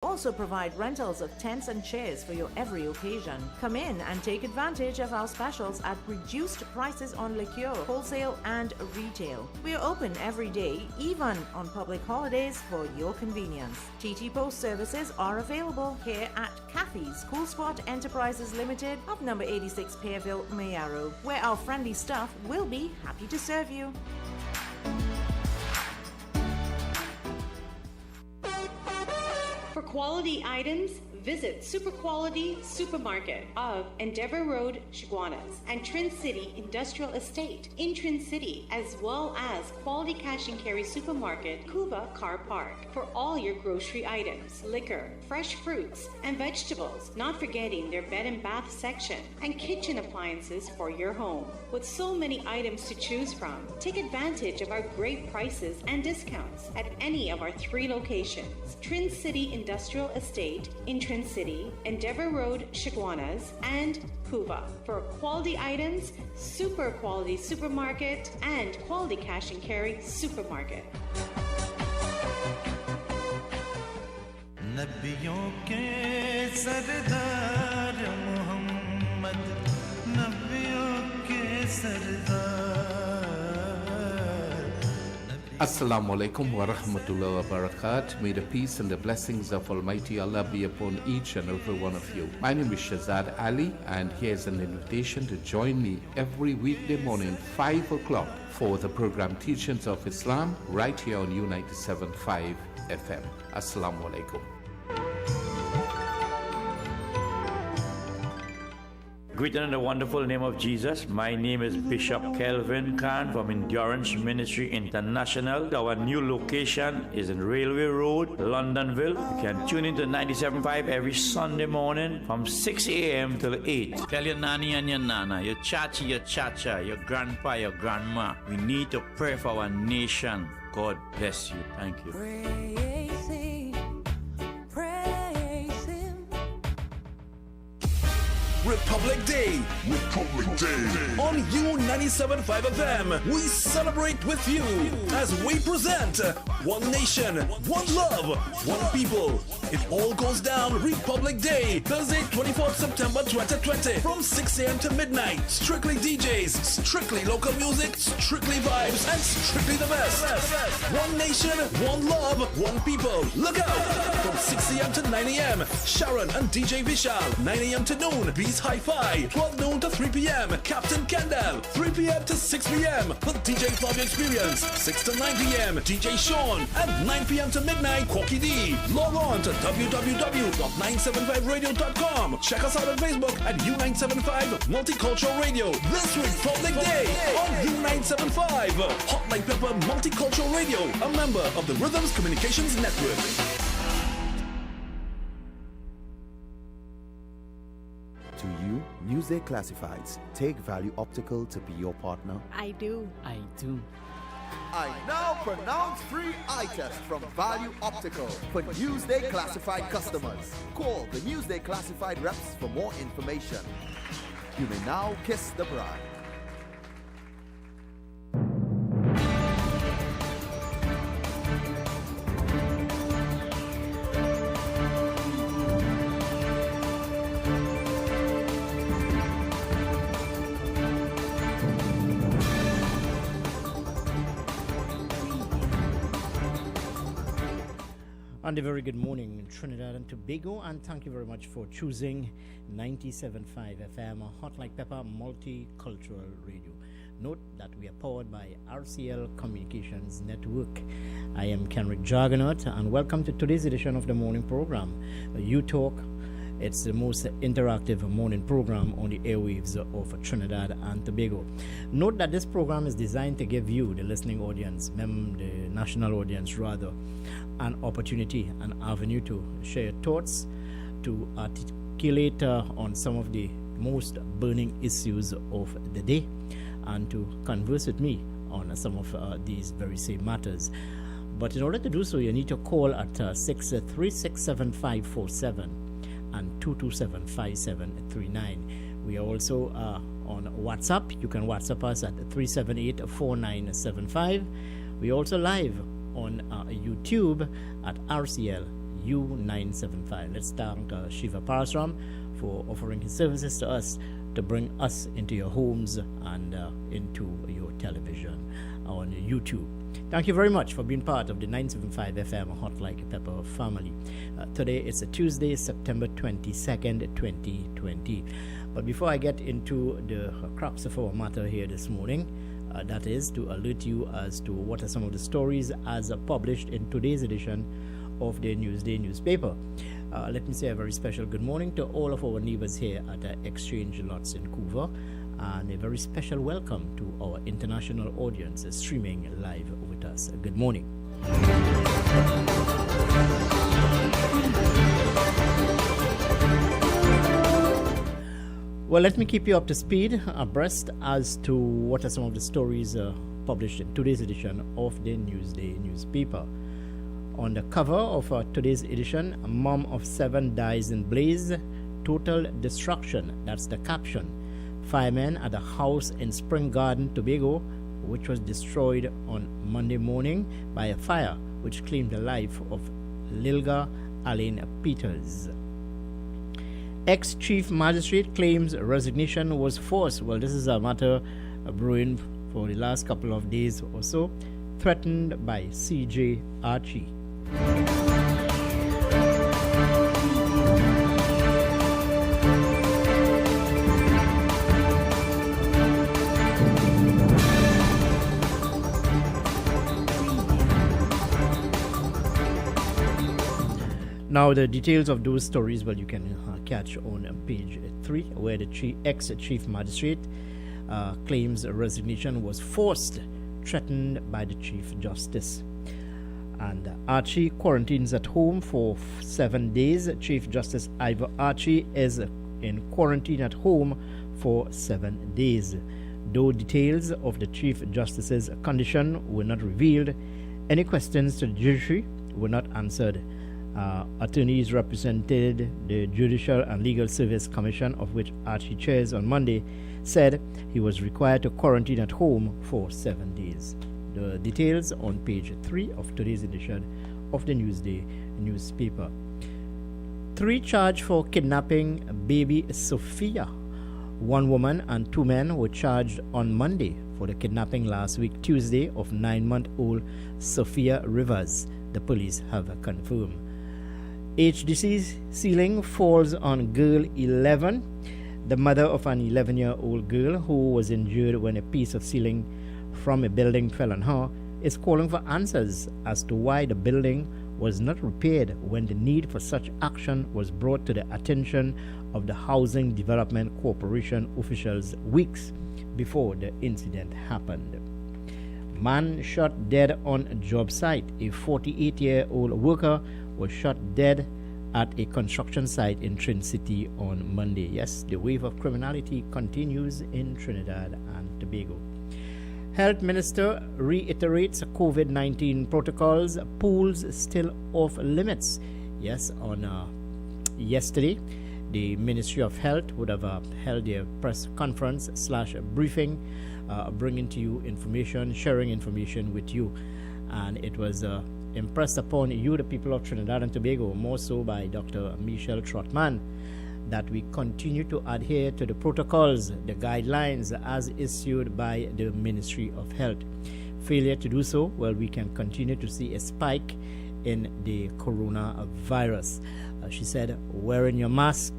Also provide rentals of tents and chairs for your every occasion. Come in and take advantage of our specials at reduced prices on liqueur, wholesale and retail. We are open every day, even on public holidays, for your convenience. TT Post services are available here at Cathy's Cool Spot Enterprises Limited of number 86 Pearville, Mayaro, where our friendly staff will be happy to serve you. For quality items, visit Super Quality Supermarket of Endeavour Road, Chaguanas, and Trin City Industrial Estate in Trin City, as well as Quality Cash and Carry Supermarket, Cuba Car Park, for all your grocery items, liquor, fresh fruits, and vegetables, not forgetting their bed and bath section, and kitchen appliances for your home. With so many items to choose from, take advantage of our great prices and discounts at any of our 3 locations: Trin City Industrial Estate in Trin City, Endeavour Road, Chaguanas, and Cuba. For quality items, Super Quality Supermarket and Quality Cash and Carry Supermarket. नबियों के सरदार मोहम्मद नबियों के सरदार Assalamu alaikum wa rahmatullahi wa barakatuh. May the peace and the blessings of Almighty Allah be upon each and every one of you. My name is Shazad Ali, and here's an invitation to join me every weekday morning 5 o'clock for the program Teachings of Islam right here on U97.5 FM. Assalamu alaikum. Greeted in the wonderful name of Jesus. My name is Bishop Kelvin Khan from Endurance Ministry International. Our new location is in Railway Road, Londonville. You can tune into 97.5 every Sunday morning from 6 a.m. till 8. Tell your nanny and your nana, your chachi, your chacha, your grandpa, your grandma. We need to pray for our nation. God bless you. Thank you. Praise Him. Republic Day. On U97.5 FM, we celebrate with you as we present One Nation, One Love, One People. It all goes down Republic Day, Thursday, 24th September 2020, from 6 a.m. to midnight. Strictly DJs, strictly local music, strictly vibes, and strictly the best. One Nation, One Love, One People. Look out! From 6 a.m. to 9 a.m., Sharon and DJ Vishal. 9 a.m. to noon, Beast Hi-Fi. 12 noon to 3 p.m., Captain Kendall. 3 p.m. to 6 p.m., the DJ Fabio Experience. 6 to 9 p.m., DJ Sean. And 9 p.m. to midnight, Corky D. Log on to www.975radio.com. Check us out on Facebook at U975 Multicultural Radio. This Republic Day on U975 Hotline Pepper Multicultural Radio, a member of the Rhythms Communications Network. To you, Newsday Classifieds. Take Value Optical to be your partner. I do. I do. I now pronounce free eye test from Value Optical for Newsday Classified customers. Call the Newsday Classified reps for more information. You may now kiss the bride. And a very good morning in Trinidad and Tobago, and thank you very much for choosing 97.5 FM Hot Like Pepper Multicultural Radio. Note that we are powered by RCL Communications Network. I am Kenrick Juggernaut, and welcome to today's edition of the morning program, UTalk. It's the most interactive morning program on the airwaves of Trinidad and Tobago. Note that this program is designed to give you, the listening audience, the national audience rather, an opportunity, an avenue to share your thoughts, to articulate on some of the most burning issues of the day, and to converse with me on some of these very same matters. But in order to do so, you need to call at 6367547 and 2275739. We are also on WhatsApp. You can WhatsApp us at 3784975. We are also live on YouTube at RCL U975. Let's thank Shiva Parasram for offering his services to us to bring us into your homes and into your television on YouTube. Thank you very much for being part of the 975 FM Hot Like a Pepper family. Today is a Tuesday, September 22nd, 2020. But before I get into the crux of our matter here this morning, that is to alert you as to what are some of the stories as published in today's edition of the Newsday newspaper. Let me say a very special good morning to all of our neighbors here at Exchange Lots in Couva, and a very special welcome to our international audience streaming live with us. Good morning. Well, let me keep you up to speed, abreast as to what are some of the stories published in today's edition of the Newsday newspaper. On the cover of today's edition, a mom of 7 dies in blaze, total destruction. That's the caption. Firemen at a house in Spring Garden, Tobago, which was destroyed on Monday morning by a fire which claimed the life of Lilga Alain Peters. Ex-chief magistrate claims resignation was forced. Well, this is a matter brewing for the last couple of days or so, threatened by CJ Archie. Now, the details of those stories, well, you can catch on page 3, where the ex-chief magistrate claims resignation was forced, threatened by the Chief Justice. And Archie quarantines at home for 7 days. Chief Justice Ivor Archie is in quarantine at home for 7 days. Though details of the Chief Justice's condition were not revealed, any questions to the judiciary were not answered. Attorneys represented the Judicial and Legal Service Commission, of which Archie chairs, on Monday, said he was required to quarantine at home for 7 days. The details on page 3 of today's edition of the Newsday newspaper. 3 charged for kidnapping baby Sophia. 1 woman and 2 men were charged on Monday for the kidnapping last week, Tuesday, of 9-month-old Sophia Rivers, the police have confirmed. HDC's ceiling falls on girl 11. The mother of an 11-year-old girl who was injured when a piece of ceiling from a building fell on her is calling for answers as to why the building was not repaired when the need for such action was brought to the attention of the Housing Development Corporation officials weeks before the incident happened. Man shot dead on a job site. A 48-year-old worker was shot dead at a construction site in Trin City on Monday. Yes, the wave of criminality continues in Trinidad and Tobago. Health Minister reiterates COVID-19 protocols, pools still off limits. Yes, on yesterday, the Ministry of Health would have held a press conference / briefing, bringing to you information, sharing information with you. And it was impressed upon you, the people of Trinidad and Tobago, more so by Dr. Michelle Trotman, that we continue to adhere to the protocols, the guidelines as issued by the Ministry of Health. Failure to do so, well, we can continue to see a spike in the coronavirus. She said, wearing your mask,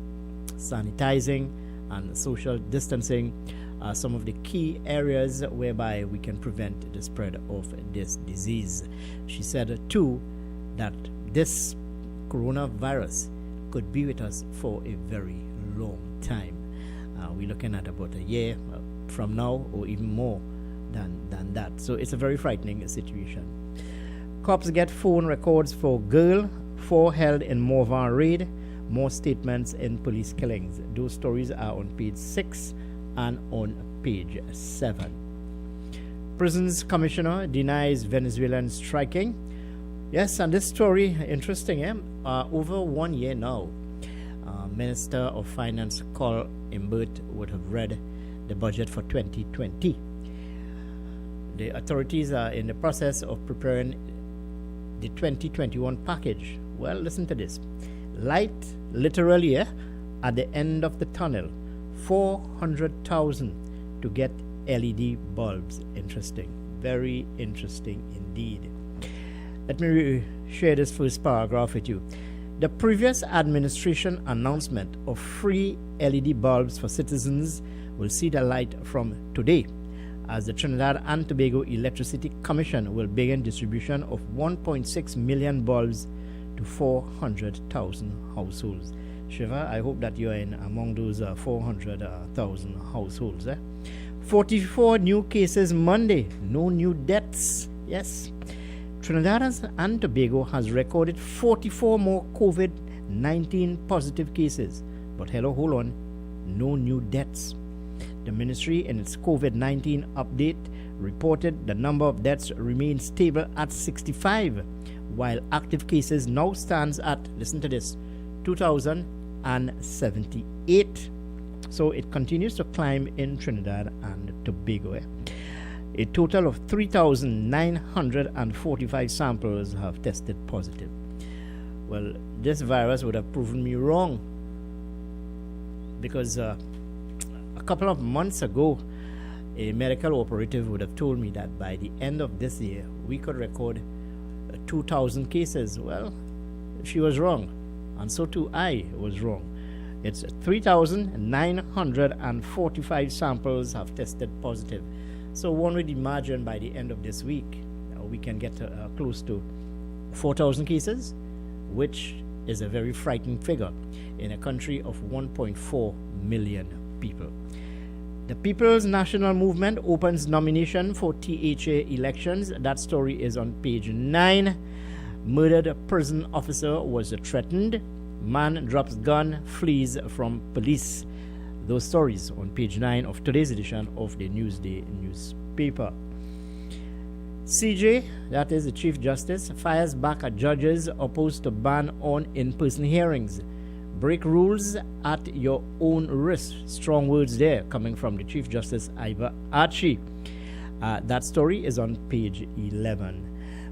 sanitizing, and social distancing are some of the key areas whereby we can prevent the spread of this disease. She said, too, that this coronavirus could be with us for a very long time. We're looking at about a year from now, or even more than that. So it's a very frightening situation. Cops get phone records for girl, 4 held in Morvan raid. More statements in police killings. Those stories are on page 6 and on page 7. Prisons Commissioner denies Venezuelan striking. Yes, and this story, interesting, over 1 year now. Minister of Finance Carl Imbert would have read the budget for 2020. The authorities are in the process of preparing the 2021 package, Well, listen to this. Light, literally, at the end of the tunnel. 400,000 to get LED bulbs. Interesting. Very interesting indeed. Let me share this first paragraph with you. The previous administration announcement of free LED bulbs for citizens will see the light from today, as the Trinidad and Tobago Electricity Commission will begin distribution of 1.6 million bulbs to 400,000 households. Shiva, I hope that you are in among those 400,000 households. 44 new cases Monday, no new deaths. Yes. Trinidad and Tobago has recorded 44 more COVID-19 positive cases. But hello, hold on, no new deaths. The ministry in its COVID-19 update reported the number of deaths remains stable at 65, while active cases now stands at, listen to this, 2,078. So it continues to climb in Trinidad and Tobago. A total of 3,945 samples have tested positive. Well, this virus would have proven me wrong, because a couple of months ago, a medical operative would have told me that by the end of this year, we could record 2,000 cases. Well, she was wrong, and so too I was wrong. It's 3,945 samples have tested positive. So one would imagine by the end of this week, we can get close to 4,000 cases, which is a very frightening figure in a country of 1.4 million people. The People's National Movement opens nomination for THA elections. That story is on page 9. Murdered prison officer was threatened. Man drops gun, flees from police. Those stories on page 9 of today's edition of the Newsday newspaper. CJ, that is the Chief Justice, fires back at judges opposed to ban on in-person hearings. Break rules at your own risk. Strong words there coming from the Chief Justice Iva Archie. That story is on page 11.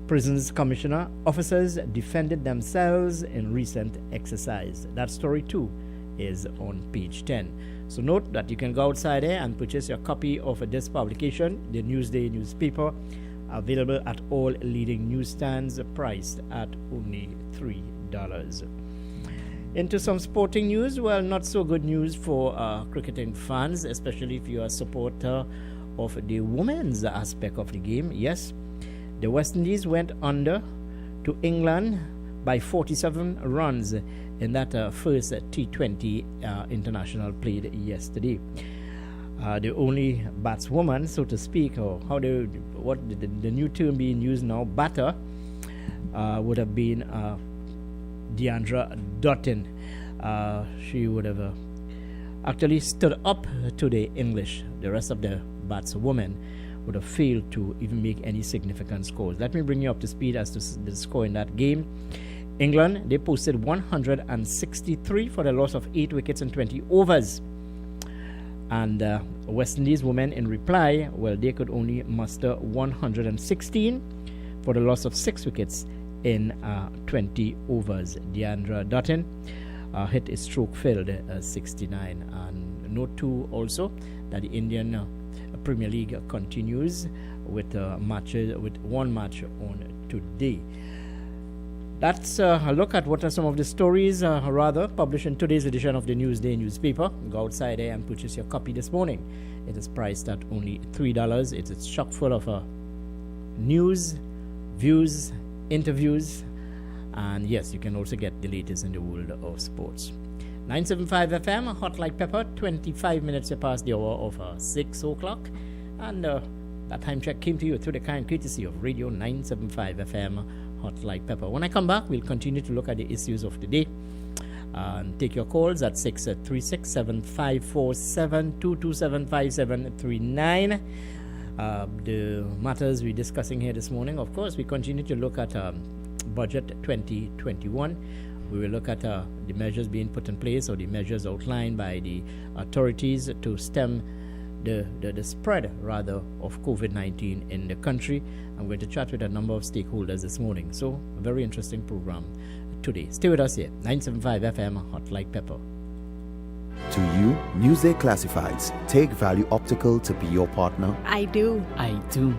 Prisons Commissioner officers defended themselves in recent exercise. That story too is on page 10. So note that you can go outside there and purchase your copy of this publication, the Newsday newspaper, available at all leading newsstands, priced at only $3. Into some sporting news. Well, not so good news for cricketing fans, especially if you are a supporter of the women's aspect of the game. Yes, the West Indies went under to England by 47 runs in that first T20 international played yesterday. The only batswoman, so to speak, or what the new term being used now, batter, would have been Deandra Dutton. She would have actually stood up to the English. The rest of the batswomen would have failed to even make any significant scores. Let me bring you up to speed as to the score in that game. England, they posted 163 for the loss of 8 wickets in 20 overs. And West Indies women in reply, well, they could only muster 116 for the loss of 6 wickets in 20 overs. Deandra Dutton hit a stroke-filled 69. And note too also that the Indian Premier League continues with matches, with one match on today. That's a look at what are some of the stories, published in today's edition of the Newsday newspaper. Go outside there and purchase your copy this morning. It is priced at only $3. It's chock full of news, views, interviews, and yes, you can also get the latest in the world of sports. 975 FM, hot like pepper, 25 minutes past the hour of 6 o'clock. And that time check came to you through the kind courtesy of Radio 975 FM, hot like pepper. When I come back, we'll continue to look at the issues of the day. And take your calls at 636-7547-227-5739. The matters we're discussing here this morning, of course, we continue to look at Budget 2021. We will look at the measures being put in place, or the measures outlined by the authorities to stem the spread, rather, of COVID-19 in the country. I'm going to chat with a number of stakeholders this morning. So, a very interesting program today. Stay with us here, 975 FM, Hot Like Pepper. To you, Newsday Classifieds. Take Value Optical to be your partner. I do. I do.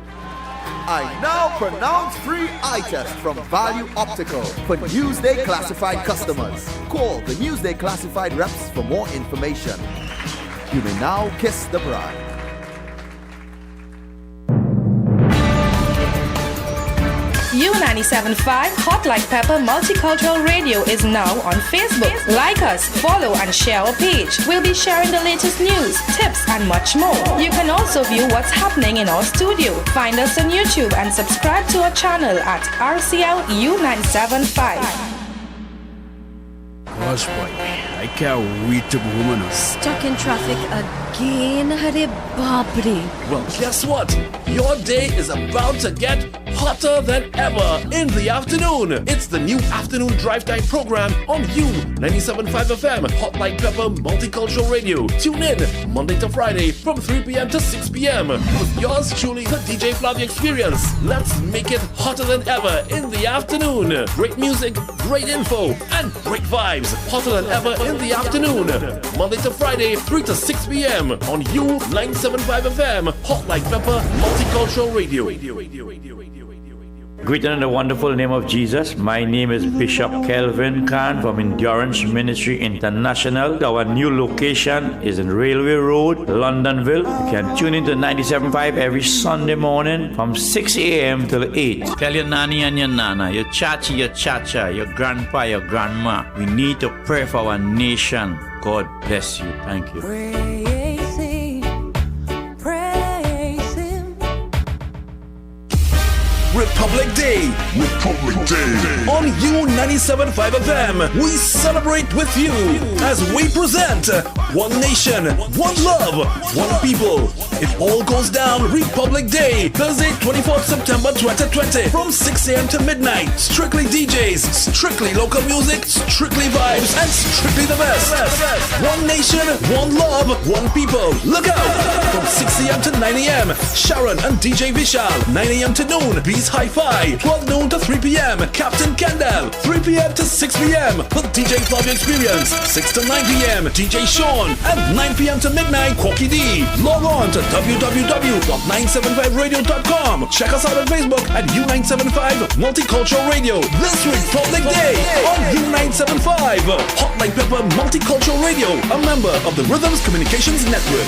I now pronounce free eye test from Value Optical for Newsday Classified customers. Call the Newsday Classified reps for more information. You may now kiss the bride. U97.5 Hot Like Pepper Multicultural Radio is now on Facebook. Like us, follow and share our page. We'll be sharing the latest news, tips and much more. You can also view what's happening in our studio. Find us on YouTube and subscribe to our channel at RCL U97.5. Gosh boy, I can't wait to be home now. Stuck in traffic again, Hare Babri. Well, guess what? Your day is about to get hotter than ever in the afternoon. It's the new afternoon drive time program on U97.5 FM, Hot Like Pepper Multicultural Radio. Tune in Monday to Friday from 3 p.m. to 6 p.m. with yours truly, the DJ Flavia Experience. Let's make it hotter than ever in the afternoon. Great music, great info, and great vibes. Hotter than ever in the afternoon. Monday to Friday, 3 to 6 p.m. on U97.5 FM, Hot Like Pepper Multicultural Radio. Greeting in the wonderful name of Jesus. My name is Bishop Kelvin Khan from Endurance Ministry International. Our new location is in Railway Road, Londonville. You can tune into 97.5 every Sunday morning from 6 a.m. till 8. Tell your nanny and your nana, your chachi, your chacha, your grandpa, your grandma. We need to pray for our nation. God bless you. Thank you. Praise Him. Praise Him. Republic Day. On U97.5 FM, we celebrate with you as we present One Nation, One Love, One People. It all goes down Republic Day, Thursday, 24th September 2020, from 6 a.m. to midnight. Strictly DJs, strictly local music, strictly vibes, and strictly the best. One Nation, One Love, One People. Look out! From 6 a.m. to 9 a.m., Sharon and DJ Vishal. 9 a.m. to noon, Beast Hi-Fi. 12 noon to 3 p.m., Captain Kendall. 3 p.m. to 6 p.m., the DJ Flavia Experience. 6 to 9 p.m., DJ Sean. And 9 p.m. to midnight, Corky D. Log on to www.975radio.com. Check us out on Facebook at U975 Multicultural Radio. This Republic Day on U975 Hot Like Pepper Multicultural Radio, a member of the Rhythms Communications Network.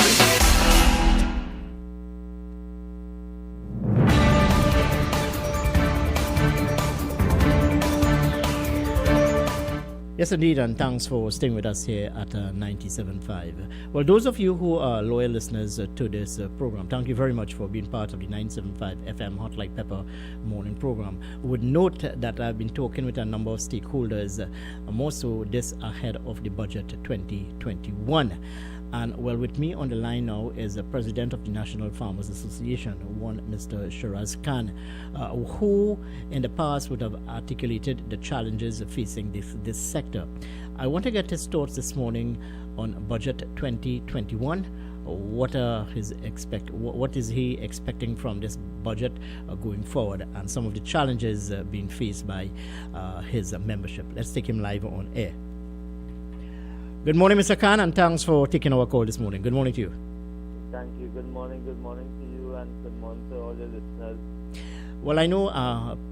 Yes, indeed, and thanks for staying with us here at 97.5. Well, those of you who are loyal listeners to this program, thank you very much for being part of the 975 FM Hot Like Pepper morning program. Would note that I've been talking with a number of stakeholders, more so this ahead of the budget 2021. And well, with me on the line now is the president of the National Farmers Association, one Mr. Shiraz Khan, who in the past would have articulated the challenges facing this sector. I want to get his thoughts this morning on budget 2021. What is he expecting from this budget going forward, and some of the challenges being faced by his membership. Let's take him live on air. Good morning, Mr. Khan, and thanks for taking our call this morning. Good morning to you. Thank you. Good morning to you, and good morning to all your listeners. Well, I know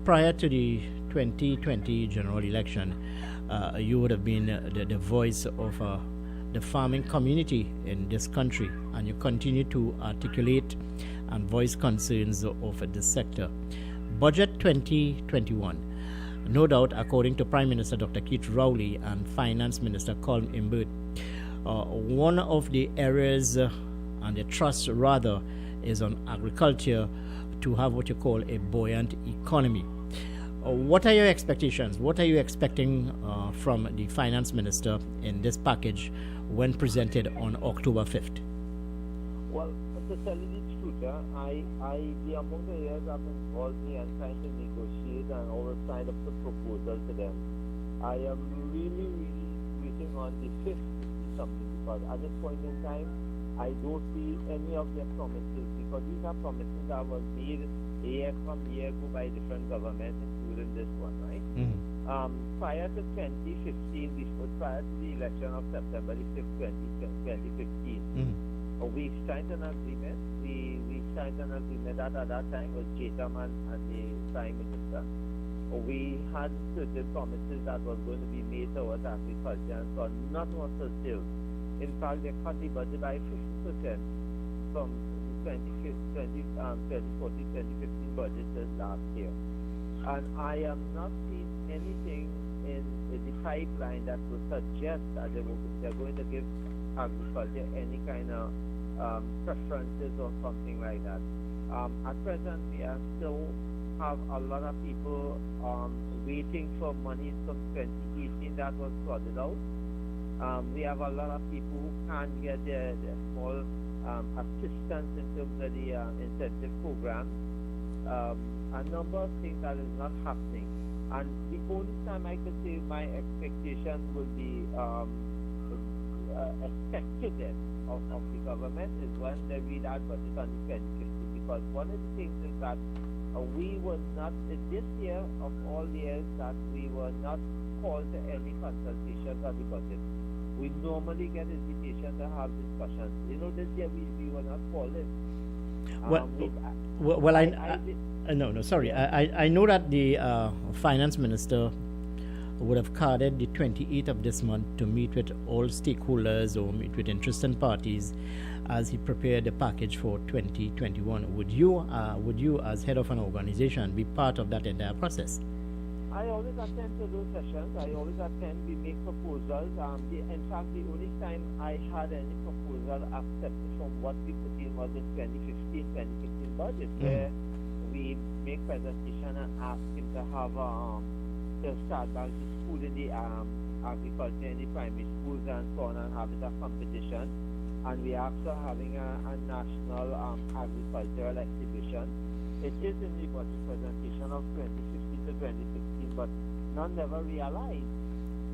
prior to the 2020 general election, you would have been the voice of the farming community in this country, and you continue to articulate and voice concerns of this sector. Budget 2021. No doubt, according to Prime Minister Dr. Keith Rowley and Finance Minister Colin Imbert, one of the areas and the thrust rather is on agriculture to have what you call a buoyant economy. What are your expectations? What are you expecting from the Finance Minister in this package when presented on October 5th? Well, to tell you the truth, the among the years I've involved me and trying to negotiate and always trying to put proposals to them, I am really waiting on the 5th to see something, because at this point in time, I don't see any of their promises, because these are promises that were made year from year go by different governments, including this one, right? Prior to 2015, prior to the election of September the 5th, 2015, we signed an agreement. We signed an agreement that at that time was Jetaman and the Prime Minister. We had certain promises that was going to be made towards agriculture, and so none was fulfilled. In fact, they cut the budget by 50% from the 2014-2015 budget this last year. And I am not seeing anything in the pipeline that would suggest that they're going to give agriculture any kind of preferences or something like that. At present, we are still have a lot of people waiting for money from 2018 that was sorted out. We have a lot of people who can't get their small assistance in terms of the incentive program. A number of things that is not happening. And the only time I could say my expectations will be expected of the government is when they read our budget on the 2050. Because one of the things is that we were not, this year of all years, that we were not called to any consultations on the budget. We normally get invitations to have discussions. You know, this year we were not called in. I know that the finance minister would have carded the 28th of this month to meet with all stakeholders or meet with interested parties as he prepared the package for 2021. Would you, as head of an organization, be part of that entire process? I always attend to those sessions. I always attend. We make proposals. In fact, the only time I had any proposal accepted from what we put in was in 2015 budget, where we make presentation and ask him to have to start back the school in the agriculture in the primary schools and so on, and have it a competition. And we are also having a national agricultural exhibition. It is in the budget presentation of 2015 to 2016, but none never realized.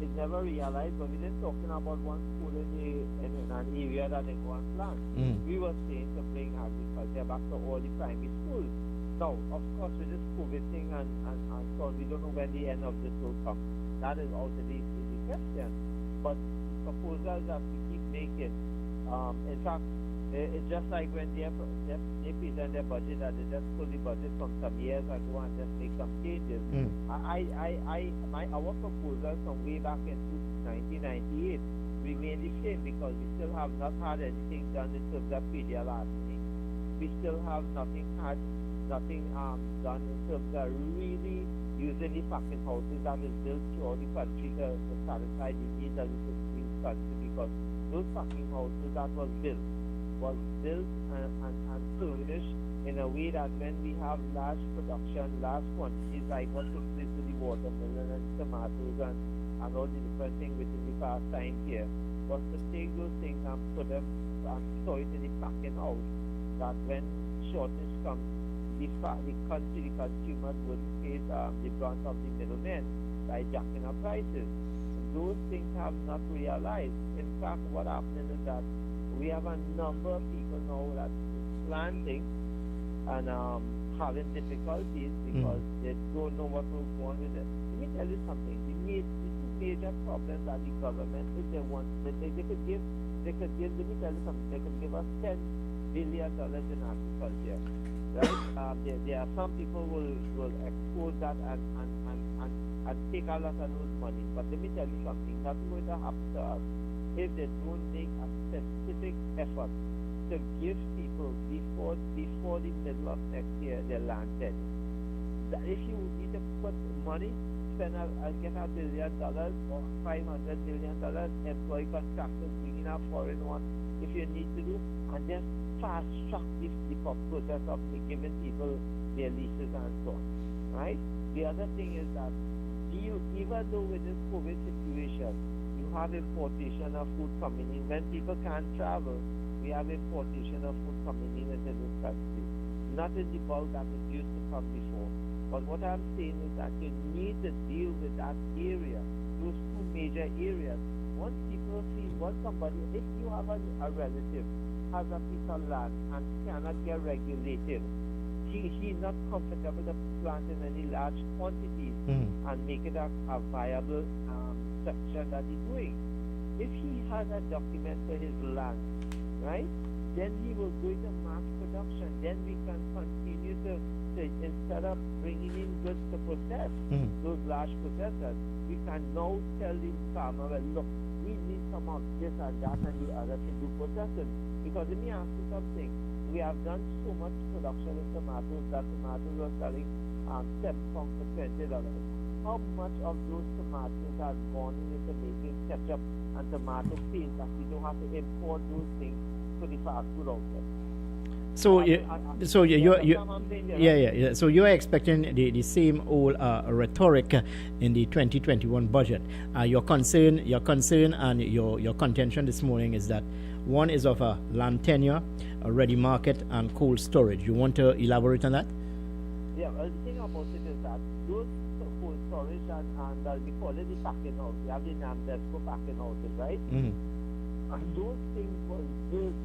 It never realized, but we didn't talking about one school in an area that they go and plant. We were saying to bring agriculture back to all the primary schools. Now, of course, with this COVID thing and so on, we don't know when the end of this will come. That is out of the question. But the proposals that we keep making, in fact, it's just like when they present their budget, that they just pull the budget from some years ago and just make some changes. Our proposals from way back in 1998 remain the same, because we still have not had anything done in terms of predial larceny. We still have nothing done in terms of really using the packing houses that is built throughout the country to satisfy the needs of the country, because those packing houses that was built and furnished in a way that when we have large production, large quantities, like what took place with the watermelon and tomatoes and all the different things within the past time here, was to take those things and put them and store it in the packing house, that when shortage comes, the consumers wouldn't face the brunt of the middlemen by jacking up prices. Those things have not realized. In fact, what happening is that we have a number of people now that planting and having difficulties because they don't know what will go on with it. Let me tell you something. The major problem that the government, if they want, they could give. Let me tell you something. They could give us $10 billion in agriculture. Right? There are some people will expose that and take a lot of those money. But let me tell you something. Nothing going to happen to us if they don't make a specific effort to give people before the middle of next year their land tenure. That if you need to put money, get $1 billion or $500 million, employ contractors, bring in a foreign one if you need to do, and just fast track the process of giving people their leases and so on. Right? The other thing is that even though with this COVID situation, you have importation of food coming in. When people can't travel, we have importation of food coming in into this country. Not in the bulk that it used to come before. But what I'm saying is that you need to deal with that area, those two major areas. Once people see, if you have a relative has a piece of land and cannot get regulated, he's not comfortable to plant in any large quantities and make it a viable structure that he's doing. If he has a document for his land, right, then he will go into mass production. Then we can continue to instead of bringing in goods to process, those large processors, we can now tell the farmer, well, look, we need some of this and that and the other to do processing. Because let me ask you something. We have done so much production in tomatoes that tomatoes are selling 7 pounds for $20. How much of those tomatoes have gone into making ketchup and tomato paste that we don't have to import those things to the fast food outlet? So, So you're expecting the same old rhetoric in the 2021 budget. Your concern, and your contention this morning is that one is of a land tenure, a ready market, and cold storage. You want to elaborate on that? Yeah, well, the thing about it is that those cold storage and we call it the packing house. We have the Namdesco packing houses, right? And those things were built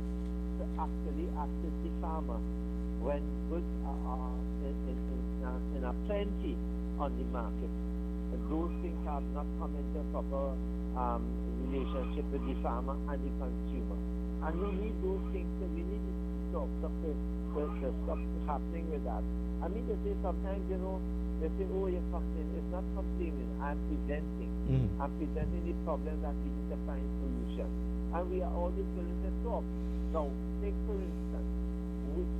to actually assist the farmer when goods are in a plenty on the market. And those things have not come into proper relationship with the farmer and the consumer. And we need those things, we need to stop happening with that. I mean, they say sometimes, they say, oh, you're complaining. It's not complaining. I'm presenting. I'm presenting the problem that we need to find solution. And we are always willing to talk. Now, take for instance,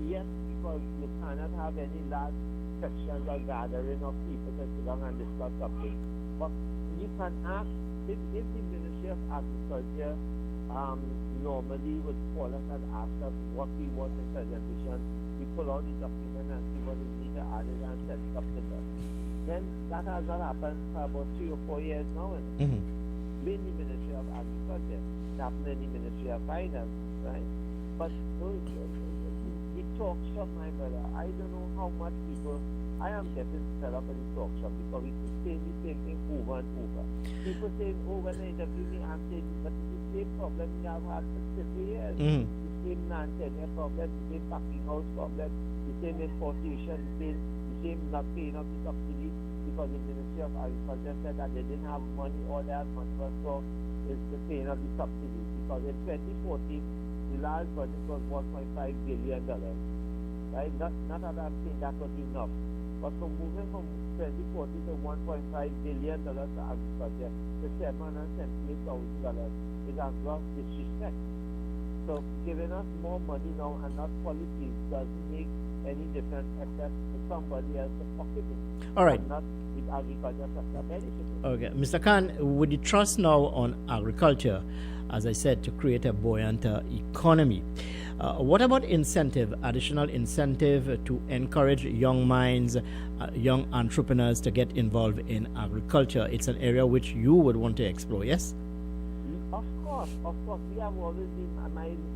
yes, because you cannot have any large sections or gathering of people to sit down and discuss something. But you can ask, if the Ministry of Agriculture normally would call us and ask us what we want in presentation, we pull out the document and see what we need to add it and send it up to them. Then that has not happened for about 3 or 4 years now. In the Ministry of Agriculture, it happened in the Ministry of Finance, right? But the talk shop, my brother, I don't know how much people, I am getting fed up in the talk shop because we keep saying the same thing over and over. People saying, oh, when they interview me, I'm saying, but it's the same problem we have had for 50 years. The same land tenure problem, the same packing house problem, the same importation, the same not paying up the subsidies because the Ministry of Agriculture said that they didn't have money, all they had money was for is the paying of the subsidies. Because in 2014, the last budget was $1.5 billion, right? Not that I'm saying that was enough, but from moving from 2040 to $1.5 billion to agriculture to $778,000 is a gross disrespect. So giving us more money now and not policies doesn't make any difference except for somebody else to pocket it. All right. Not the agriculture sector benefiting. Okay, Mr. Khan, with the trust now on agriculture, as I said, to create a buoyant economy, what about additional incentive to encourage young minds, young entrepreneurs to get involved in agriculture? It's an area which you would want to explore, yes? Of course. We have always been,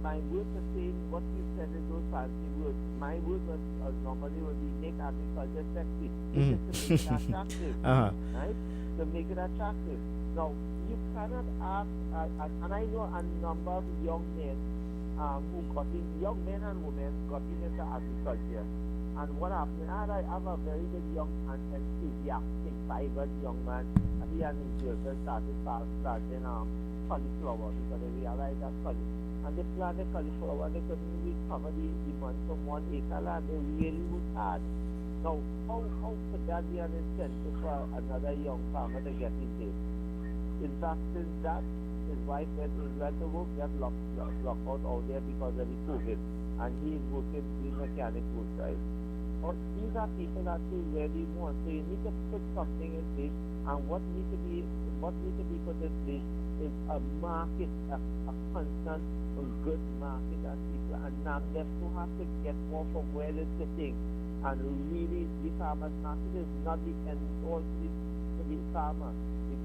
my word for saying what you said in those fancy words, my word was normally would be make agriculture sexy. Just to make it attractive, right? To make it attractive. Now, you cannot ask, and I know a number of young men young men and women got into agriculture. And what happened, I have a very good young and enthusiastic, vibrant young man. He and his girlfriend started planting cauliflower because they realized that and they planted cauliflower and they couldn't recover the money from 1 acre land. They really worked hard. Now, how could that be an incentive for another young farmer to get into it? In fact, since that, his wife went to work, got locked out there because of the COVID, and he is working doing mechanic work, right? But these are people that we really want. So you need to put something in place, and what needs to be put in place is a market, a constant, good market that people, and NAMDESCO have to get more from where they're sitting. And really, the farmers market is not the end all for the farmer.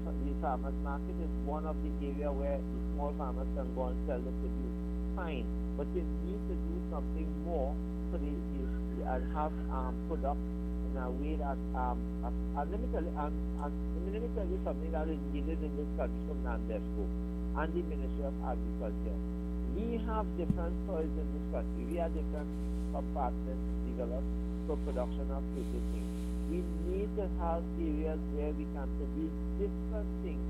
The farmers market is one of the areas where the small farmers can go and sell the produce. Fine, but they need to do something more so and have products in a way that let me tell you something that is needed in this country from NAMDESCO and the Ministry of Agriculture. We have different soils in this country. We have different compartments developed for production of certain things. We need to have areas where we can produce different things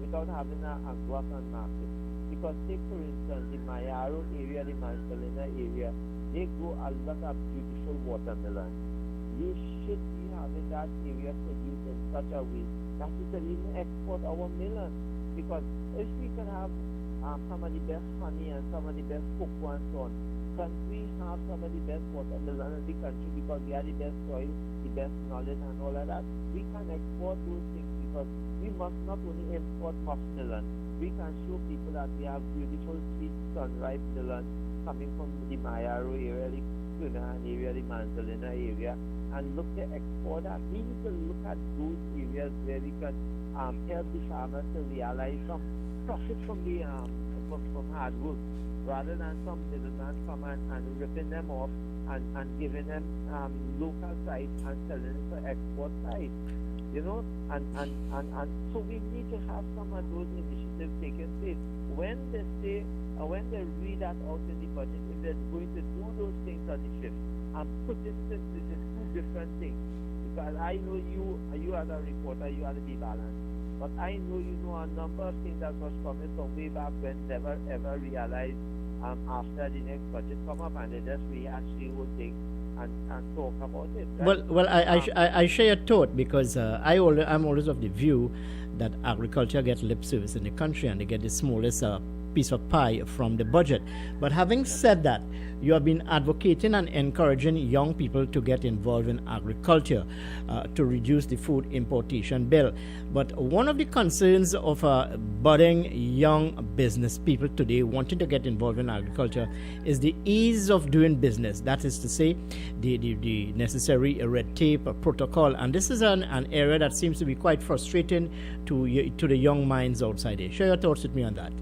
without having a glut on market. Because take for instance the Mayaro area, the Mansalina area, they grow a lot of beautiful watermelon. We should be having that area produced in such a way that we can even export our melon. Because if we can have some of the best honey and some of the best cocoa and so on, can we have some of the best watermelon in the country because we have the best soil, the best knowledge and all of that? We can export those things because we must not only import melon, we can show people that we have beautiful sweet sun-ripe melon coming from the Mayaro area, the Kunahan area, the Mansalina area, and look to export that. We need to look at those areas where we can help the farmers to realize some profit from the from hard work, rather than some middleman come and ripping them off and giving them local sites and selling it for export sites. You know, and so we need to have some of those initiatives taking place. When they say, when they read that out in the budget, if they're going to do those things on the shift and put it into two different things, because I know you as a reporter, you have to be balanced. But I know you know a number of things that was coming from way back when never ever realized after the next budget come up and they just rehash the whole thing and talk about it. Right? Well, I share your thought because I'm always of the view that agriculture gets lip service in the country and they get the smallest piece of pie from the budget. But having said that, you have been advocating and encouraging young people to get involved in agriculture to reduce the food importation bill. But one of the concerns of budding young business people today wanting to get involved in agriculture is the ease of doing business. That is to say, the necessary red tape protocol. And this is an area that seems to be quite frustrating to the young minds outside there. Share your thoughts with me on that.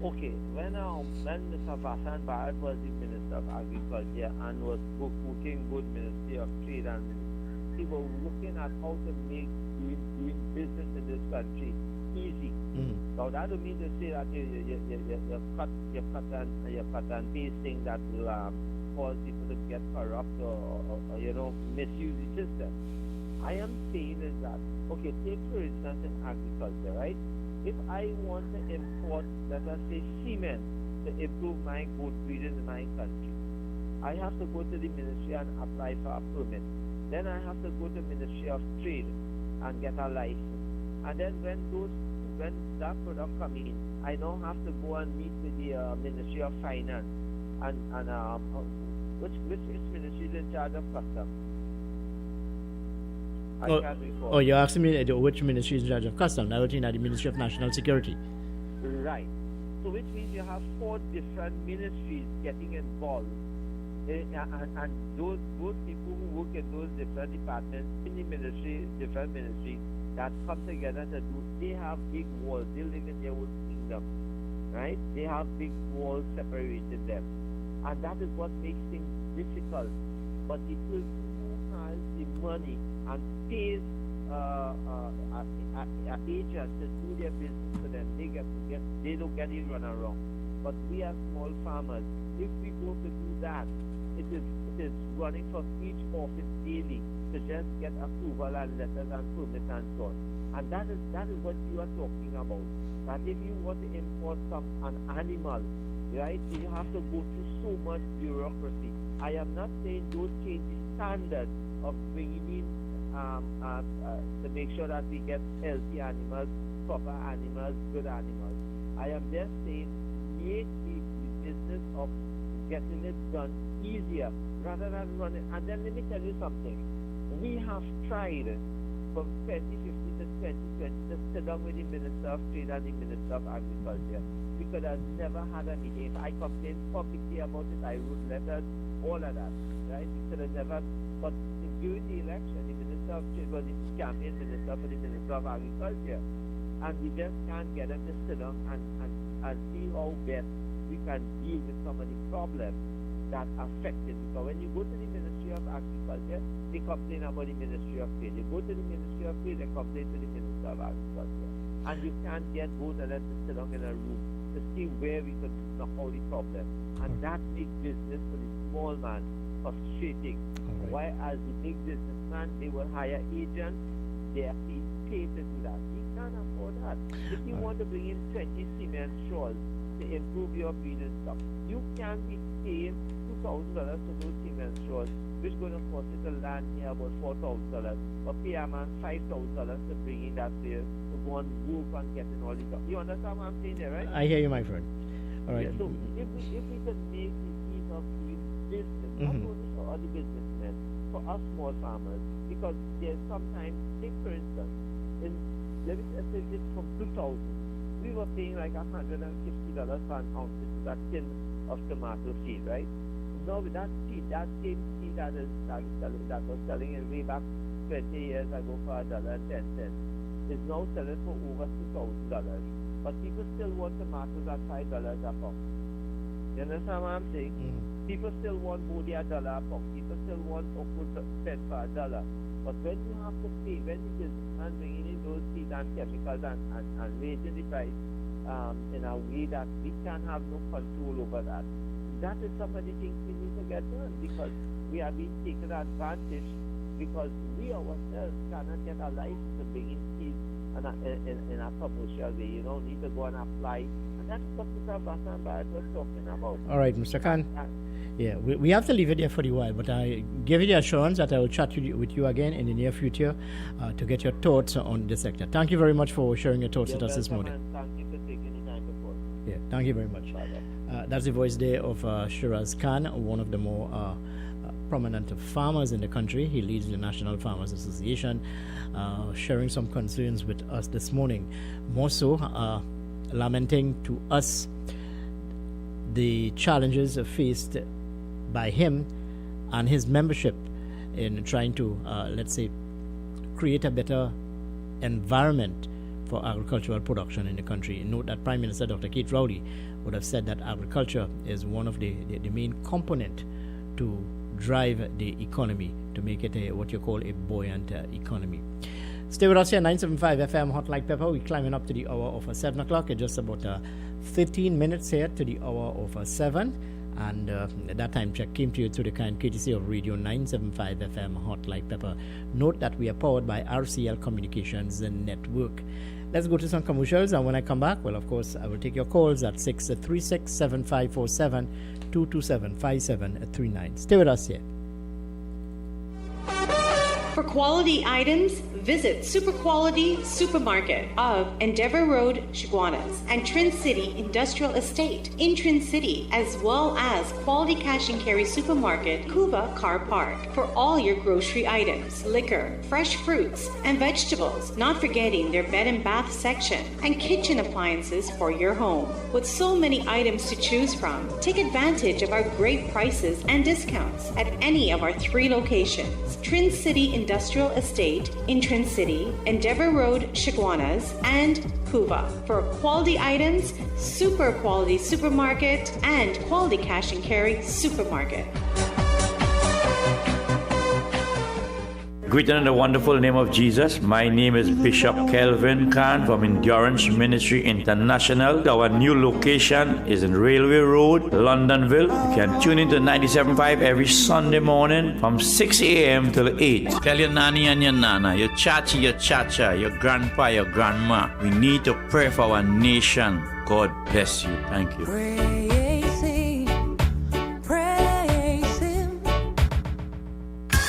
Okay, when Mr. Vasan Bharat was the Minister of Agriculture and was working with Ministry of Trade and he was looking at how to make doing business in this country easy. Now that don't mean to say that you cut and paste things that will cause people to get corrupt or misuse the system. I am saying is that, okay, take for instance in agriculture, right? If I want to import, let us say, cement to improve my goat breeding in my country, I have to go to the ministry and apply for a permit. Then I have to go to the Ministry of Trade and get a license. And then when that product comes in, I now have to go and meet with the Ministry of Finance and which ministry is in charge of customs? I can't recall. Oh, you're asking me which ministry is in charge of customs? I would think that the Ministry of National Security. Right. So which means you have 4 different ministries getting involved. And those people who work in those different departments in the ministry, different ministries that come together to do, they have big walls. They live in their own kingdom. Right? They have big walls separating them. And that is what makes things difficult. But the person who has the money and pays an agent to do their business for them, they don't get it run around. But we as small farmers, if we go to do that, it is running from each office daily to just get approval and letters and permits and so on. And that is what you are talking about. That if you want to import an animal, right, you have to go through so much bureaucracy. I am not saying don't change the standard of bringing in to make sure that we get healthy animals, proper animals, good animals. I am just saying make the business of getting it done easier rather than running. And then let me tell you something. We have tried from 2015 to 2020 to sit down with the Minister of Trade and the Minister of Agriculture. We could have never had a meeting. If I complained publicly about it, I wrote letters, all of that, right? We could have never, but during the election, the Minister of Trade was the campaign minister for the Minister of Agriculture. And we just can't get them to sit down and see how best we can deal with some of the problems that affect it. Because when you go to the Ministry of Agriculture, they complain about the Ministry of Trade. You go to the Ministry of Trade, they complain to the Minister of Agriculture. And you can't get both of them to sit down in a room to see where we can knock out the problem. And that makes business for the small man frustrating. Why, as the big businessman, they will hire agents, they are paid to do that. He can't afford that. If you want to bring in 20 cement straws to improve your breeding stock, you can't be paying $2,000 for those cement straws, which is going to cost you to land here about $4,000, or pay a man $5,000 to bring in that place to go and work and get in all this stuff. You understand what I'm saying there, right? I hear you, my friend. All right. Yeah, so if we can make the ease of doing business, not only for other businessmen, for us small farmers, because there's sometimes, take for instance, let me say this from 2000, we were paying like $150 per an ounce into that tin of tomato seed, right? Now with that seed, that same seed that was selling it way back 20 years ago for $1.10 is now selling for over $2,000. But people still want tomatoes at $5 a pound. You understand what I'm saying? People still want bodi at $1 a pound. People still want okra spent for $1. But when you have to pay, when the businessman bringing in those seeds and chemicals and raising the price in a way that we can have no control over that, that is some of the things we need to get done, because we are being taken advantage because we ourselves cannot get a license to bring in seeds in a commercial way. You don't need to go and apply. And that's what Mr. Basan Barrett was talking about. All right, Mr. Khan. Yeah, we have to leave it there for a while, but I give you the assurance that I will chat with you again in the near future to get your thoughts on this sector. Thank you very much for sharing your thoughts with us this morning. Thank you for taking the time to call. Yeah, thank you very much. That's the voice there of Shiraz Khan, one of the more prominent farmers in the country. He leads the National Farmers Association, sharing some concerns with us this morning. More so, lamenting to us the challenges faced by him and his membership in trying to, let's say, create a better environment for agricultural production in the country. Note that Prime Minister Dr. Keith Rowley would have said that agriculture is one of the main component to drive the economy, to make it what you call a buoyant economy. Stay with us here, 975 FM Hot Like Pepper. We're climbing up to the hour of 7 o'clock. It's just about 13 minutes here to the hour of 7. And that time check came to you through the kind courtesy of Radio 975 FM Hot Like Pepper. Note that we are powered by RCL Communications Network. Let's go to some commercials, and when I come back, well, of course, I will take your calls at 636-7547, 227-5739. Stay with us here. For quality items, visit Super Quality Supermarket of Endeavour Road, Chaguanas, and Trin City Industrial Estate in Trin City, as well as Quality Cash and Carry Supermarket, Cuba Car Park, for all your grocery items, liquor, fresh fruits, and vegetables, not forgetting their bed and bath section, and kitchen appliances for your home. With so many items to choose from, take advantage of our great prices and discounts at any of our 3 locations: Trin City Industrial Estate in Trin City, Endeavour Road, Chaguanas, and Cuba. For quality items, Super Quality Supermarket and Quality Cash and Carry Supermarket. Greeting in the wonderful name of Jesus. My name is Bishop Kelvin Khan from Endurance Ministry International. Our new location is in Railway Road, Londonville. You can tune into 97.5 every Sunday morning from 6 a.m. till 8. Tell your nanny and your nana, your chachi, your chacha, your grandpa, your grandma. We need to pray for our nation. God bless you. Thank you.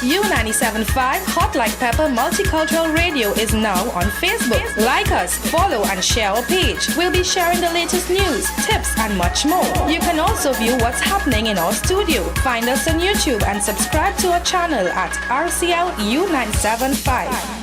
U97.5 Hot Like Pepper Multicultural Radio is now on Facebook. Like us, follow and share our page. We'll be sharing the latest news, tips and much more. You can also view what's happening in our studio. Find us on YouTube and subscribe to our channel at RCL U975.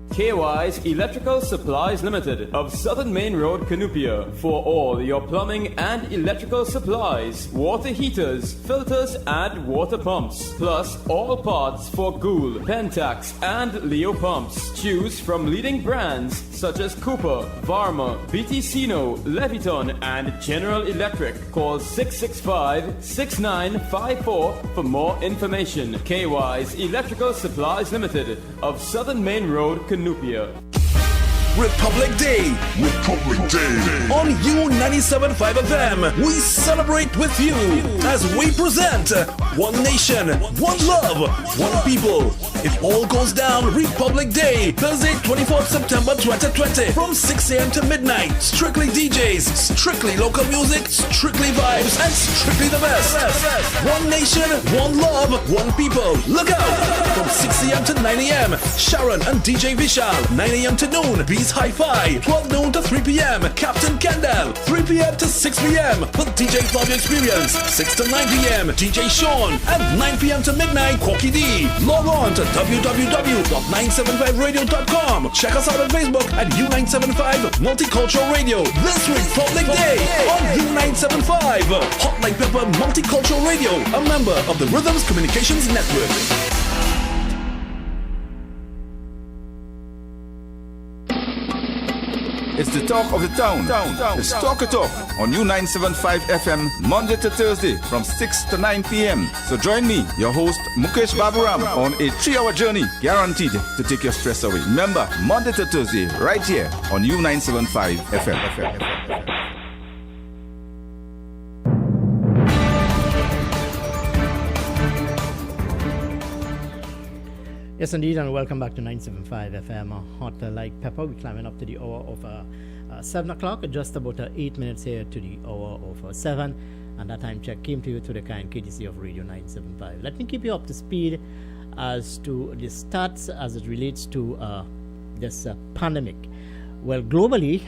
KY's Electrical Supplies Limited of Southern Main Road, Canoopia, for all your plumbing and electrical supplies, water heaters, filters and water pumps, plus all parts for Gould, Pentax and Leo pumps. Choose from leading brands such as Cooper, Varma, BTCino, Leviton and General Electric. Call 665-6954 for more information. KY's Electrical Supplies Limited of Southern Main Road, Canoopia. Republic Day. Republic Day. On U97.5 FM, we celebrate with you as we present One Nation, One Love, One People. It all goes down Republic Day, Thursday, 24th September 2020, from 6 a.m. to midnight. Strictly DJs, strictly local music, strictly vibes, and strictly the best. One Nation, One Love, One People. Look out! From 6 a.m. to 9 a.m., Sharon and DJ Vishal. 9 a.m. to noon, Bees Hi-Fi. 12 noon to 3 p.m., Captain Kendall. 3 p.m. to 6 p.m., with DJ Flavio Experience. 6 to 9 p.m., DJ Sean. And 9 p.m. to midnight, Corky D. Log on to www.975radio.com. Check us out on Facebook at U975 Multicultural Radio. This Republic Day on U975 Hot Like Pepper Multicultural Radio, a member of the Rhythms Communications Network. It's the talk of the town. It's Talk a Talk on U975 FM, Monday to Thursday from 6 to 9 p.m. So join me, your host Mukesh Baburam, on a 3-hour journey guaranteed to take your stress away. Remember, Monday to Thursday, right here on U975 FM. Yes, indeed, and welcome back to 975 FM, Hot Like Pepper. We're climbing up to the hour of 7 o'clock, just about 8 minutes here to the hour of 7. And that time check came to you through the kind courtesy of Radio 975. Let me keep you up to speed as to the stats as it relates to this pandemic. Well, globally,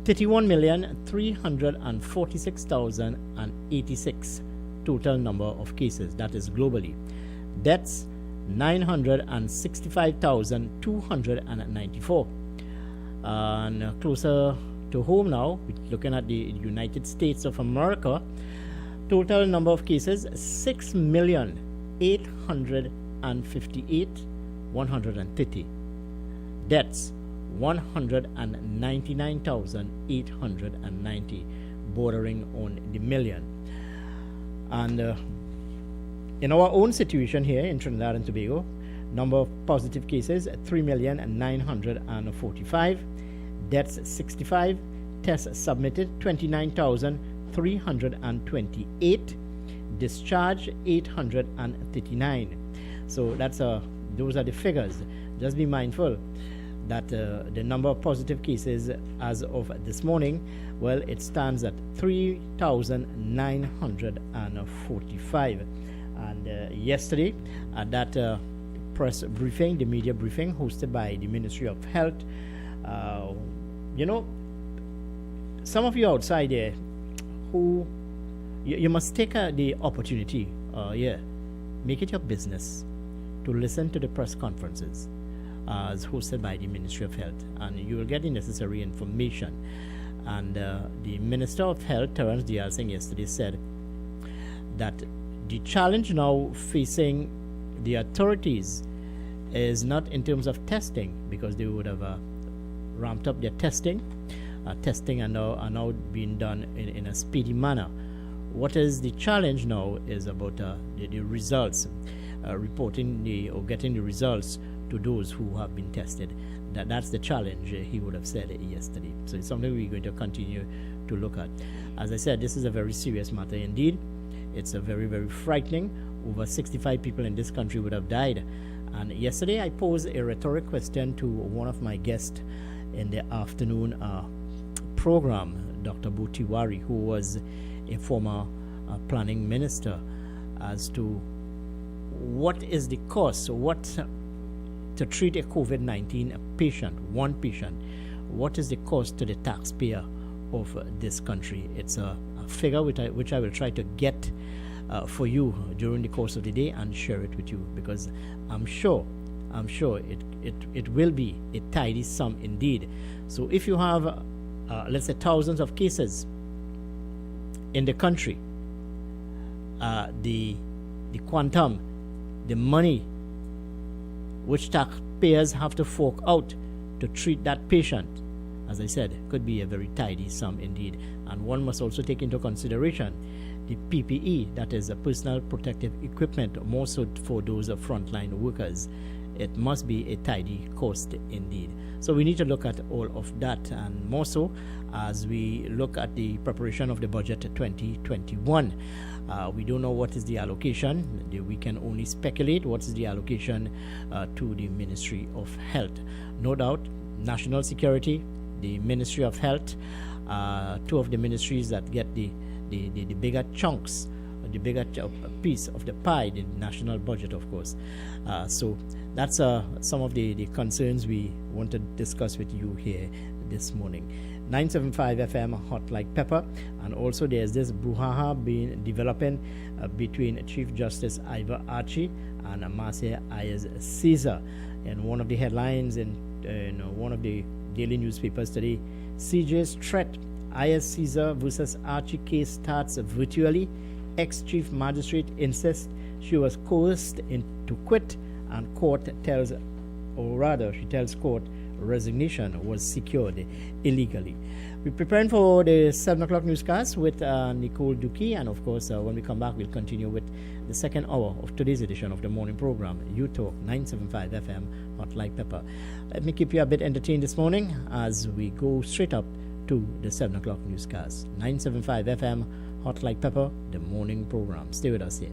31,346,086 total number of cases. That is globally. Deaths, 965,294. And closer to home now, looking at the United States of America, total number of cases 6,858,130. Deaths 199,890, bordering on the million. And in our own situation here in Trinidad and Tobago, number of positive cases 3,945, deaths 65, tests submitted 29,328, discharge 839. So that's those are the figures. Just be mindful that the number of positive cases as of this morning, well, it stands at 3,945. And yesterday, at that press briefing, the media briefing hosted by the Ministry of Health, some of you outside there who you must take the opportunity, make it your business to listen to the press conferences as hosted by the Ministry of Health, and you will get the necessary information. And the Minister of Health, Terence Dialsing, yesterday said that the challenge now facing the authorities is not in terms of testing, because they would have ramped up their testing. Testing are now being done in a speedy manner. What is the challenge now is about the results, reporting or getting the results to those who have been tested. That's the challenge, he would have said yesterday. So it's something we're going to continue to look at. As I said, this is a very serious matter indeed. It's a very, very frightening. Over 65 people in this country would have died. And yesterday I posed a rhetoric question to one of my guests in the afternoon program, Dr. Butiwari, who was a former planning minister, as to what is the cost, to treat a COVID-19 patient, one patient, what is the cost to the taxpayer of this country? It's a figure which I will try to get for you during the course of the day and share it with you, because I'm sure it will be a tidy sum indeed. So if you have let's say thousands of cases in the country, the quantum, the money which taxpayers have to fork out to treat that patient, as I said, could be a very tidy sum indeed. And one must also take into consideration the PPE, that is a personal protective equipment, more so for those frontline workers. it must be a tidy cost indeed. So we need to look at all of that, and more so as we look at the preparation of the budget 2021. We don't know what is the allocation. We can only speculate what is the allocation to the Ministry of Health. No doubt, national security, the Ministry of Health, two of the ministries that get the bigger chunks, the bigger piece of the pie, the national budget, of course. So that's some of the concerns we want to discuss with you here this morning. 975 FM Hot Like Pepper, and also there's this brouhaha being developing between Chief Justice Ivor Archie and Marcia Ayers Caesar. And one of the headlines in one of the daily newspapers today, CJ's threat, Ayers Caesar versus Archie case starts virtually. Ex-Chief Magistrate insists she was coerced into quit, and she tells court resignation was secured illegally. We're preparing for the 7 o'clock newscast with Nicole Dookie, and of course when we come back we'll continue with the second hour of today's edition of the morning program, UTalk 975 FM Hot Like Pepper. Let me keep you a bit entertained this morning as we go straight up to the 7 o'clock newscast. 975 FM Hot Like Pepper, the morning program. Stay with us here.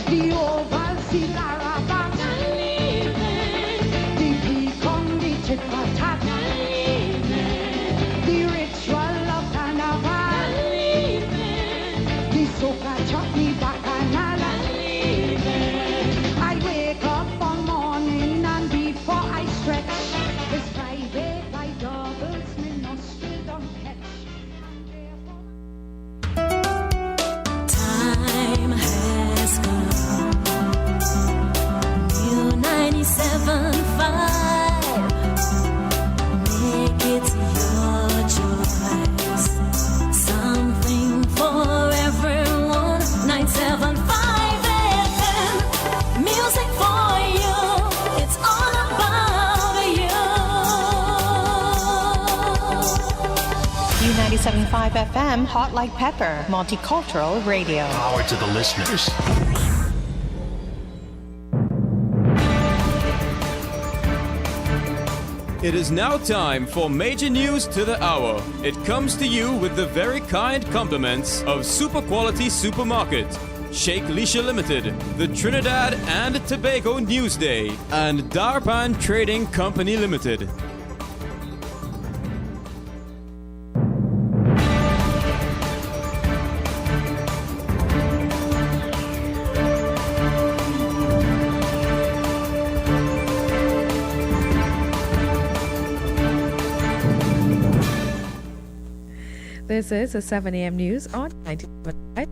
The overseas Arabat, the pecan, the chit patat, the ritual of carnival, the soca chutney bacchanal. I wake up one morning and before I stretch, it's 5 by doubles, my nostril don't catch. Time has come. New 97.5. Make it your choice. Something for everyone. 97.5 FM. Music for you. It's all about you. U97.5 FM, Hot Like Pepper, Multicultural Radio. Power to the listeners. It is now time for major news to the hour. It comes to you with the very kind compliments of Super Quality Supermarket, Sheikh Lisha Limited, the Trinidad and Tobago Newsday, and Darpan Trading Company Limited. This is the 7 a.m. news on 97.5.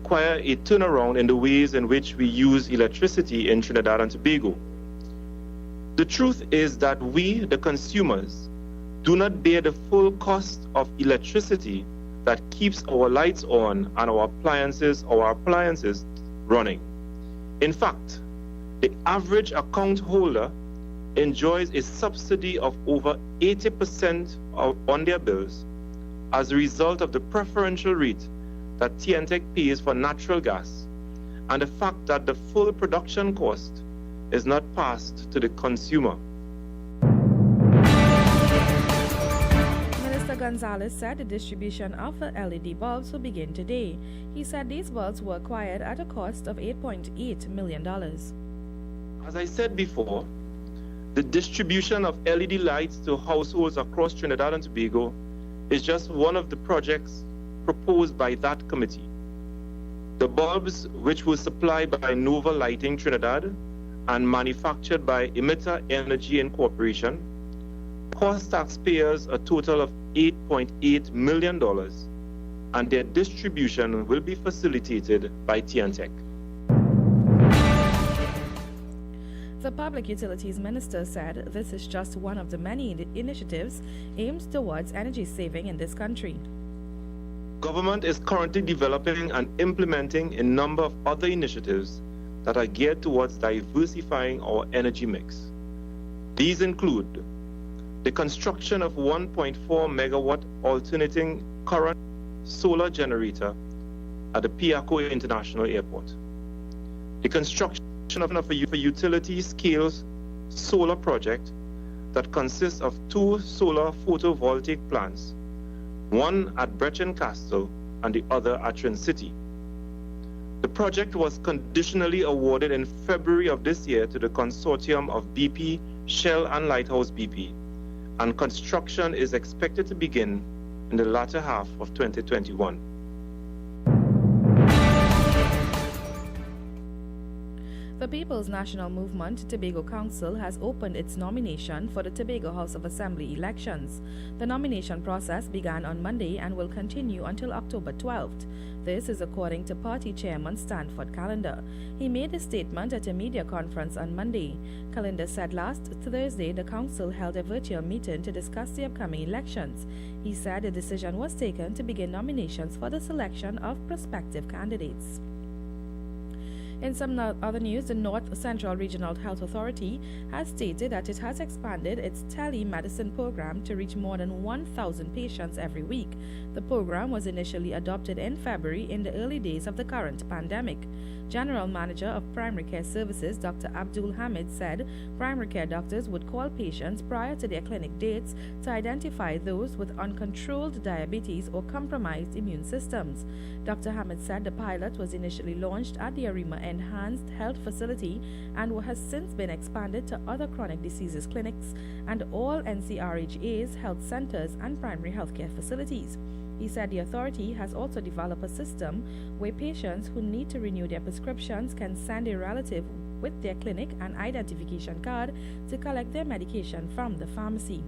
require a turnaround in the ways in which we use electricity in Trinidad and Tobago. The truth is that we, the consumers, do not bear the full cost of electricity that keeps our lights on and our appliances running. In fact, the average account holder enjoys a subsidy of over 80% on their bills as a result of the preferential rate that TNTEC pays for natural gas and the fact that the full production cost is not passed to the consumer. Minister Gonzalez said the distribution of LED bulbs will begin today. He said these bulbs were acquired at a cost of $8.8 million. As I said before, the distribution of LED lights to households across Trinidad and Tobago is just one of the projects proposed by that committee. The bulbs, which were supplied by Nova Lighting Trinidad and manufactured by Emitter Energy Incorporation, cost taxpayers a total of $8.8 million, and their distribution will be facilitated by TNTEC. The Public Utilities Minister said this is just one of the many initiatives aimed towards energy saving in this country. Government is currently developing and implementing a number of other initiatives that are geared towards diversifying our energy mix. These include the construction of 1.4 megawatt alternating current solar generator at the Piaco International Airport, the construction of a utility-scale solar project that consists of 2 solar photovoltaic plants, one at Brechin Castle and the other at Trin City. The project was conditionally awarded in February of this year to the consortium of BP, Shell and Lighthouse BP, and construction is expected to begin in the latter half of 2021. The People's National Movement Tobago Council has opened its nomination for the Tobago House of Assembly elections. The nomination process began on Monday and will continue until October 12th. This is according to party chairman Stanford Callender. He made a statement at a media conference on Monday. Callender said last Thursday the council held a virtual meeting to discuss the upcoming elections. He said a decision was taken to begin nominations for the selection of prospective candidates. In some other news, the North Central Regional Health Authority has stated that it has expanded its telemedicine program to reach more than 1,000 patients every week. The program was initially adopted in February in the early days of the current pandemic. General Manager of Primary Care Services, Dr. Abdul Hamid, said primary care doctors would call patients prior to their clinic dates to identify those with uncontrolled diabetes or compromised immune systems. Dr. Hamid said the pilot was initially launched at the Arima Enhanced Health Facility and has since been expanded to other chronic diseases clinics and all NCRHA's health centers and primary healthcare facilities. He said the authority has also developed a system where patients who need to renew their prescriptions can send a relative with their clinic and identification card to collect their medication from the pharmacy.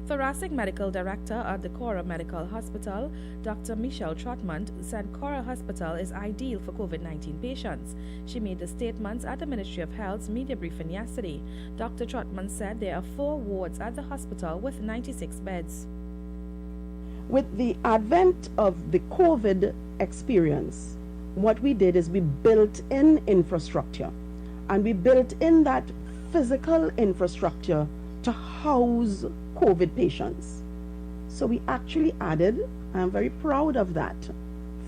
Thoracic Medical Director at the Cora Medical Hospital, Dr. Michelle Trotman, said Cora Hospital is ideal for COVID-19 patients. She made the statements at the Ministry of Health's media briefing yesterday. Dr. Trotman said there are 4 wards at the hospital with 96 beds. With the advent of the COVID experience, what we did is we built in infrastructure, and we built in that physical infrastructure to house COVID patients. So we actually added, I'm very proud of that,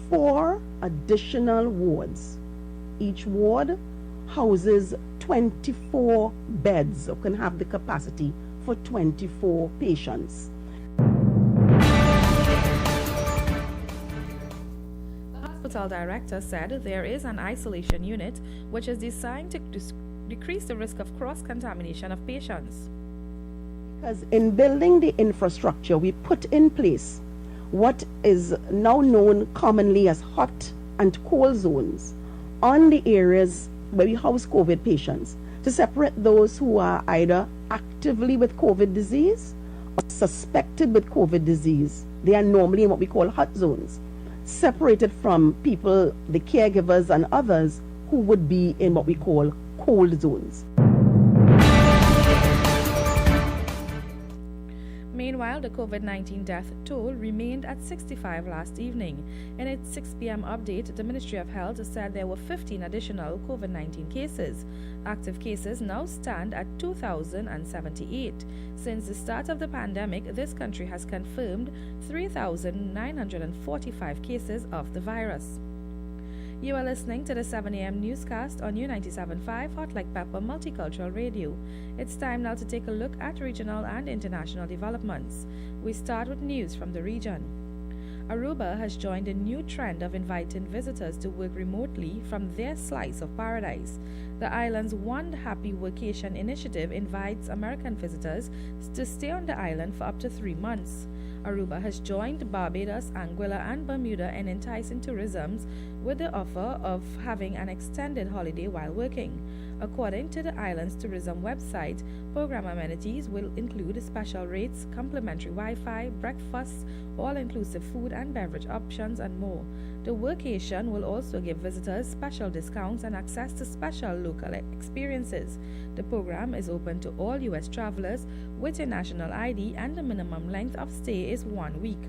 4 additional wards. Each ward houses 24 beds, or can have the capacity for 24 patients. Hospital director said there is an isolation unit which is designed to decrease the risk of cross-contamination of patients. Because in building the infrastructure, we put in place what is now known commonly as hot and cold zones on the areas where we house COVID patients to separate those who are either actively with COVID disease or suspected with COVID disease. They are normally in what we call hot zones, separated from people, the caregivers and others who would be in what we call cold zones. Meanwhile, the COVID-19 death toll remained at 65 last evening. In its 6 p.m. update, the Ministry of Health said there were 15 additional COVID-19 cases. Active cases now stand at 2,078. Since the start of the pandemic, this country has confirmed 3,945 cases of the virus. You are listening to the 7 a.m. newscast on U97.5 Hot Like Pepper Multicultural Radio. It's time now to take a look at regional and international developments. We start with news from the region. Aruba has joined a new trend of inviting visitors to work remotely from their slice of paradise. The island's One Happy Workation initiative invites American visitors to stay on the island for up to 3 months. Aruba has joined Barbados, Anguilla, and Bermuda in enticing tourism with the offer of having an extended holiday while working. According to the island's tourism website, program amenities will include special rates, complimentary Wi-Fi, breakfast, all-inclusive food and beverage options, and more. The workation will also give visitors special discounts and access to special local experiences. The program is open to all U.S. travelers with a national ID, and the minimum length of stay is 1 week.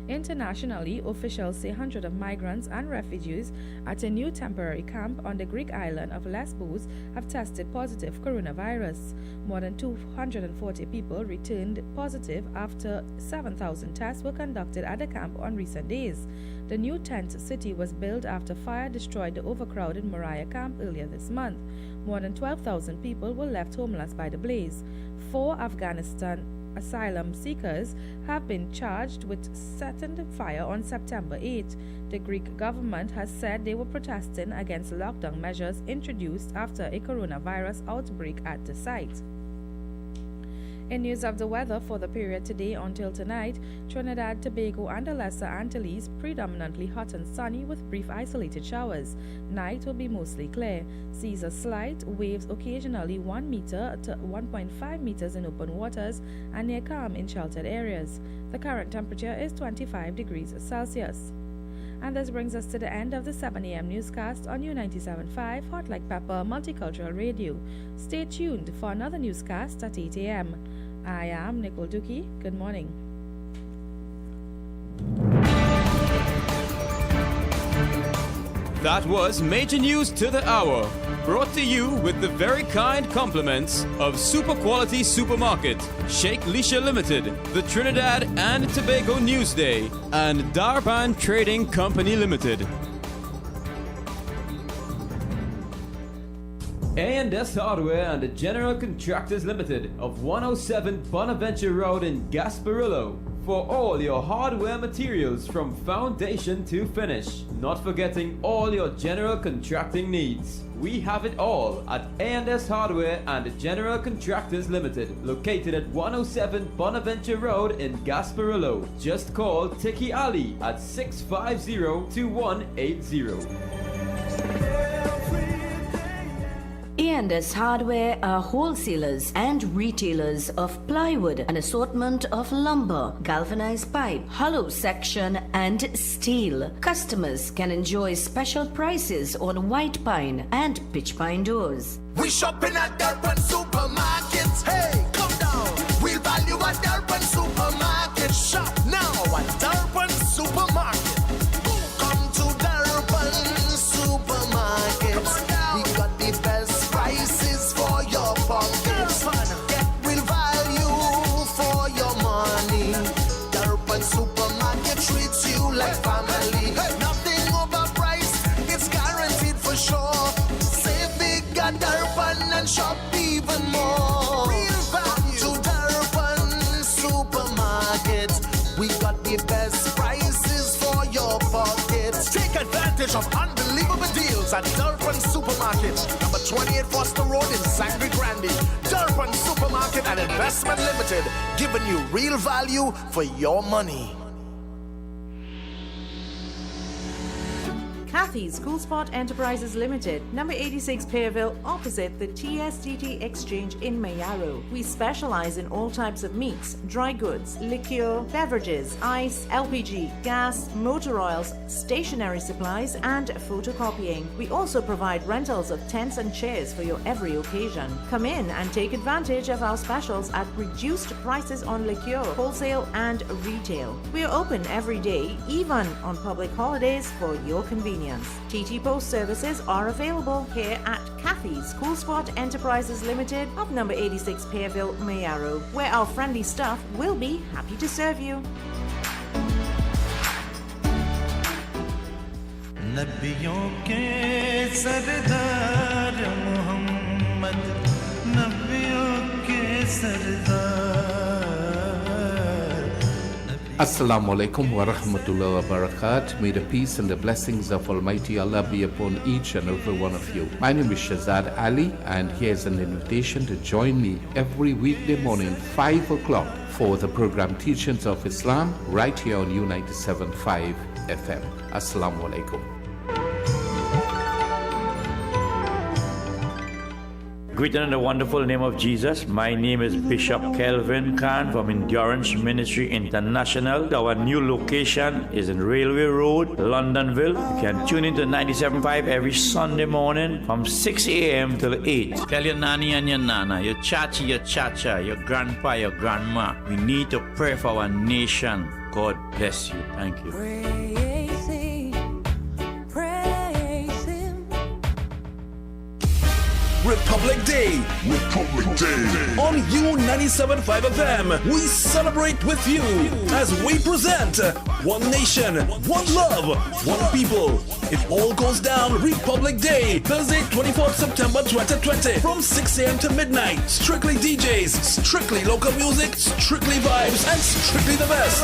Internationally, officials say hundreds of migrants and refugees at a new temporary camp on the Greek island of Lesbos have tested positive coronavirus. More than 240 people returned positive after 7,000 tests were conducted at the camp on recent days. The new tent city was built after fire destroyed the overcrowded Moria camp earlier this month. More than 12,000 people were left homeless by the blaze. 4 Afghanistan asylum seekers have been charged with setting the fire on September 8. The Greek government has said they were protesting against lockdown measures introduced after a coronavirus outbreak at the site. In news of the weather for the period today until tonight, Trinidad, Tobago and the Lesser Antilles predominantly hot and sunny with brief isolated showers. Night will be mostly clear. Seas are slight, waves occasionally 1 meter to 1.5 meters in open waters and near calm in sheltered areas. The current temperature is 25 degrees Celsius. And this brings us to the end of the 7 a.m. newscast on U97.5 Hot Like Pepper Multicultural Radio. Stay tuned for another newscast at 8 a.m. I am Nicole Dookie. Good morning. That was Major News to the Hour, brought to you with the very kind compliments of Super Quality Supermarket, Sheikh Leisha Limited, the Trinidad and Tobago Newsday, and Darban Trading Company Limited. A&S Hardware and the General Contractors Limited of 107 Bonaventure Road in Gasparillo. For all your hardware materials from foundation to finish. Not forgetting all your general contracting needs. We have it all at A&S Hardware and the General Contractors Limited, located at 107 Bonaventure Road in Gasparillo. Just call Tiki Ali at 650-2180. A&S Hardware are wholesalers and retailers of plywood, an assortment of lumber, galvanized pipe, hollow section, and steel. Customers can enjoy special prices on white pine and pitch pine doors. We shopping at Durban Supermarket. Hey, come down. We'll value at Durban Supermarket. Shop now at Durban Supermarket. Come to Durban Supermarket. We got the best prices for your pockets. Get real value for your money. Durban Supermarket treats you like family. Nothing overpriced, it's guaranteed for sure. Save big at Durban and shop even more. Real value to Durban Supermarket. We got the best prices for your pockets. Take advantage of unbelievable deals at Durban Supermarket, number 28 Foster Road in Sangre Grande. Durban Supermarket and Investment Limited, giving you real value for your money. Kathy's Cool Spot Enterprises Limited, number 86 Pearville, opposite the TSTT Exchange in Mayaro. We specialize in all types of meats, dry goods, liqueur, beverages, ice, LPG, gas, motor oils, stationery supplies, and photocopying. We also provide rentals of tents and chairs for your every occasion. Come in and take advantage of our specials at reduced prices on liqueur, wholesale and retail. We are open every day, even on public holidays, for your convenience. TT Post services are available here at Kathy's Cool Spot Enterprises Limited of number 86 Pearville, Mayaro, where our friendly staff will be happy to serve you. नबियों के सरदार मोहम्मद नबियों के सरदार Assalamu alaikum wa rahmatullahi wa barakatuh. May the peace and the blessings of Almighty Allah be upon each and every one of you. My name is Shazad Ali, and here's an invitation to join me every weekday morning, 5 o'clock, for the program Teachings of Islam, right here on U97.5 FM. Assalamu alaikum. Greeted in the wonderful name of Jesus. My name is Bishop Kelvin Khan from Endurance Ministry International. Our new location is in Railway Road, Londonville. You can tune into 97.5 every Sunday morning from 6 a.m. till 8. Tell your nanny and your nana, your chachi, your chacha, your grandpa, your grandma. We need to pray for our nation. God bless you. Thank you. Republic Day. Republic Day. On U97.5 FM, we celebrate with you as we present One Nation, One Love, One People. It all goes down Republic Day, Thursday, 24th September 2020, from 6 a.m. to midnight. Strictly DJs, strictly local music, strictly vibes, and strictly the best.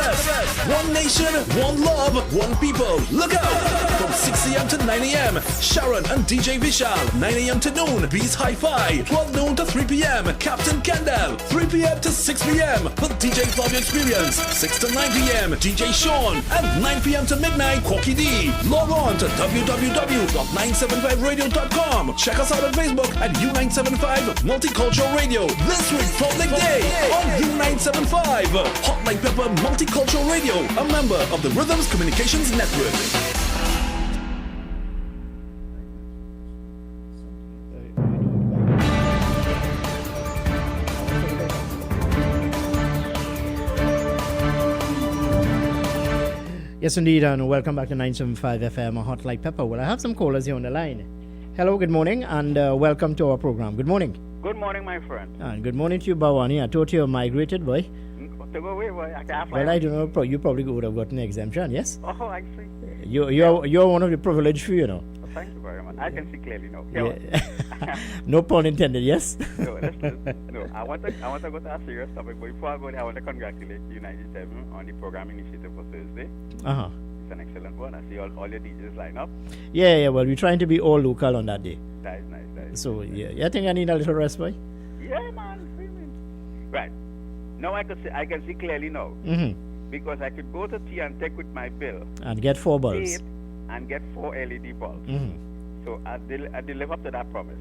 One Nation, One Love, One People. Look out! From 6 a.m. to 9 a.m. Sharon and DJ Vishal, 9 a.m. to noon. Beats Hi-Fi, 12 noon to 3 p.m. Captain Kendall, 3 p.m. to 6 p.m. The DJ Flavio Experience, 6 to 9 p.m. DJ Sean, and 9 p.m. to midnight, Corky D. Log on to www.975radio.com. Check us out on Facebook at U975 Multicultural Radio. This week, Public Day on U975. Hot Like Pepper Multicultural Radio, a member of the Rhythms Communications Network. Yes, indeed, and welcome back to 975 FM, Hot Like Pepper. Well, I have some callers here on the line. Hello, good morning, and welcome to our program. Good morning. Good morning, my friend. And good morning to you, Bawani. I thought you were migrated, boy. To go away, boy. I can't fly. Well, I don't know. You probably would have gotten an exemption, yes? Oh, I see. You're one of the privileged few, you know. Well, thank you very much. I can see clearly now. Yeah. No pun intended, yes? No, I want to go to a serious topic, but before I go there, I want to congratulate U97 on the program initiative for Thursday. Uh-huh. It's an excellent one. I see all your DJs line up. Yeah, well, we're trying to be all local on that day. That is nice. So, yeah, I think I need a little rest, boy. Yeah, man. Right. Now I can see clearly now. Mm-hmm. Because I could go to T and Tech with my bill. And get 4 bulbs. And get 4 LED bulbs. Mm-hmm. So I did live up to that promise.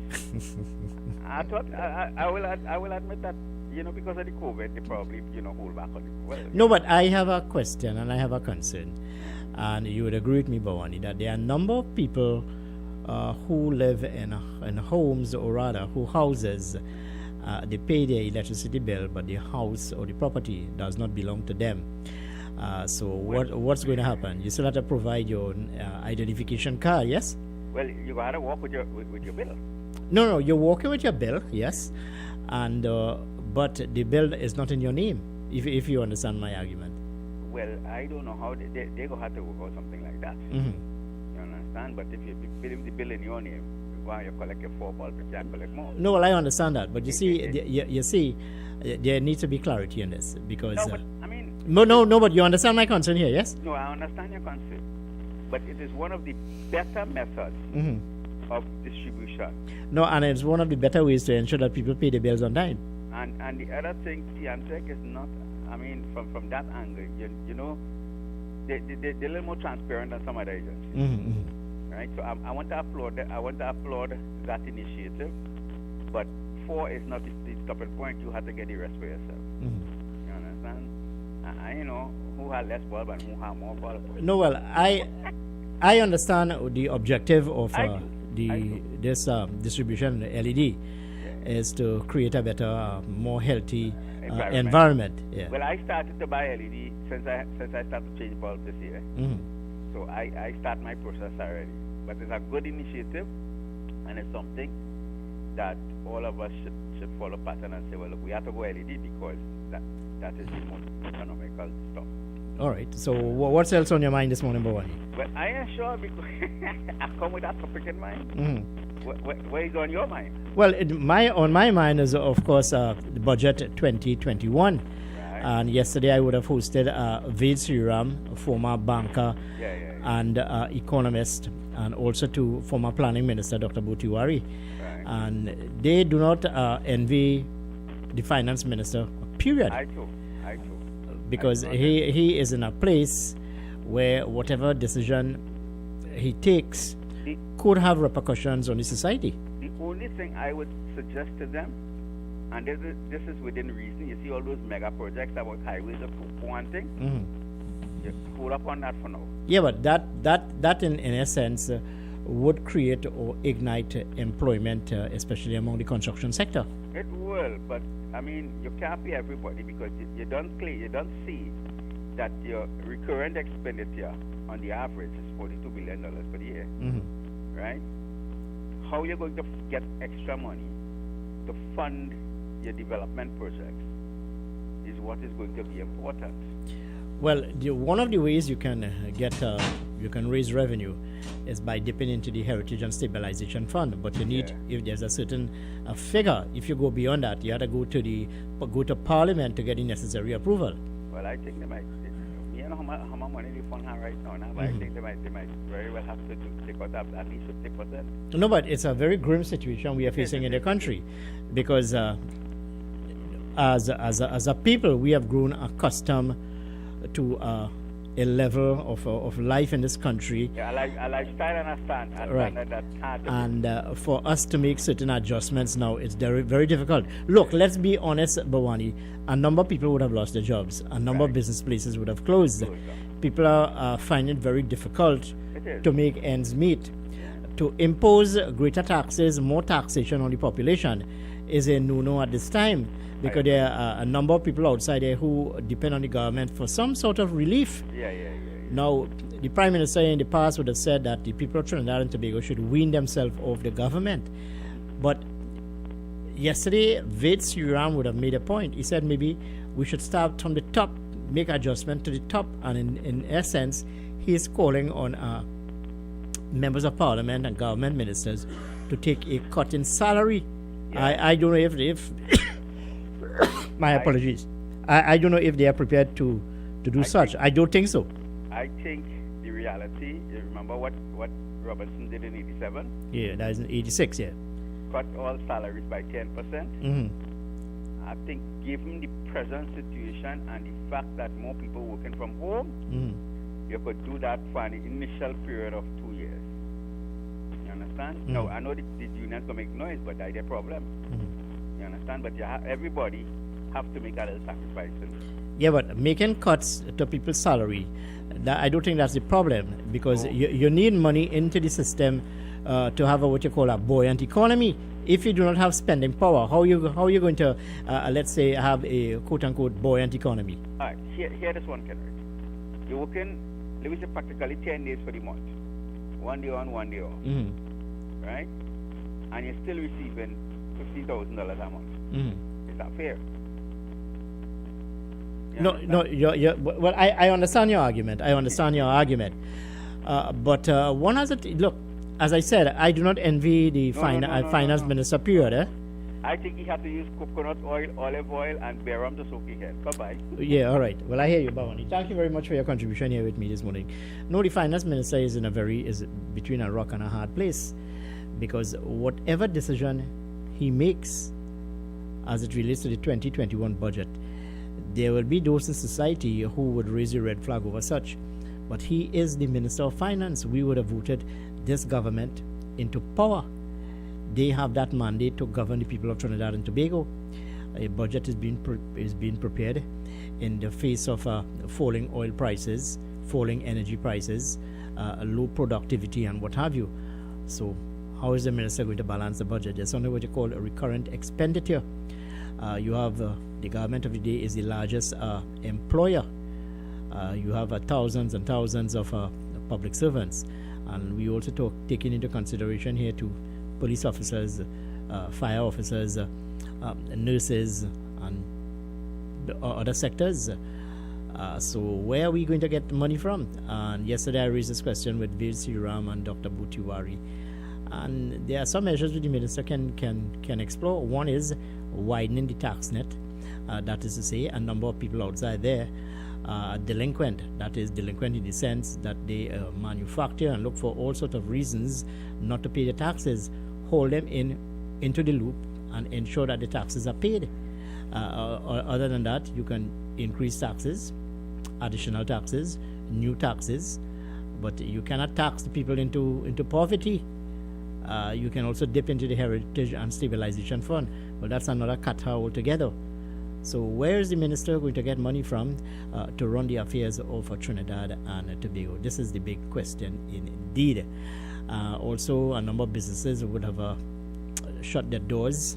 I thought I will admit that, because of the COVID, they probably, hold back on it. Well, no, but I have a question and I have a concern. And you would agree with me, Bawani, that there are a number of people who live in homes, or rather, who houses, they pay their electricity bill, but the house or the property does not belong to them. So what's going to happen? You still have to provide your identification card, yes? Well, you got to walk with your bill. No, you're walking with your bill, yes, and but the bill is not in your name. If you understand my argument. Well, I don't know how they gonna have to work out something like that. Mm-hmm. You understand? But if you put the bill in your name, you collect your 4 bulbs, you can't collect more. No, well, I understand that, but you see, there needs to be clarity in this because. No, but I mean. No, but you understand my concern here, yes? No, I understand your concern, but it is one of the better methods of distribution. No, and it's one of the better ways to ensure that people pay the bills on time. And the other thing, Tiantec is not. I mean, from that angle, they're a little more transparent than some other agencies. Mm-hmm. Right, so I want to applaud that initiative, but 4 is not the stopping point. You have to get the rest for yourself. Mm-hmm. You understand? I know who has less bulb and who has more bulb. No, well, I understand the objective of this distribution LED is to create a better, more healthy environment. Yeah. Well, I started to buy LED since I started to change bulbs this year. Mm-hmm. So I start my process already. But it's a good initiative, and it's something that all of us should follow pattern and say, well, look, we have to go LED because that is the most economical stuff. All right. So what's else on your mind this morning, Bawani? Well, I am sure because I come with that topic in mind. Mm-hmm. What is on your mind? Well, on my mind is, of course, the budget 2021. And yesterday I would have hosted Ved Sriram, a former banker and economist, and also to former planning minister, Dr. Botiwari. And they do not envy the finance minister, period. I too. Because he is in a place where whatever decision he takes could have repercussions on the society. The only thing I would suggest to them, and this is within reason, you see all those mega projects about highways of one thing, just hold up on that for now. Yeah, but that in a sense would create or ignite employment, especially among the construction sector. It will, but I mean, you can't pay everybody because you don't see that your recurrent expenditure on the average is $42 billion per year, right? How you're going to get extra money to fund your development projects is what is going to be important. Well, one of the ways you can you can raise revenue is by dipping into the Heritage and Stabilization Fund. But you need, if there's a certain figure, if you go beyond that, you have to go to Parliament to get the necessary approval. Well, I think they might. You know how much money the fund have right now, but I think they might very well have to take out at least 50%. No, but it's a very grim situation we are facing in the country, because as a people, we have grown accustomed to a level of life in this country. Yeah, a lifestyle and a standard. Right. That's hard to And for us to make certain adjustments now, it's very, very difficult. Look, let's be honest, Bawani. A number of people would have lost their jobs. A number of business places would have closed. People are finding it very difficult to make ends meet. To impose greater taxes, more taxation on the population is a no-no at this time, because there are a number of people outside there who depend on the government for some sort of relief. Yeah. Now, the Prime Minister in the past would have said that the people of Trinidad and Tobago should wean themselves off the government. But yesterday, Ved Sriram would have made a point. He said maybe we should start from the top, make adjustment to the top. And in essence, he is calling on members of parliament and government ministers to take a cut in salary. I don't know if my apologies. I don't know if they are prepared to do such. I don't think so. I think the reality, you remember what Robinson did in 87? Yeah, that is in 86, yeah. Cut all salaries by 10%. I think given the present situation and the fact that more people working from home, you could do that for an initial period of 2 years. You understand? Now, I know the unions can make noise, but that's their problem. You understand? But everybody have to make a little sacrifice. Yeah, but making cuts to people's salary, I don't think that's the problem, because you need money into the system to have what you call a buoyant economy. If you do not have spending power, how are you going to, let's say, have a quote-unquote buoyant economy? All right, here this one, Kenrick. You're working, let me say, practically 10 days for the month. 1 day on, 1 day off. Right? And you're still receiving $50,000 a month. Is that fair? Well, I understand your argument. But one has to look. As I said, I do not envy the finance minister. Period. I think he had to use coconut oil, olive oil, and berum to soak his head. Bye-bye. Yeah, all right. Well, I hear you, Bawani. Thank you very much for your contribution here with me this morning. No, the finance minister is between a rock and a hard place, because whatever decision he makes as it relates to the 2021 budget, there will be those in society who would raise a red flag over such. But he is the Minister of Finance. We would have voted this government into power. They have that mandate to govern the people of Trinidad and Tobago. A budget is being prepared in the face of falling oil prices, falling energy prices, low productivity, and what have you. So how is the minister going to balance the budget? There's something what you call a recurrent expenditure. You have the government of the day is the largest employer. You have thousands and thousands of public servants, and we also taking into consideration here to police officers, fire officers, nurses, and other sectors. So where are we going to get money from? And yesterday I raised this question with Vir Sriram and Dr. Butiwari, and there are some measures which the minister can explore. One is widening the tax net. That is to say, a number of people outside there are delinquent. That is delinquent in the sense that they manufacture and look for all sorts of reasons not to pay the taxes. Hold them into the loop and ensure that the taxes are paid. Other than that, you can increase taxes, additional taxes, new taxes, but you cannot tax the people into poverty. You can also dip into the Heritage and Stabilization Fund, but that's another kata altogether. So where is the minister going to get money from to run the affairs of Trinidad and Tobago? This is the big question indeed. Also, a number of businesses would have shut their doors.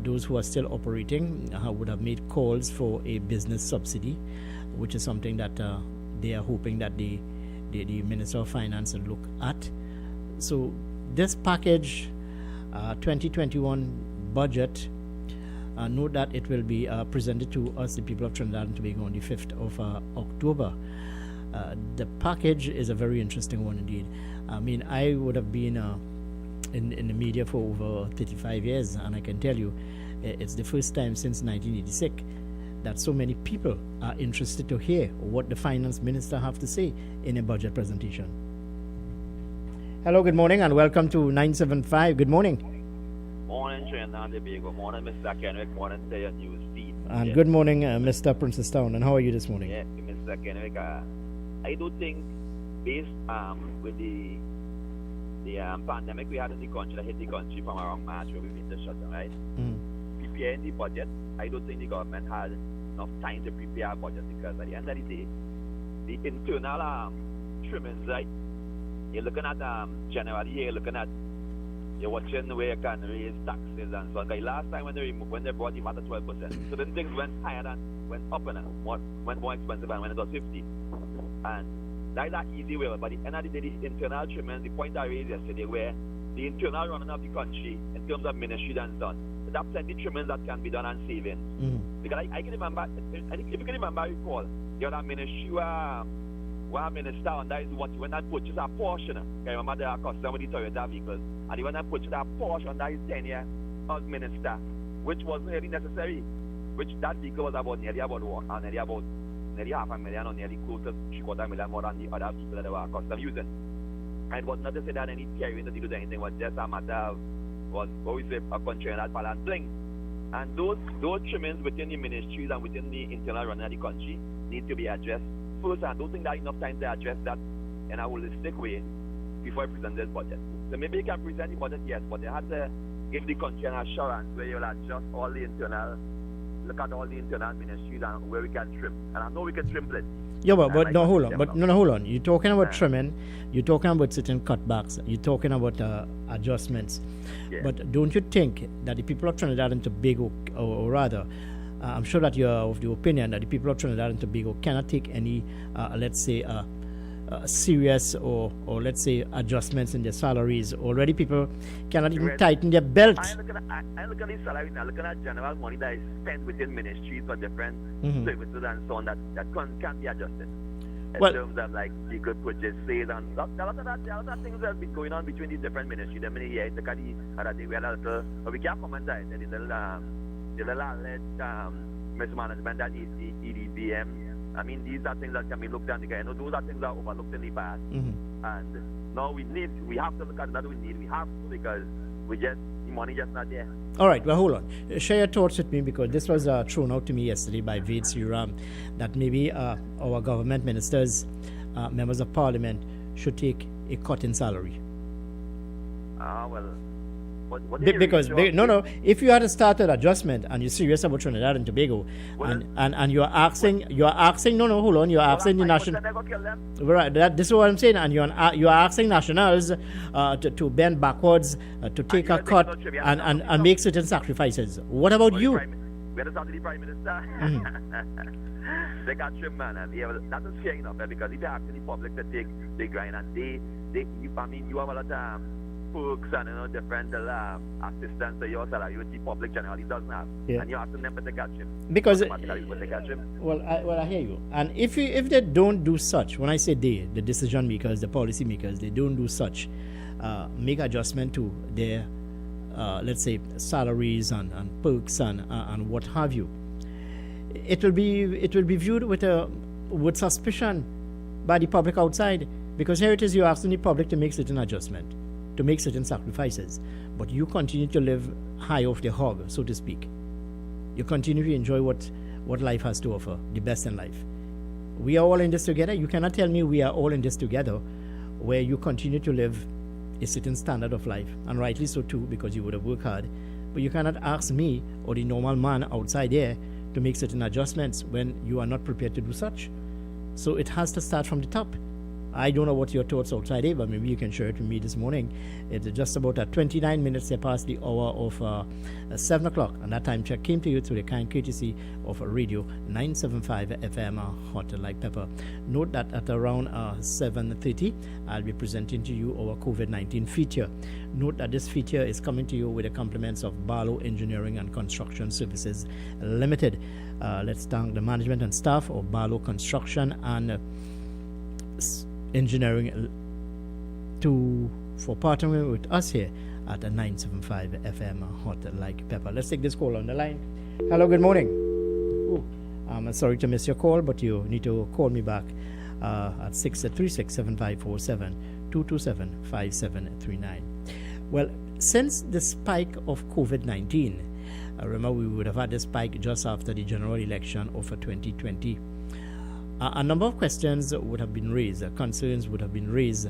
Those who are still operating would have made calls for a business subsidy, which is something that they are hoping that the Minister of Finance will look at. So this package, 2021 budget, note that it will be presented to us, the people of Trinidad and Tobago, on the 5th of October. The package is a very interesting one indeed. I mean, I would have been in the media for over 35 years, and I can tell you it's the first time since 1986 that so many people are interested to hear what the finance minister have to say in a budget presentation. Hello, good morning, and welcome to 975. Good morning. Morning, Trinidad and Tobago. Morning, Mr. Kenrick. Morning to your news feed. And good morning, Mr. Princestown. And how are you this morning? Yeah, Mr. Kenrick. I do think, based with the pandemic we had in the country, that hit the country from around March where we made the shutdown, right? Preparing the budget, I don't think the government had enough time to prepare a budget, because at the end of the day, the internal trimmings, right? You're looking at generally, you're watching where you can raise taxes and so on. Like last time when they brought the VAT at 12%, certain things went up and went more expensive, and when it was 50. And that is an easy way, but at the end of the day, the internal trimmings, the point I raised yesterday, where the internal running of the country in terms of ministry and so on, there are plenty trimmings that can be done and savings. Because I can remember, if you can remember, recall, the other ministry one minister, and that is what when I purchased a Porsche. I remember the custom with the Toyota vehicles, and he went and purchased a Porsche under his tenure as minister, which wasn't really necessary. Which that vehicle was nearly half a million or nearly close to $750,000 more than the other vehicles that they were custom using. And it was not to say that any carrying to do anything, it was just a matter of a country and that balance thing. And those trimmings within the ministries and within the internal running of the country need to be addressed. First, I don't think there is enough time to address that in a holistic way before I present this budget. So maybe you can present the budget, yes, but they have to give the country an assurance where you'll adjust all the internal, look at all the internal ministries and where we can trim. And I know we can trim plenty. Yeah, but no, hold on. Hold on. You're talking about trimming. You're talking about certain cutbacks. You're talking about adjustments. Yeah. But don't you think that the people of Trinidad and Tobago, or rather, I'm sure that you're of the opinion that the people of Trinidad and Tobago cannot take any, let's say, serious or let's say adjustments in their salaries. Already people cannot even tighten their belt. I look at the salary now, looking at general money that is spent within ministries for different services and so on that can be adjusted. In terms of like you could purchase sales and a lot of things that have been going on between these different ministries. Many years, look at the other day we had a little, we can't comment on it, the little alleged mismanagement that is the EDBM. I mean, these are things that can be looked at again. You know, those are things that are overlooked in the past. And now we have to look at that. We have to, because the money just not there. All right, well, hold on. Share your thoughts with me, because this was thrown out to me yesterday by Vade Siram, that maybe our government ministers, members of parliament, should take a cut in salary. Well, because if you had started adjustment and you're serious about Trinidad and Tobago, and you're asking the national, right? This is what I'm saying, and you're asking nationals to bend backwards, to take a cut and make certain sacrifices. What about you? We had to talk to the Prime Minister. They got trim, man, and that is fair enough, because if you're asking the public to take the grind, and you have a lot of perks and different assistance to your salary, which the public generally doesn't have, and you're asking them to take action. Because I hear you. And if they don't do such, when I say they, the decision makers, the policy makers, they don't do such, make adjustment to their let's say salaries and perks and what have you, it will be viewed with suspicion by the public outside, because here it is, you're asking the public to make certain adjustment, to make certain sacrifices, but you continue to live high off the hog, so to speak. You continue to enjoy what life has to offer, the best in life. We are all in this together. You cannot tell me we are all in this together where you continue to live a certain standard of life, and rightly so too, because you would have worked hard. But you cannot ask me or the normal man outside there to make certain adjustments when you are not prepared to do such. So it has to start from the top. I don't know what your thoughts outside there, but maybe you can share it with me this morning. It's just about 29 minutes past the hour of 7 o'clock, and that time check came to you through the kind courtesy of Radio 975 FM Hot Like Pepper. Note that at around 7:30, I'll be presenting to you our COVID-19 feature. Note that this feature is coming to you with the compliments of Barlow Engineering and Construction Services Limited. Let's thank the management and staff of Barlow Construction and Engineering for partnering with us here at 975 FM Hot Like Pepper. Let's take this call on the line. Hello, good morning. Ooh, I'm sorry to miss your call, but you need to call me back at 636-7547, 227-5739. Well, since the spike of COVID-19, remember we would have had the spike just after the general election of 2020, a number of questions would have been raised, concerns would have been raised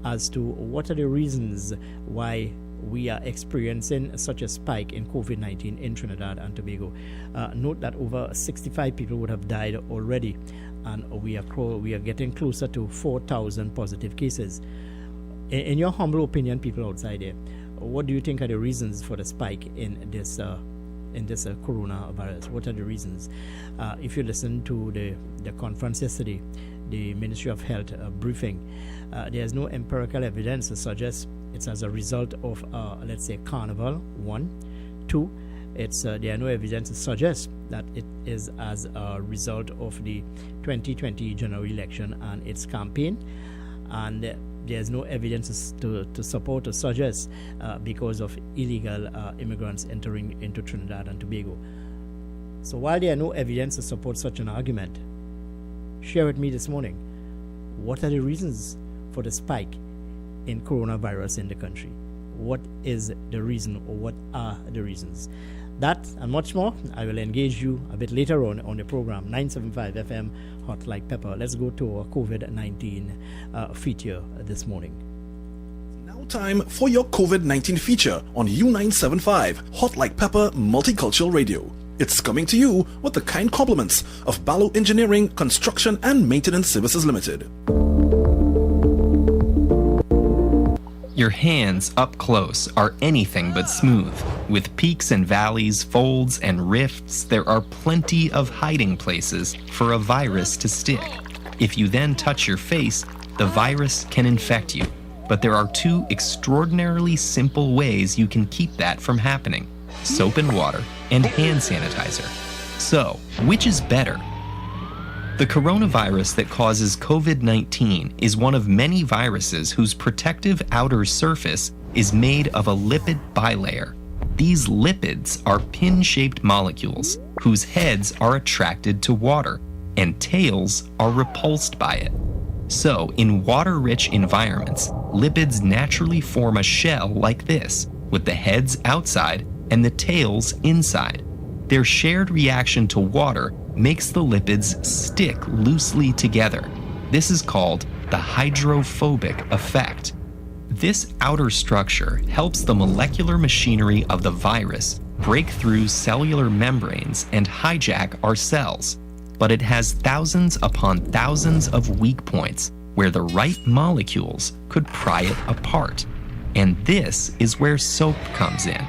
as to what are the reasons why we are experiencing such a spike in COVID-19 in Trinidad and Tobago. Note that over 65 people would have died already, and we are getting closer to 4,000 positive cases. In your humble opinion, people outside there, what do you think are the reasons for the spike in this coronavirus? What are the reasons? If you listen to the conference yesterday, the Ministry of Health briefing, there's no empirical evidence to suggest it's as a result of, let's say, carnival, 1. 2, there are no evidence to suggest that it is as a result of the 2020 general election and its campaign. And there's no evidence to support or suggest because of illegal immigrants entering into Trinidad and Tobago. So while there are no evidence to support such an argument, share with me this morning, what are the reasons for the spike in coronavirus in the country? What is the reason, or what are the reasons? That and much more, I will engage you a bit later on the program, 975 FM, Hot Like Pepper. Let's go to our COVID-19 feature this morning. Now time for your COVID-19 feature on U975, Hot Like Pepper Multicultural Radio. It's coming to you with the kind compliments of Balo Engineering, Construction and Maintenance Services Limited. Your hands up close are anything but smooth. With peaks and valleys, folds and rifts, there are plenty of hiding places for a virus to stick. If you then touch your face, the virus can infect you. But there are 2 extraordinarily simple ways you can keep that from happening: soap and water and hand sanitizer. So, which is better? The coronavirus that causes COVID-19 is one of many viruses whose protective outer surface is made of a lipid bilayer. These lipids are pin-shaped molecules whose heads are attracted to water and tails are repulsed by it. So, in water-rich environments, lipids naturally form a shell like this, with the heads outside and the tails inside. Their shared reaction to water makes the lipids stick loosely together. This is called the hydrophobic effect. This outer structure helps the molecular machinery of the virus break through cellular membranes and hijack our cells. But it has thousands upon thousands of weak points where the right molecules could pry it apart. And this is where soap comes in.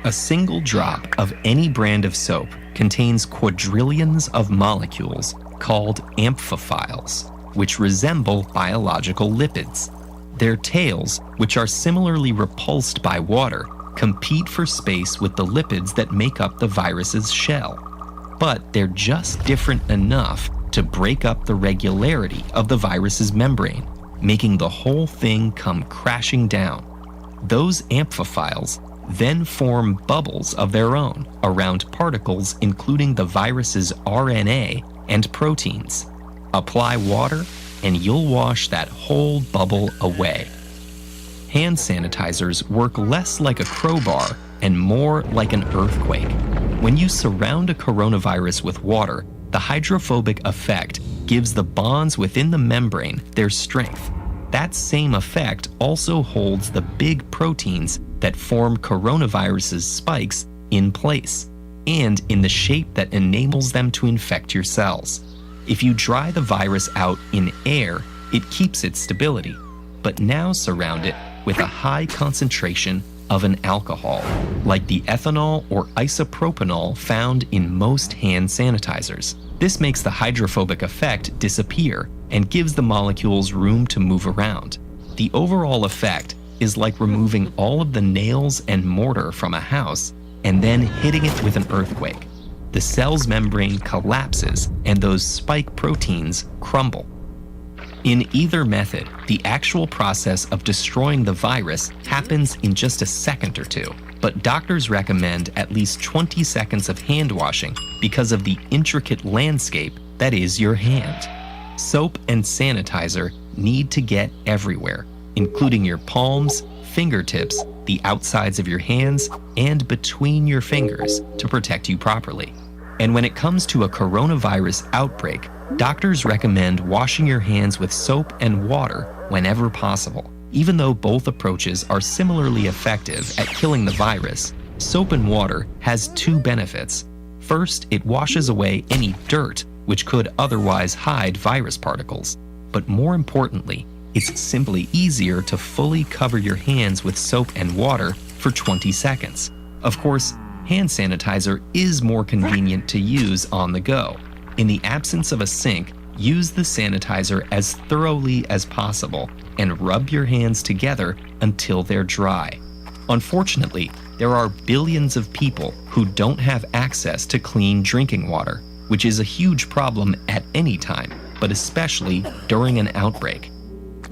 A single drop of any brand of soap contains quadrillions of molecules called amphiphiles, which resemble biological lipids. Their tails, which are similarly repulsed by water, compete for space with the lipids that make up the virus's shell. But they're just different enough to break up the regularity of the virus's membrane, making the whole thing come crashing down. Those amphiphiles then form bubbles of their own around particles including the virus's RNA and proteins. Apply water and you'll wash that whole bubble away. Hand sanitizers work less like a crowbar and more like an earthquake. When you surround a coronavirus with water, the hydrophobic effect gives the bonds within the membrane their strength. That same effect also holds the big proteins that form coronavirus's spikes in place and in the shape that enables them to infect your cells. If you dry the virus out in air, it keeps its stability, but now surround it with a high concentration of an alcohol, like the ethanol or isopropanol found in most hand sanitizers. This makes the hydrophobic effect disappear and gives the molecules room to move around. The overall effect is like removing all of the nails and mortar from a house and then hitting it with an earthquake. The cell's membrane collapses and those spike proteins crumble. In either method, the actual process of destroying the virus happens in just a second or two, but doctors recommend at least 20 seconds of hand washing because of the intricate landscape that is your hand. Soap and sanitizer need to get everywhere, including your palms, fingertips, the outsides of your hands, and between your fingers to protect you properly. And when it comes to a coronavirus outbreak, doctors recommend washing your hands with soap and water whenever possible. Even though both approaches are similarly effective at killing the virus, soap and water has two benefits. First, it washes away any dirt which could otherwise hide virus particles. But more importantly, it's simply easier to fully cover your hands with soap and water for 20 seconds. Of course, hand sanitizer is more convenient to use on the go. In the absence of a sink, use the sanitizer as thoroughly as possible and rub your hands together until they're dry. Unfortunately, there are billions of people who don't have access to clean drinking water, which is a huge problem at any time, but especially during an outbreak.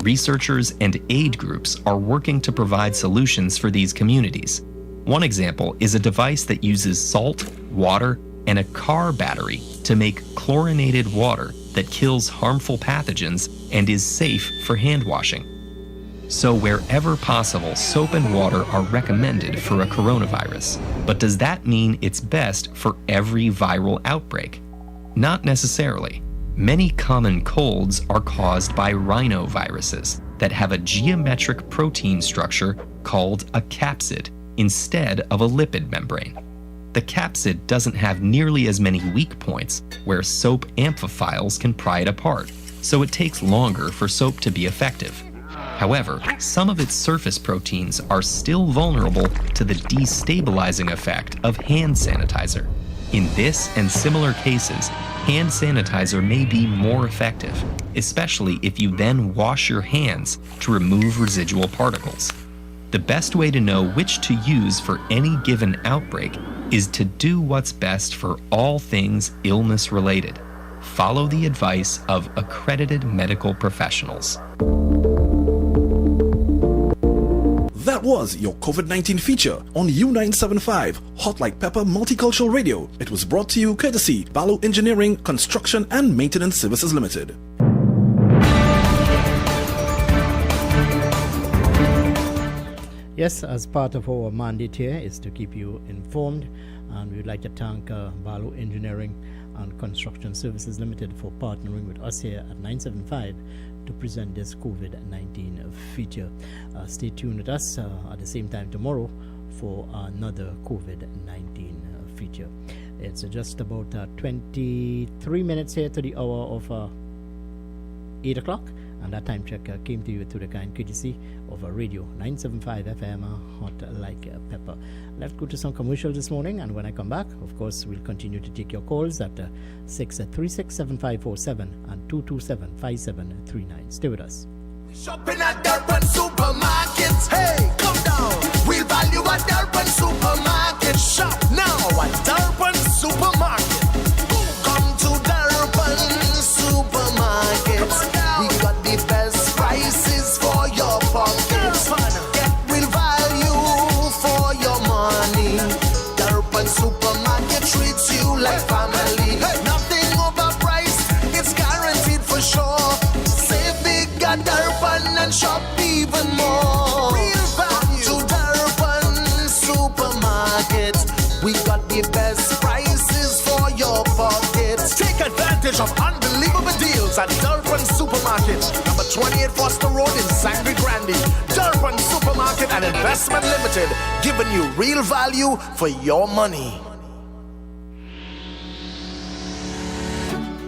Researchers and aid groups are working to provide solutions for these communities. One example is a device that uses salt, water, and a car battery to make chlorinated water that kills harmful pathogens and is safe for hand washing. So wherever possible, soap and water are recommended for a coronavirus. But does that mean it's best for every viral outbreak? Not necessarily. Many common colds are caused by rhinoviruses that have a geometric protein structure called a capsid instead of a lipid membrane. The capsid doesn't have nearly as many weak points where soap amphiphiles can pry it apart, so it takes longer for soap to be effective. However, some of its surface proteins are still vulnerable to the destabilizing effect of hand sanitizer. In this and similar cases, hand sanitizer may be more effective, especially if you then wash your hands to remove residual particles. The best way to know which to use for any given outbreak is to do what's best for all things illness-related. Follow the advice of accredited medical professionals. That was your COVID-19 feature on U975 Hot Like Pepper Multicultural Radio. It was brought to you courtesy Balo Engineering, Construction and Maintenance Services Limited. Yes, as part of our mandate here is to keep you informed, and we'd like to thank Balo Engineering and Construction Services Limited for partnering with us here at 975 to present this COVID-19 feature. Stay tuned with us at the same time tomorrow for another COVID-19 feature. It's just about 23 minutes here to the hour of 8 o'clock, and that time check came to you through the kind courtesy of Radio 975 FM Hot Like Pepper. Let's go to some commercials this morning, and when I come back, of course, we'll continue to take your calls at 636-7547 and 227-5739. Stay with us. Shopping at Durban Supermarkets. Hey, come down. We'll value at Durban Supermarket. Shop now at Durban Supermarket. Come to Durban Supermarkets. We got the best prices for your pockets. Get real value for your money. Durban Supermarket treats you like family. Nothing overpriced, it's guaranteed for sure. Save big at Durban and shop even more. Real value to Durban Supermarket. We got the best prices for your pockets. Take advantage of unbelievable deals at Durban Supermarket, number 28 Foster Road in Sangre Grande. Durban Supermarket and Investment Limited, giving you real value for your money.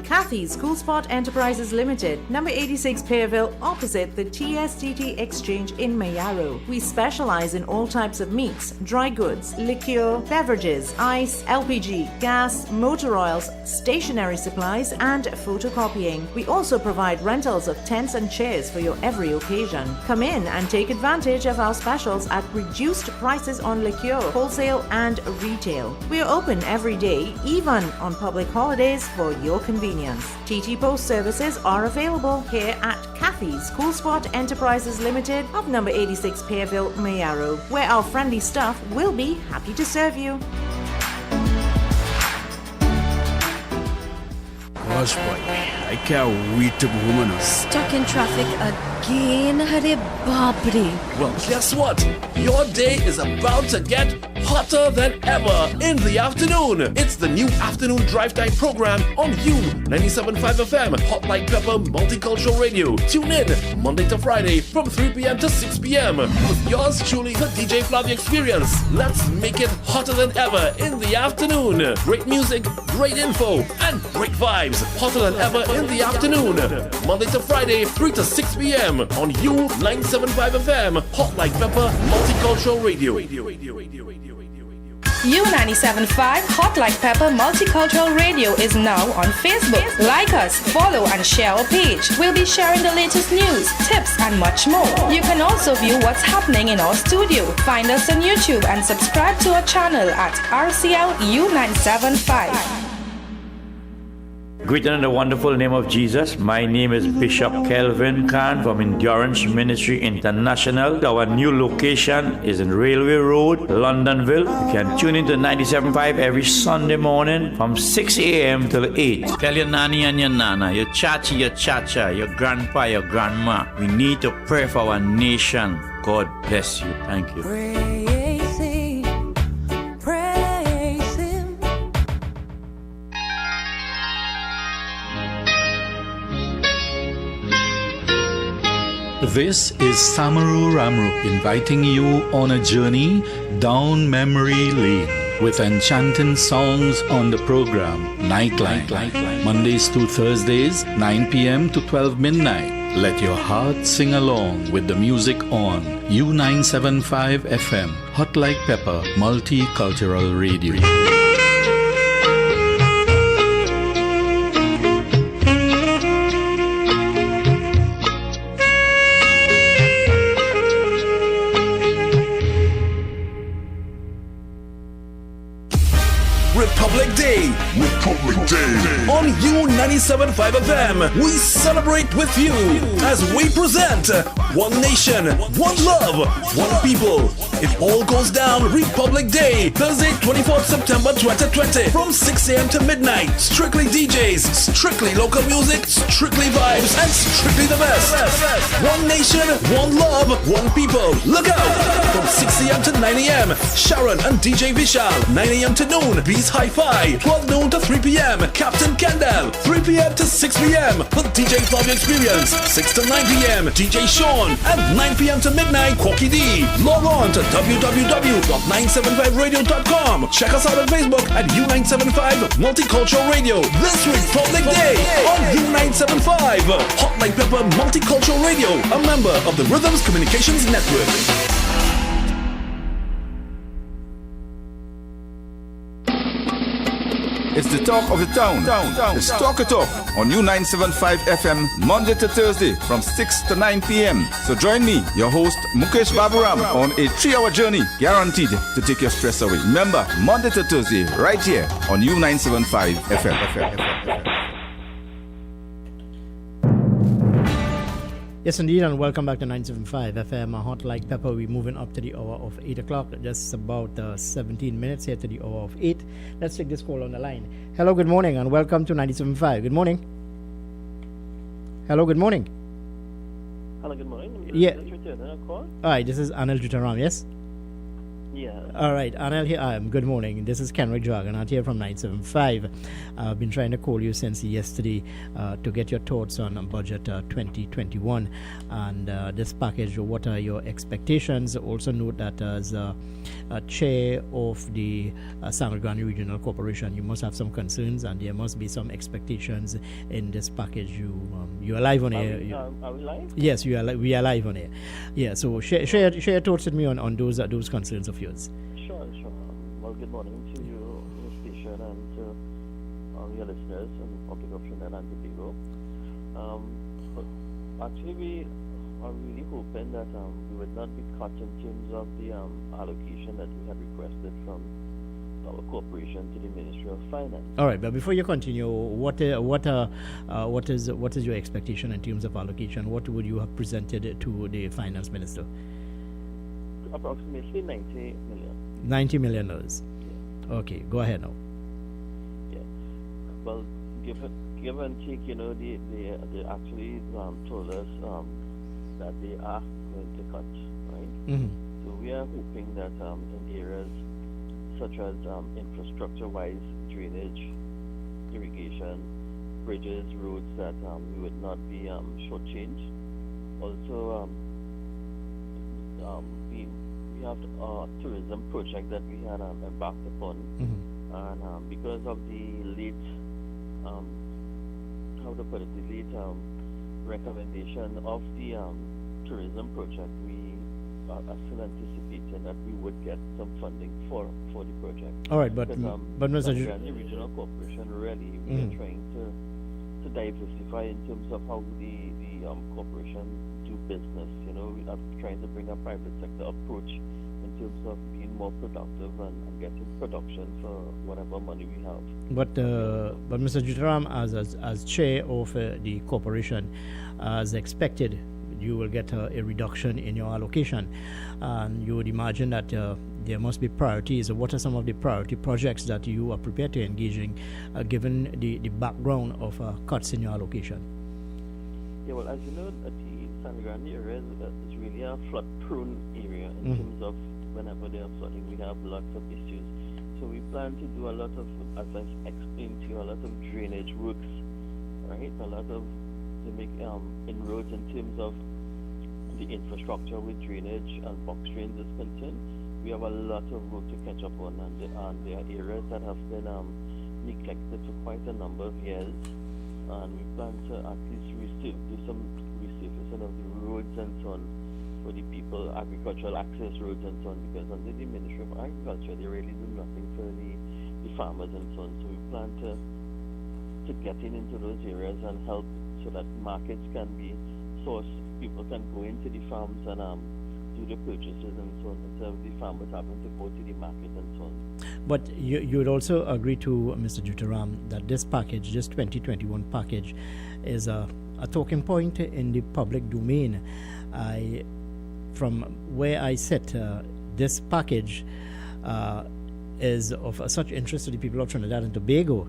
Kathy's Cool Spot Enterprises Limited, number 86 Pearville, opposite the TSTT Exchange in Mayaro. We specialize in all types of meats, dry goods, liqueur, beverages, ice, LPG, gas, motor oils, stationery supplies, and photocopying. We also provide rentals of tents and chairs for your every occasion. Come in and take advantage of our specials at reduced prices on liqueur, wholesale and retail. We are open every day, even on public holidays, for your convenience. convenience. TT Post services are available here at Kathy's Cool Spot Enterprises Limited of number 86 Pearville, Mayaro, where our friendly staff will be happy to serve you. Gosh, boy, I can't wait to go home now. Stuck in traffic again, Hare Babri. Well, guess what? Your day is about to get hotter than ever in the afternoon. It's the new afternoon drive time program on U97.5 FM, Hot Like Pepper Multicultural Radio. Tune in Monday to Friday from 3 p.m. to 6 p.m. with yours truly, the DJ Flavia Experience. Let's make it hotter than ever in the afternoon. Great music, great info, and great vibes. Hotter than ever in the afternoon. Monday to Friday, 3 to 6 p.m. on U97.5 FM, Hot Like Pepper Multicultural Radio. U97.5 Hot Like Pepper Multicultural Radio is now on Facebook. Like us, follow and share our page. We'll be sharing the latest news, tips and much more. You can also view what's happening in our studio. Find us on YouTube and subscribe to our channel at RCL U975. Greeted in the wonderful name of Jesus. My name is Bishop Kelvin Khan from Endurance Ministry International. Our new location is in Railway Road, Londonville. You can tune into 97.5 every Sunday morning from 6 a.m. till 8. Tell your nanny and your nana, your chachi, your chacha, your grandpa, your grandma. We need to pray for our nation. God bless you. Thank you. Praise Him, praise Him. This is Samaru Ramru inviting you on a journey down memory lane with enchanting songs on the program Nightline, Mondays to Thursdays, 9 p.m. to 12 midnight. Let your heart sing along with the music on U975 FM, Hot Like Pepper Multicultural Radio. Republic Day. On U97.5 FM, we celebrate with you as we present One Nation, One Love, One People. It all goes down Republic Day, Thursday, 24th September 2020, from 6 a.m. to midnight. Strictly DJs, strictly local music, strictly vibes, and strictly the best. One Nation, One Love, One People. Look out! From 6 a.m. to 9 a.m., Sharon and DJ Vishal. 9 a.m. to noon, Beast Hi-Fi. 12 noon to 3 p.m., Captain Kendall. 3 p.m. to 6 p.m., the DJ Flavia Experience. 6 to 9 p.m., DJ Sean. And 9 p.m. to midnight, Corky D. Log on to www.975radio.com. Check us out on Facebook at U975 Multicultural Radio. This Republic Day on U975 Hot Like Pepper Multicultural Radio, a member of the Rhythms Communications Network. It's the talk of the town. It's Talk It Up on U975 FM, Monday to Thursday from 6 to 9 p.m. So join me, your host Mukesh Baburam, on a 3-hour journey guaranteed to take your stress away. Remember, Monday to Thursday, right here on U975 FM. Yes, indeed, and welcome back to 975 FM, Hot Like Pepper. We're moving up to the hour of 8 o'clock, just about 17 minutes here to the hour of 8. Let's take this call on the line. Hello, good morning, and welcome to 975. Good morning. Hello, good morning. Hello, good morning. Yeah. All right, this is Anil Jutaram, yes? Yeah. All right, Anil here. Good morning. This is Kenrick Dragon here from 975. I've been trying to call you since yesterday to get your thoughts on budget 2021 and this package. What are your expectations? Also note that as a chair of the Sangre Regional Corporation, you must have some concerns and there must be some expectations in this package. You are live on air. Are we live? Yes, we are live on air. Yeah, so share your thoughts with me on those concerns of yours. Sure. Well, good morning to you, your station, and to your listeners and the public of Trinidad and Tobago. But actually, we are really hoping that we would not be cut in terms of the allocation that we had requested from our corporation to the Ministry of Finance. All right, but before you continue, what is your expectation in terms of allocation? What would you have presented to the finance minister? Approximately 90 million. $90 million. Okay, go ahead now. Yeah. Well, give and take, you know, they actually told us that they are going to cut, right? Mm-hmm. So we are hoping that in areas such as infrastructure-wise, drainage, irrigation, bridges, roads, that we would not be shortchanged. Also, we have a tourism project that we had embarked upon, and because of the late, the late recommendation of the tourism project, we are still anticipating that we would get some funding for the project. All right, but Mr. The regional corporation, really, we are trying to diversify in terms of how the corporation do business. You know, we are trying to bring a private sector approach in terms of being more productive and getting production for whatever money we have. But Mr. Jutaram, as chair of the corporation, as expected, you will get a reduction in your allocation, and you would imagine that there must be priorities. What are some of the priority projects that you are prepared to engage in, given the background of cuts in your allocation? Yeah, well, as you know, the San Grande area is really a flood-prone area in terms of whenever they are flooding, we have lots of issues. So we plan to do a lot of, as I explained to you, a lot of drainage works, right? A lot of to make inroads in terms of the infrastructure with drainage and box drains is concerned. We have a lot of work to catch up on, and there are areas that have been neglected for quite a number of years, and we plan to at least do some resurfacing of the roads and so on for the people, agricultural access roads and so on, because under the Ministry of Agriculture, they really do nothing for the farmers and so on. So we plan to get into those areas and help so that markets can be sourced, people can go into the farms and do the purchases and so on, instead of the farmers having to go to the market and so on. But you would also agree to Mr. Jutaram that this package, this 2021 package, is a talking point in the public domain. From where I sit, this package is of such interest to the people of Trinidad and Tobago,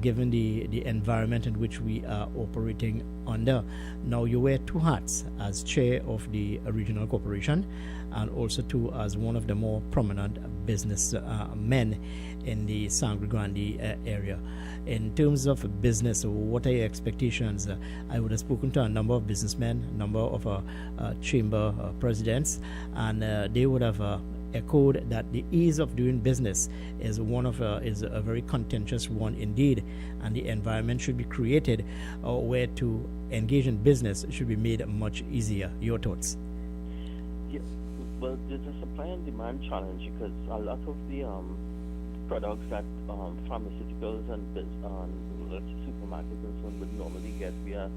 given the environment in which we are operating under. Now, you wear two hats as chair of the regional corporation, and also as one of the more prominent business men in the Sangre Grande area. In terms of business, what are your expectations? I would have spoken to a number of businessmen, a number of chamber presidents, and they would have echoed that the ease of doing business is is a very contentious one indeed, and the environment should be created where to engage in business should be made much easier. Your thoughts? Yeah, well, there's a supply and demand challenge because a lot of the products that pharmaceuticals and supermarkets and so on would normally get, we are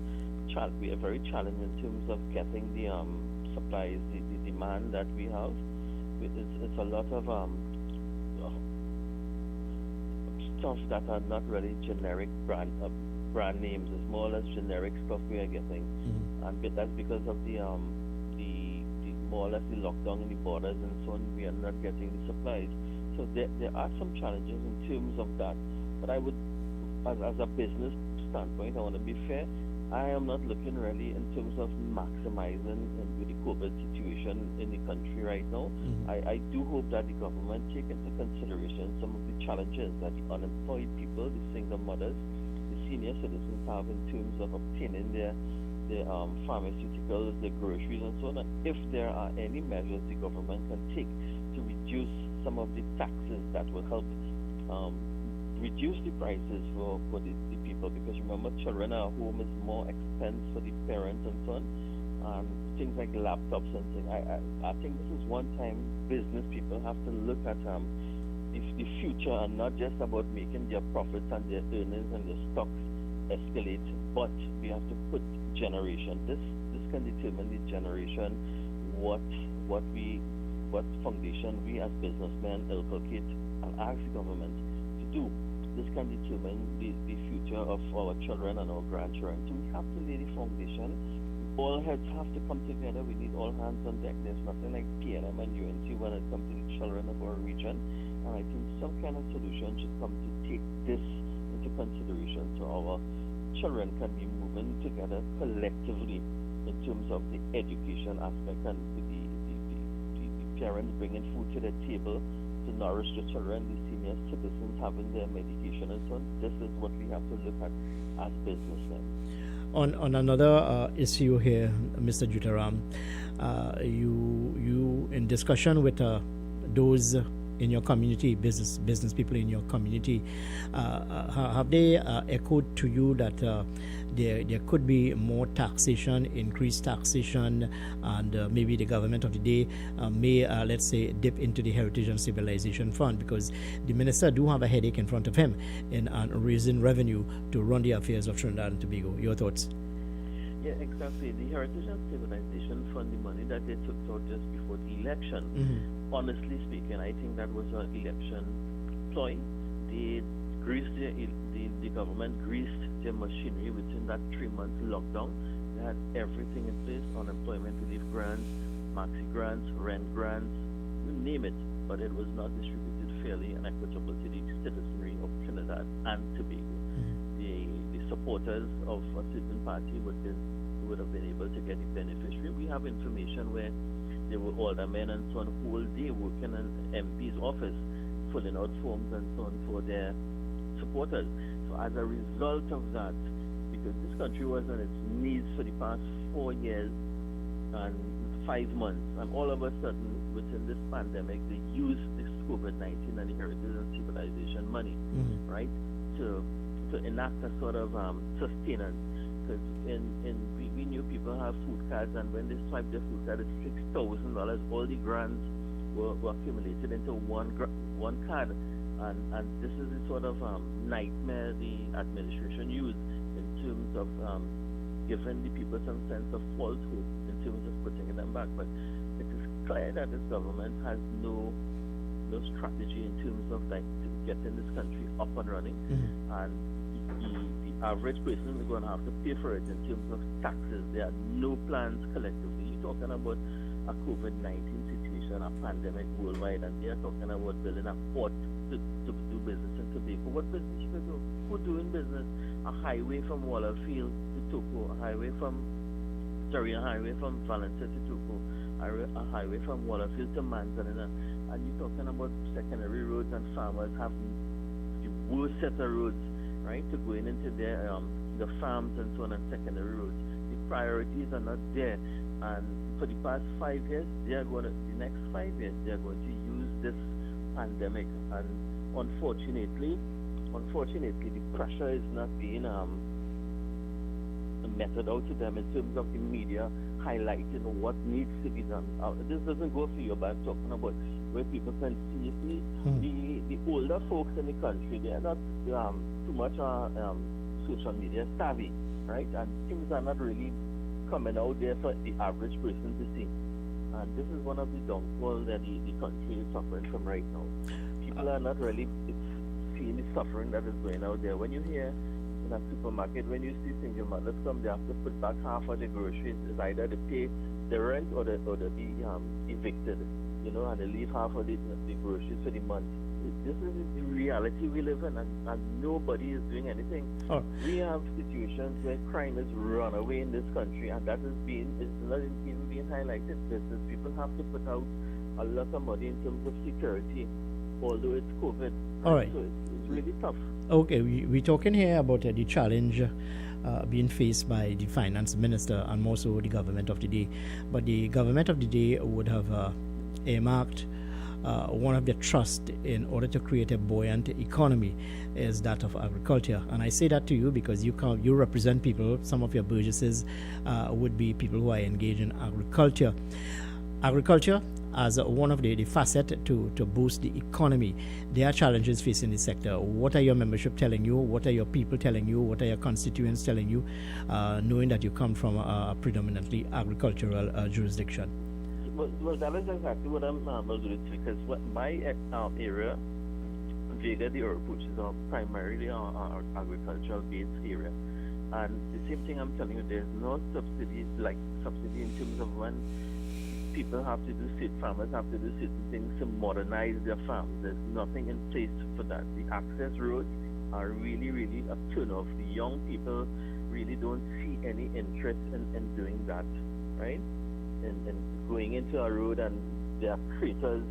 very challenged in terms of getting the supplies, the demand that we have. It's a lot of stuff that are not really generic brand names. It's more or less generic stuff we are getting, and that's because of the more or less the lockdown in the borders and so on. We are not getting the supplies. So there are some challenges in terms of that. But I would, as a business standpoint, I want to be fair. I am not looking really in terms of maximizing with the COVID situation in the country right now. I do hope that the government take into consideration some of the challenges that the unemployed people, the single mothers, the senior citizens have in terms of obtaining their pharmaceuticals, their groceries and so on. And if there are any measures the government can take to reduce some of the taxes that will help reduce the prices for the people, because remember, children at home is more expense for the parents and so on, things like laptops and things. I think this is one time business people have to look at the future and not just about making their profits and their earnings and their stocks escalate, but we have to put generation. This can determine the generation, what we what foundation we as businessmen inculcate and ask the government to do. This can determine the future of our children and our grandchildren. So we have to lay the foundation. All heads have to come together. We need all hands on deck. There's nothing like PNM and UNC when it comes to the children of our region. And I think some kind of solution should come to take this into consideration so our children can be moving together collectively in terms of the education aspect and the parents bringing food to the table to nourish the children, the senior citizens having their medication and so on. This is what we have to look at as businessmen. On another issue here, Mr. Jutaram, you in discussion with those in your community, business people in your community, have they echoed to you that there could be more taxation, increased taxation, and maybe the government of the day may, let's say, dip into the Heritage and Civilization Fund, because the minister do have a headache in front of him in raising revenue to run the affairs of Trinidad and Tobago. Your thoughts? Yeah, exactly. The Heritage and Civilization Fund, the money that they took out just before the election, honestly speaking, I think that was an election ploy. They greased the government greased their machinery within that 3-month lockdown. They had everything in place: unemployment relief grants, maxi grants, rent grants, you name it. But it was not distributed fairly and equitable to the citizenry of Trinidad and Tobago. The supporters of a certain party would have been able to get the beneficiary. We have information where there were aldermen and so on whole day working in MP's office, filling out forms and so on for their supporters. So as a result of that, because this country was on its knees for the past 4 years and 5 months, and all of a sudden within this pandemic they used this COVID-19 and the Heritage and Civilization money, right, to enact a sort of sustenance. Because we knew people have food cards, and when they swipe their food card, it's $6,000. All the grants were accumulated into one card, and this is the sort of nightmare the administration used in terms of giving the people some sense of false hope in terms of putting them back. But it is clear that this government has no strategy in terms of like getting this country up and running, and the average person is going to have to pay for it in terms of taxes. There are no plans collectively. You're talking about a COVID-19 situation, a pandemic worldwide, and they're talking about building a port to do business in Tobago. What business you can do? Who doing business? A highway from Wallerfield to Toko, a highway from Valencia to Toko, a highway from Wallerfield to Manzanilla, and you're talking about secondary roads, and farmers have the worst set of roads, right, to going into their the farms and so on, and secondary roads. The priorities are not there, and for the past 5 years, the next 5 years, they are going to use this pandemic, and unfortunately, the pressure is not being meted out to them in terms of the media highlighting what needs to be done. This doesn't go for you, but I'm talking about where people can see the older folks in the country. They are not too much social media savvy, right? And things are not really coming out there for the average person to see. And this is one of the downfalls that the country is suffering from right now. People are not really seeing the suffering that is going out there. When you hear in a supermarket, when you see single mothers come, they have to put back half of the groceries. It's either they pay the rent or they be evicted, and they leave half of the groceries for the month. This is the reality we live in, and nobody is doing anything. We have situations where crime is run away in this country, and that is it's not even being highlighted. Business people have to put out a lot of money in terms of security, although it's COVID. All right. So it's really tough. Okay, we're talking here about the challenge being faced by the finance minister and more so the government of the day. But the government of the day would have earmarked one of their trust in order to create a buoyant economy is that of agriculture. And I say that to you because you represent people, some of your burgesses would be people who are engaged in agriculture. Agriculture as one of the facets to boost the economy. There are challenges facing the sector. What are your membership telling you? What are your people telling you? What are your constituents telling you, knowing that you come from a predominantly agricultural jurisdiction? well, that is exactly what I'm alluding to, because my area, Vega de Europe, which is primarily our agricultural-based area, and the same thing I'm telling you, there's no subsidy in terms of when people have to do farmers have to do certain things to modernize their farms. There's nothing in place for that. The access roads are really, really a turn-off. The young people really don't see any interest in doing that, right? And going into a road, and there are craters,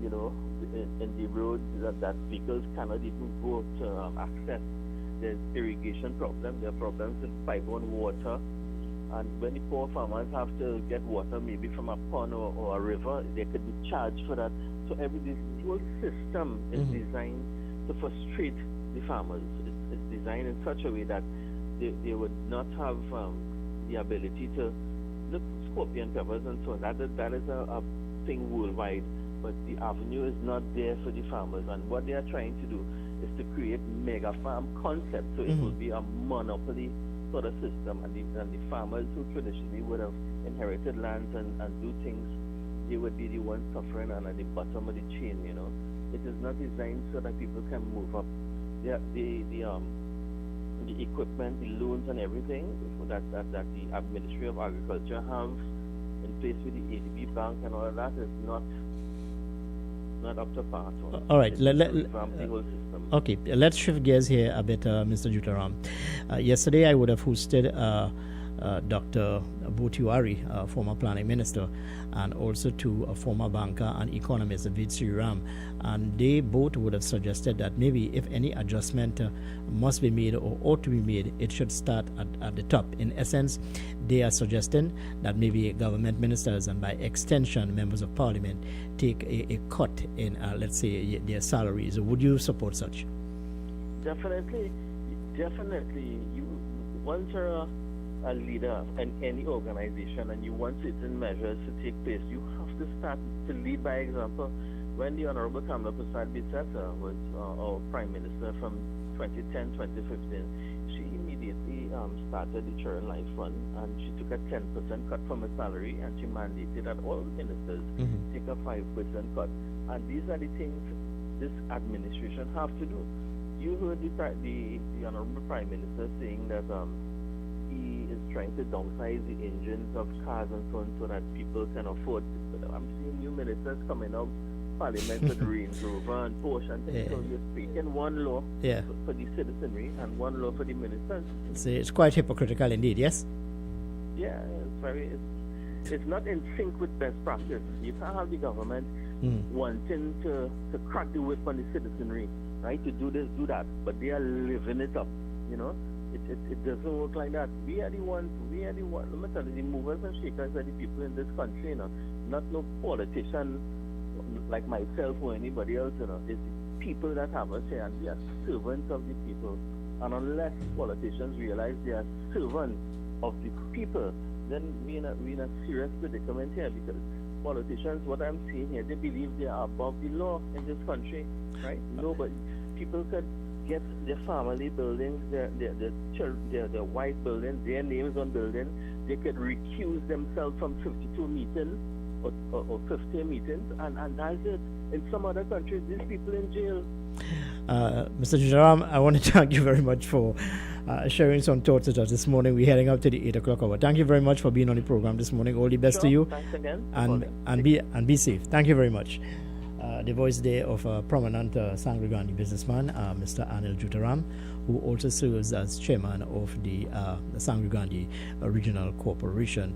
you know, in the road that vehicles cannot even go to access. There's irrigation problems. There are problems with pipe-borne water. And when the poor farmers have to get water, maybe from a pond or a river, they could be charged for that. So this whole system is designed to frustrate the farmers. It's designed in such a way that they would not have the ability to look scorpion peppers and so on. That is a thing worldwide, but the avenue is not there for the farmers. And what they are trying to do is to create mega farm concept, so it will be a monopoly sort of system, and the farmers who traditionally would have inherited lands and do things, they would be the ones suffering and at the bottom of the chain, you know. It is not designed so that people can move up. The equipment, the loans and everything that the Ministry of Agriculture have in place with the ADB Bank and all of that is not up to par. All right. The whole system. Okay, let's shift gears here a bit, Mr. Jutaram. Yesterday, I would have hosted Dr. Botiwari, former planning minister, and also to a former banker and economist, Vid Sriram, and they both would have suggested that maybe if any adjustment must be made or ought to be made, it should start at the top. In essence, they are suggesting that maybe government ministers and by extension members of parliament take a cut in, let's say, their salaries. Would you support such? Definitely. You once you're a leader in any organization and you want certain measures to take place, you have to start to lead by example. When the Honorable Kamala Prasad Bisesa was our Prime Minister from 2010-2015, she immediately started the Children Life Fund, and she took a 10% cut from her salary, and she mandated that all ministers take a 5% cut. And these are the things this administration have to do. You heard the Honorable Prime Minister saying that he is trying to downsize the engines of cars and so on so that people can afford. I'm seeing new ministers coming out Parliament with Range Rover and Porsche and things. So you're speaking one law for the citizenry and one law for the ministers. It's quite hypocritical indeed, yes? Yeah, it's not in sync with best practice. You can't have the government wanting to crack the whip on the citizenry, right? To do this, do that, but they are living it up, you know? It doesn't work like that. We are the ones, let me tell you, the movers and shakers are the people in this country, you know, not no politician like myself or anybody else, you know. It's people that have a say, and we are servants of the people. And unless politicians realize they are servants of the people, then we're in a serious predicament here, because politicians, what I'm seeing here, they believe they are above the law in this country, right? No, but people could get their family buildings, their wife buildings, their names on buildings. They could recuse themselves from 52 meetings or 50 meetings, and that's it. In some other countries, these people in jail. Mr. Jutaram, I want to thank you very much for sharing some thoughts with us this morning. We're heading up to the 8 o'clock hour. Thank you very much for being on the program this morning. All the best to you. Thanks again. And be safe. Thank you very much. The voice there of a prominent Sangre businessman, Mr. Anil Jutaram, who also serves as chairman of the Sangre Regional Corporation,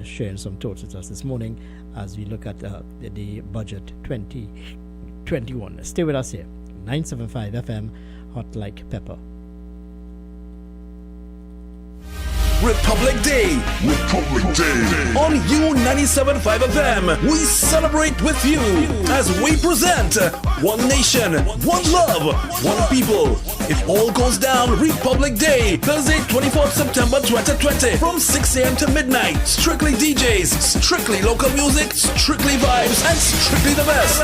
sharing some thoughts with us this morning as we look at the budget 2021. Stay with us here, 975 FM, Hot Like Pepper. Republic Day. On U97.5 FM, we celebrate with you as we present One Nation, One Love, One People It all goes down Republic Day, Thursday, 24th September 2020, from 6 a.m. to midnight. Strictly DJs, strictly local music, strictly vibes, and strictly the best.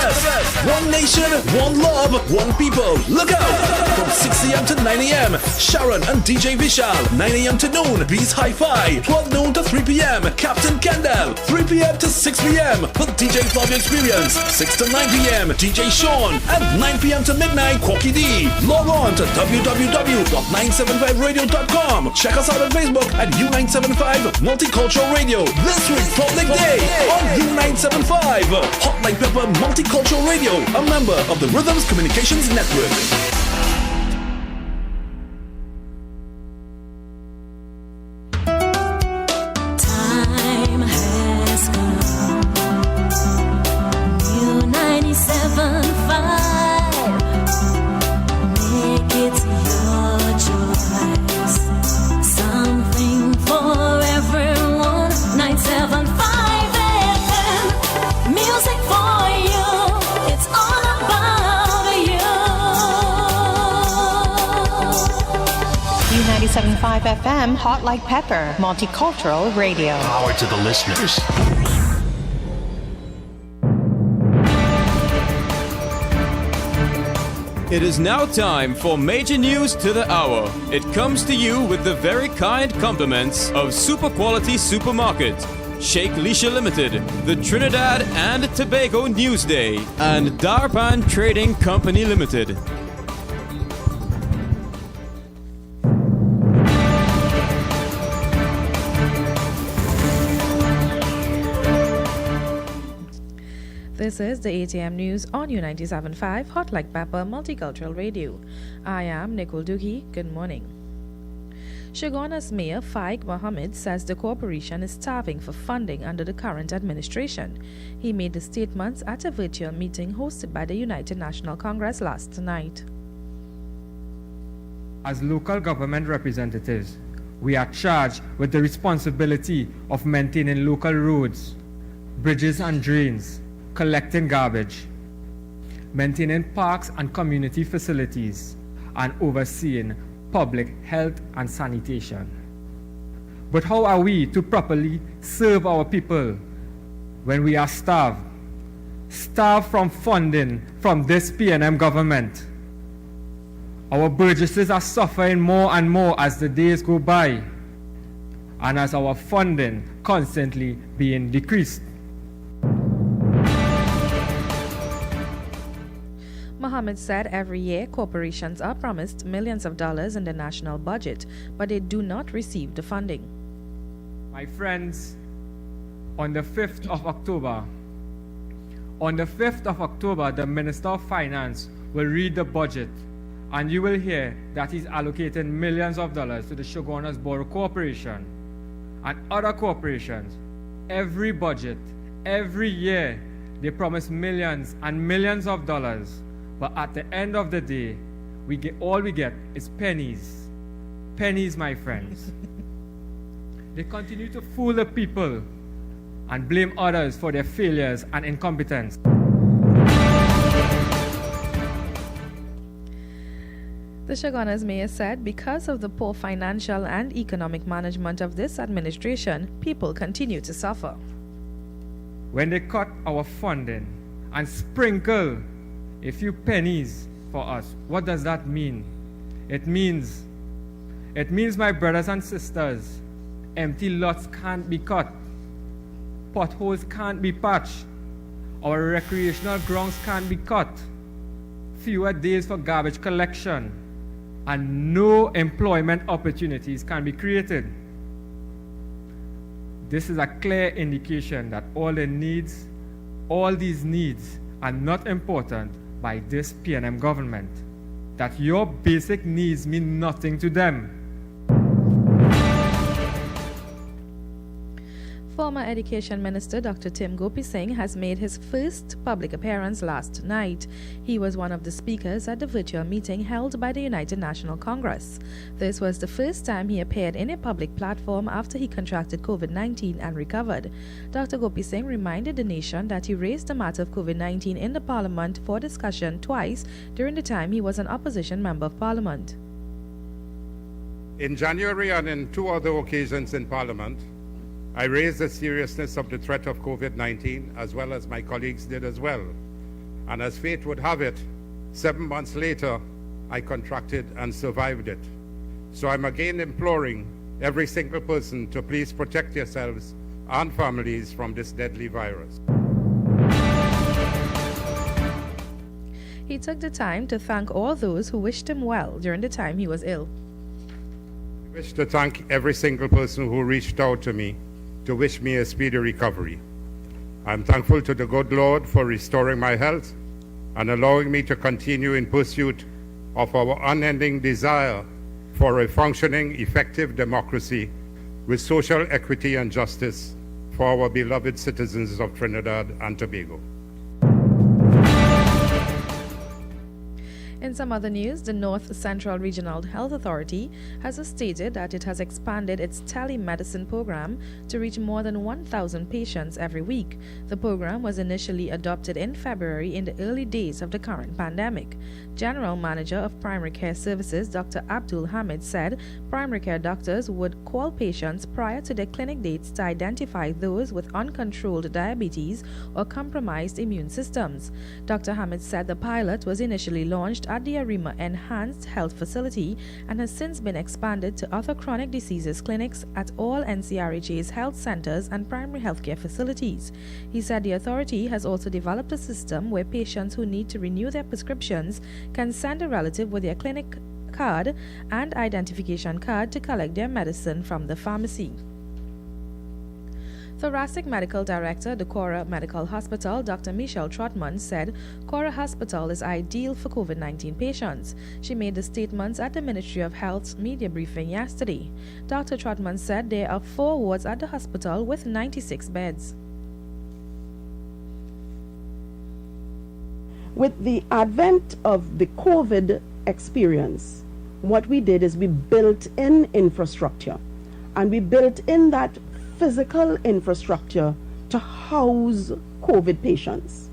One nation, one love, one people. Look out! From 6 a.m. to 9 a.m., Sharon and DJ Vishal. 9 a.m. to noon, Beats Hi-Fi. 12 noon to 3 p.m., Captain Kendall. 3 p.m. to 6 p.m. for DJ Flavio Experience. 6 to 9 p.m., DJ Sean. And 9 p.m. to midnight, Corky D. Log on to www.975radio.com. Check us out on Facebook at U975 Multicultural Radio. This Republic Day on U975 Hot Like Pepper Multicultural Radio, a member of the Rhythms Communications Network. Time has come. New 97.5. Make it your choice. Something for everyone. 975 FM. Music for you. It's all about you. U97.5 FM, Hot Like Pepper, Multicultural Radio. Power to the listeners. It is now time for major news to the hour. It comes to you with the very kind compliments of Super Quality Supermarket, Sheikh Lisha Limited, the Trinidad and Tobago Newsday, and Darpan Trading Company Limited. This is the 8 a.m. news on U97.5 Hot Like Pepper Multicultural Radio. I am Nicole Duki. Good morning. Shoguna's Mayor Faik Mohammed says the corporation is starving for funding under the current administration. He made the statements at a virtual meeting hosted by the United National Congress last night. As local government representatives, we are charged with the responsibility of maintaining local roads, bridges and drains, collecting garbage, maintaining parks and community facilities, and overseeing public health and sanitation. But how are we to properly serve our people when we are starved? Starved from funding from this PNM government. Our burgesses are suffering more and more as the days go by, and as our funding constantly being decreased. Mohammed said every year corporations are promised millions of dollars in the national budget, but they do not receive the funding. My friends, on the 5th of October, the Minister of Finance will read the budget, and you will hear that he's allocating millions of dollars to the Shogunas Borough Corporation and other corporations. Every budget, every year, they promise millions and millions of dollars. But at the end of the day, all we get is pennies. Pennies, my friends. They continue to fool the people and blame others for their failures and incompetence. The Shoguna's mayor said because of the poor financial and economic management of this administration, people continue to suffer. When they cut our funding and sprinkle a few pennies for us, what does that mean? It means, my brothers and sisters, empty lots can't be cut, potholes can't be patched, our recreational grounds can't be cut, fewer days for garbage collection, and no employment opportunities can be created. This is a clear indication that all these needs are not important by this PNM government, that your basic needs mean nothing to them. For Former Education Minister Dr. Tim Gopi Singh has made his first public appearance last night. He was one of the speakers at the virtual meeting held by the United National Congress. This was the first time he appeared in a public platform after he contracted COVID-19 and recovered. Dr. Gopi Singh reminded the nation that he raised the matter of COVID-19 in the Parliament for discussion twice during the time he was an opposition member of Parliament. In January and in two other occasions in Parliament, I raised the seriousness of the threat of COVID-19, as well as my colleagues did as well. And as fate would have it, 7 months later, I contracted and survived it. So I'm again imploring every single person to please protect yourselves and families from this deadly virus. He took the time to thank all those who wished him well during the time he was ill. I wish to thank every single person who reached out to me to wish me a speedy recovery. I'm thankful to the good Lord for restoring my health and allowing me to continue in pursuit of our unending desire for a functioning, effective democracy with social equity and justice for our beloved citizens of Trinidad and Tobago. In some other news, the North Central Regional Health Authority has stated that it has expanded its telemedicine program to reach more than 1,000 patients every week. The program was initially adopted in February in the early days of the current pandemic. General Manager of Primary Care Services, Dr. Abdul Hamid, said primary care doctors would call patients prior to their clinic dates to identify those with uncontrolled diabetes or compromised immune systems. Dr. Hamid said the pilot was initially launched at the Arima Enhanced Health Facility and has since been expanded to other chronic diseases clinics at all NCRHA's health centers and primary healthcare facilities. He said the authority has also developed a system where patients who need to renew their prescriptions can send a relative with their clinic card and identification card to collect their medicine from the pharmacy. Thoracic Medical Director, the Cora Medical Hospital, Dr. Michelle Trotman, said Cora Hospital is ideal for COVID-19 patients. She made the statements at the Ministry of Health's media briefing yesterday. Dr. Trotman said there are 4 wards at the hospital with 96 beds. With the advent of the COVID experience, what we did is we built in infrastructure, and we built in that physical infrastructure to house COVID patients.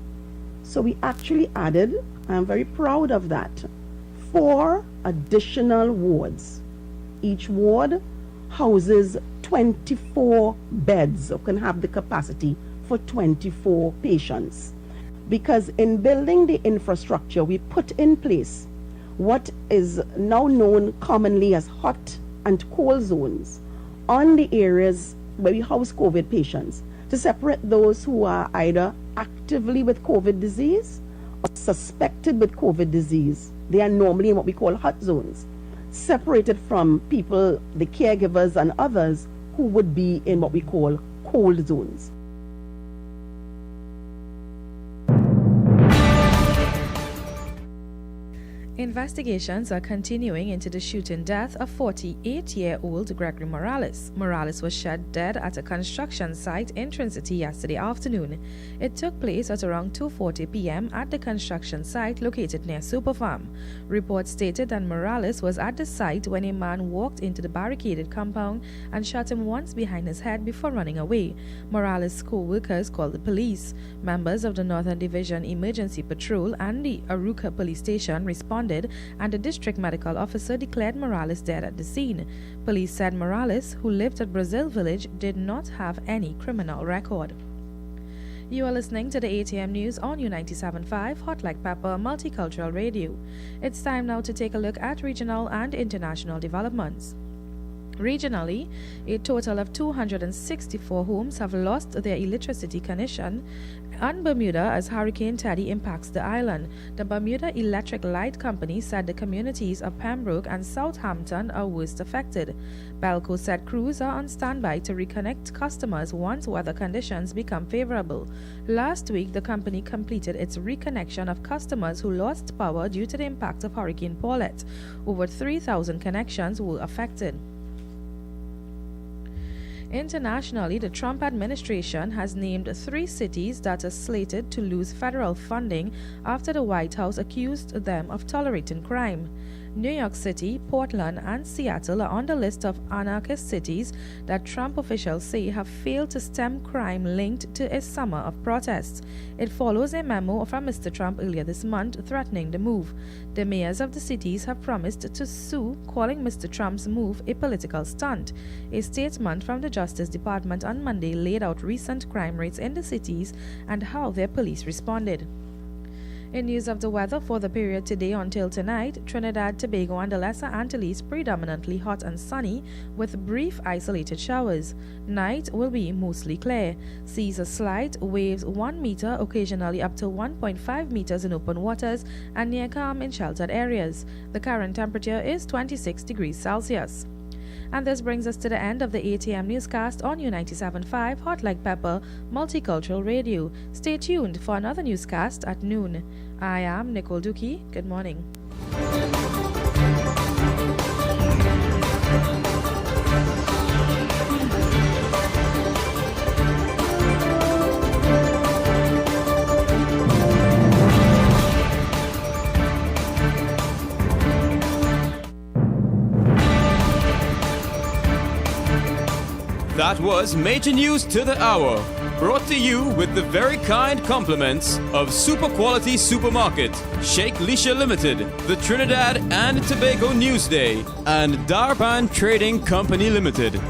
So we actually added, I'm very proud of that, 4 additional wards. Each ward houses 24 beds, or can have the capacity for 24 patients. Because in building the infrastructure, we put in place what is now known commonly as hot and cold zones on the areas where we house COVID patients, to separate those who are either actively with COVID disease or suspected with COVID disease. They are normally in what we call hot zones, separated from people, the caregivers and others who would be in what we call cold zones. Investigations are continuing into the shooting death of 48-year-old Gregory Morales. Morales was shot dead at a construction site in Trinity yesterday afternoon. It took place at around 2:40 p.m. at the construction site located near Superfarm. Reports stated that Morales was at the site when a man walked into the barricaded compound and shot him once behind his head before running away. Morales' co-workers called the police. Members of the Northern Division Emergency Patrol and the Aruca Police Station responded, and the district medical officer declared Morales dead at the scene. Police said Morales, who lived at Brazil Village, did not have any criminal record. You are listening to the 8 a.m. news on U97.5 Hot Like Pepper Multicultural Radio. It's time now to take a look at regional and international developments. Regionally, a total of 264 homes have lost their electricity connection on Bermuda as Hurricane Teddy impacts the island. The Bermuda Electric Light Company said the communities of Pembroke and Southampton are worst affected. Belco said crews are on standby to reconnect customers once weather conditions become favorable. Last week, the company completed its reconnection of customers who lost power due to the impact of Hurricane Paulette. Over 3,000 connections were affected. Internationally, the Trump administration has named 3 cities that are slated to lose federal funding after the White House accused them of tolerating crime. New York City, Portland, and Seattle are on the list of anarchist cities that Trump officials say have failed to stem crime linked to a summer of protests. It follows a memo from Mr. Trump earlier this month threatening the move. The mayors of the cities have promised to sue, calling Mr. Trump's move a political stunt. A statement from the Justice Department on Monday laid out recent crime rates in the cities and how their police responded. In news of the weather for the period today until tonight, Trinidad, Tobago and the Lesser Antilles predominantly hot and sunny with brief isolated showers. Night will be mostly clear. Seas are slight, waves 1 meter, occasionally up to 1.5 meters in open waters and near calm in sheltered areas. The current temperature is 26 degrees Celsius. And this brings us to the end of the 8 a.m. newscast on U97.5 Hot Like Pepper Multicultural Radio. Stay tuned for another newscast at noon. I am Nicole Dookie. Good morning. That was Major News to the Hour, brought to you with the very kind compliments of Super Quality Supermarket, Sheikh Lisha Limited, the Trinidad and Tobago Newsday, and Darban Trading Company Limited.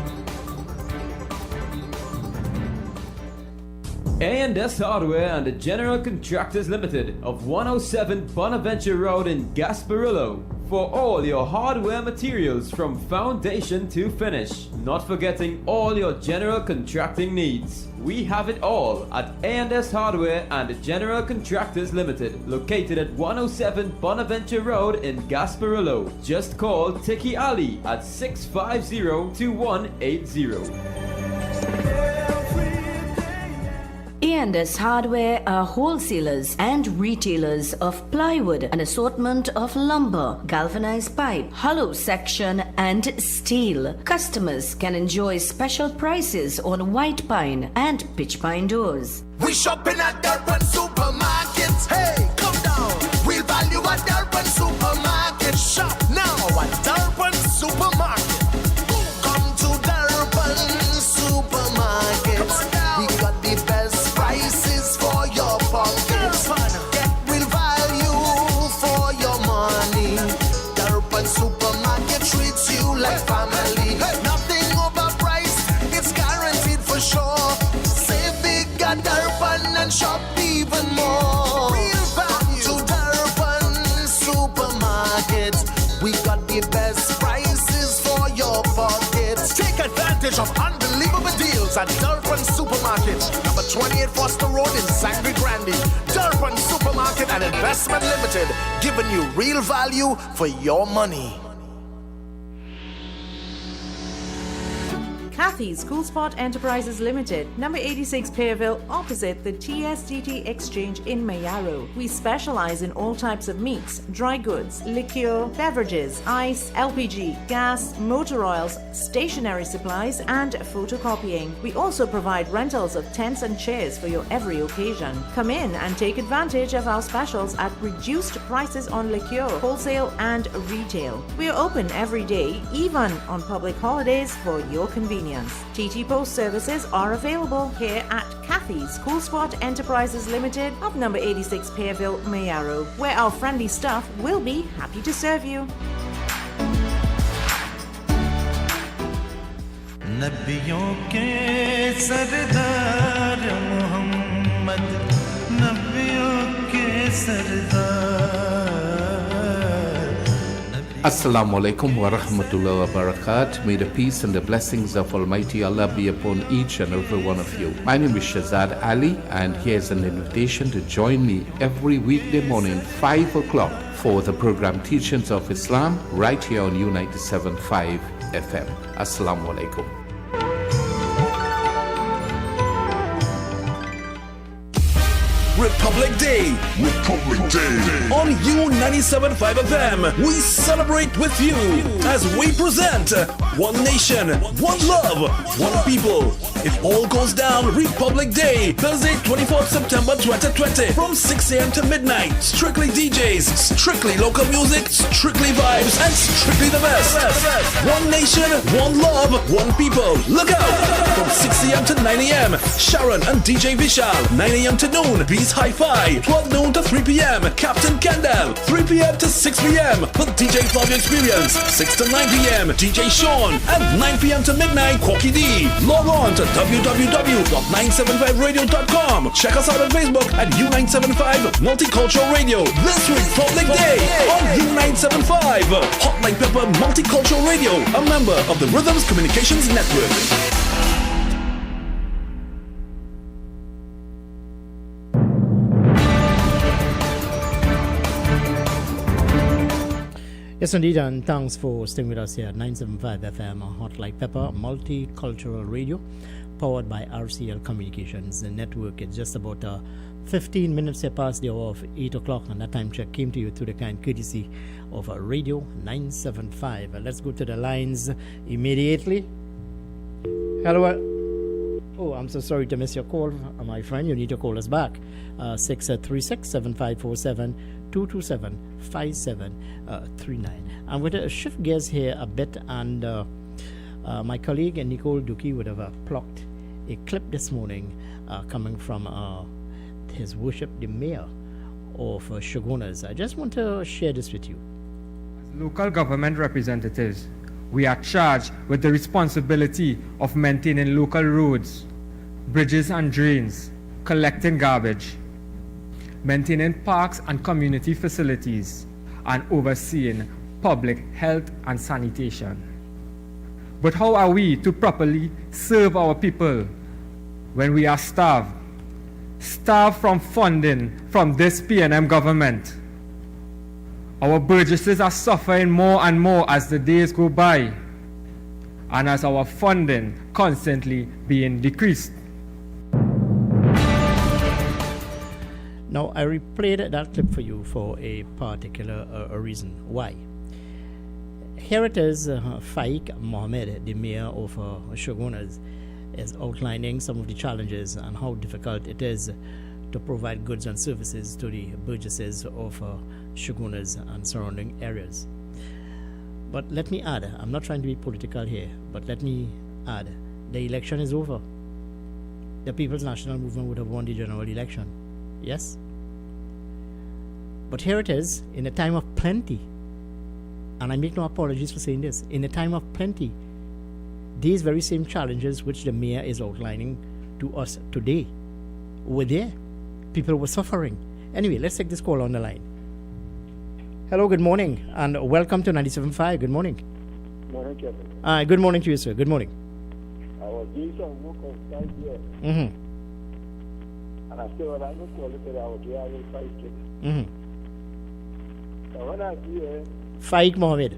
A&S Hardware and the General Contractors Limited of 107 Bonaventure Road in Gasparillo. For all your hardware materials from foundation to finish. Not forgetting all your general contracting needs. We have it all at A&S Hardware and General Contractors Limited, located at 107 Bonaventure Road in Gasparillo. Just call Tiki Ali at 650-2180. A&S Hardware are wholesalers and retailers of plywood, an assortment of lumber, galvanized pipe, hollow section, and steel. Customers can enjoy special prices on white pine and pitch pine doors. We shopping at Durban Supermarkets. Hey, come down. We'll value at Durban Supermarket. Shop now at Durban Supermarket. Come to Durban Supermarket. Come on down. We got the best prices for your pockets. Get real value for your money. Durban Supermarket treats you like family. Nothing overpriced, it's guaranteed for sure. Save big at Durban and shop even more. Real value to Durban Supermarket. We got the best prices for your pockets. Take advantage of unbelievable deals at Durban Supermarket, number 28 Foster Road in Sangre Grande. Durban Supermarket and Investment Limited, giving you real value for your money. Kathy's Cool Spot Enterprises Limited, number 86 Pearville, opposite the TSTT Exchange in Mayaro. We specialize in all types of meats, dry goods, liqueur, beverages, ice, LPG, gas, motor oils, stationery supplies, and photocopying. We also provide rentals of tents and chairs for your every occasion. Come in and take advantage of our specials at reduced prices on liqueur, wholesale, and retail. We are open every day, even on public holidays, for your convenience. TT Post services are available here at Kathy's Cool Spot Enterprises Limited of number 86 Pearville, Mayaro, where our friendly staff will be happy to serve you. नबियों के सरदार मोहम्मद नबियों के सरदार Assalamu alaikum wa rahmatullahi wa barakatuh. May the peace and the blessings of Almighty Allah be upon each and every one of you. My name is Shazad Ali, and here's an invitation to join me every weekday morning 5 o'clock for the program Teachings of Islam right here on U97.5 FM. Assalamu alaikum. Republic Day. On U97.5 FM, we celebrate with you as we present One Nation, One Love, One People. It all goes down Republic Day, Thursday, 24th September 2020, from 6 a.m. to midnight. Strictly DJs, strictly local music, strictly vibes, and strictly the best. One Nation, One Love, One People. Look out! From 6 a.m. to 9 a.m., Sharon and DJ Vishal. 9 a.m. to noon, Beast Hi-Fi. 12 noon to 3 p.m., Captain Kendall. 3 p.m. to 6 p.m., the DJ Flavio Experience. 6 to 9 p.m., DJ Sean. And 9 p.m. to midnight, Corky D. Log on to www.975radio.com. Check us out on Facebook at U975 Multicultural Radio. This Republic Day on U975 Hot Like Pepper Multicultural Radio, a member of the Rhythms Communications Network. Yes, indeed, and thanks for staying with us here at 975 FM Hot Like Pepper Multicultural Radio, powered by RCL Communications Network. It's just about 15 minutes past the hour of 8 o'clock, and that time check came to you through the kind courtesy of Radio 975. Let's go to the lines immediately. Hello. Oh, I'm so sorry to miss your call, my friend. You need to call us back. 636-7547-227-5739. I'm going to shift gears here a bit, and my colleague Nicole Duki would have plucked a clip this morning coming from his worship, the mayor of Shogunas. I just want to share this with you. As local government representatives, we are charged with the responsibility of maintaining local roads, bridges and drains, collecting garbage, maintaining parks and community facilities, and overseeing public health and sanitation. But how are we to properly serve our people when we are starved? Starved from funding from this PNM government. Our burgesses are suffering more and more as the days go by, and as our funding constantly being decreased. Now, I replayed that clip for you for a particular reason. Why? Here it is, Faik Mohammed, the mayor of Shogunas, is outlining some of the challenges and how difficult it is to provide goods and services to the burgesses of Shogunas and surrounding areas. But let me add, I'm not trying to be political here, but let me add, the election is over. The People's National Movement would have won the general election. Yes? But here it is, in a time of plenty, and I make no apologies for saying this, in a time of plenty, these very same challenges which the mayor is outlining to us today were there. People were suffering. Anyway, let's take this call on the line. Hello, good morning, and welcome to 97.5. Good morning. Morning, Kevin. Good morning to you, sir. Good morning. I was doing some work outside here. Mm-hmm. And I said, well, I'm going to call it, I was here, I will fight it. Mm-hmm. So when I hear... Faik Mohammed.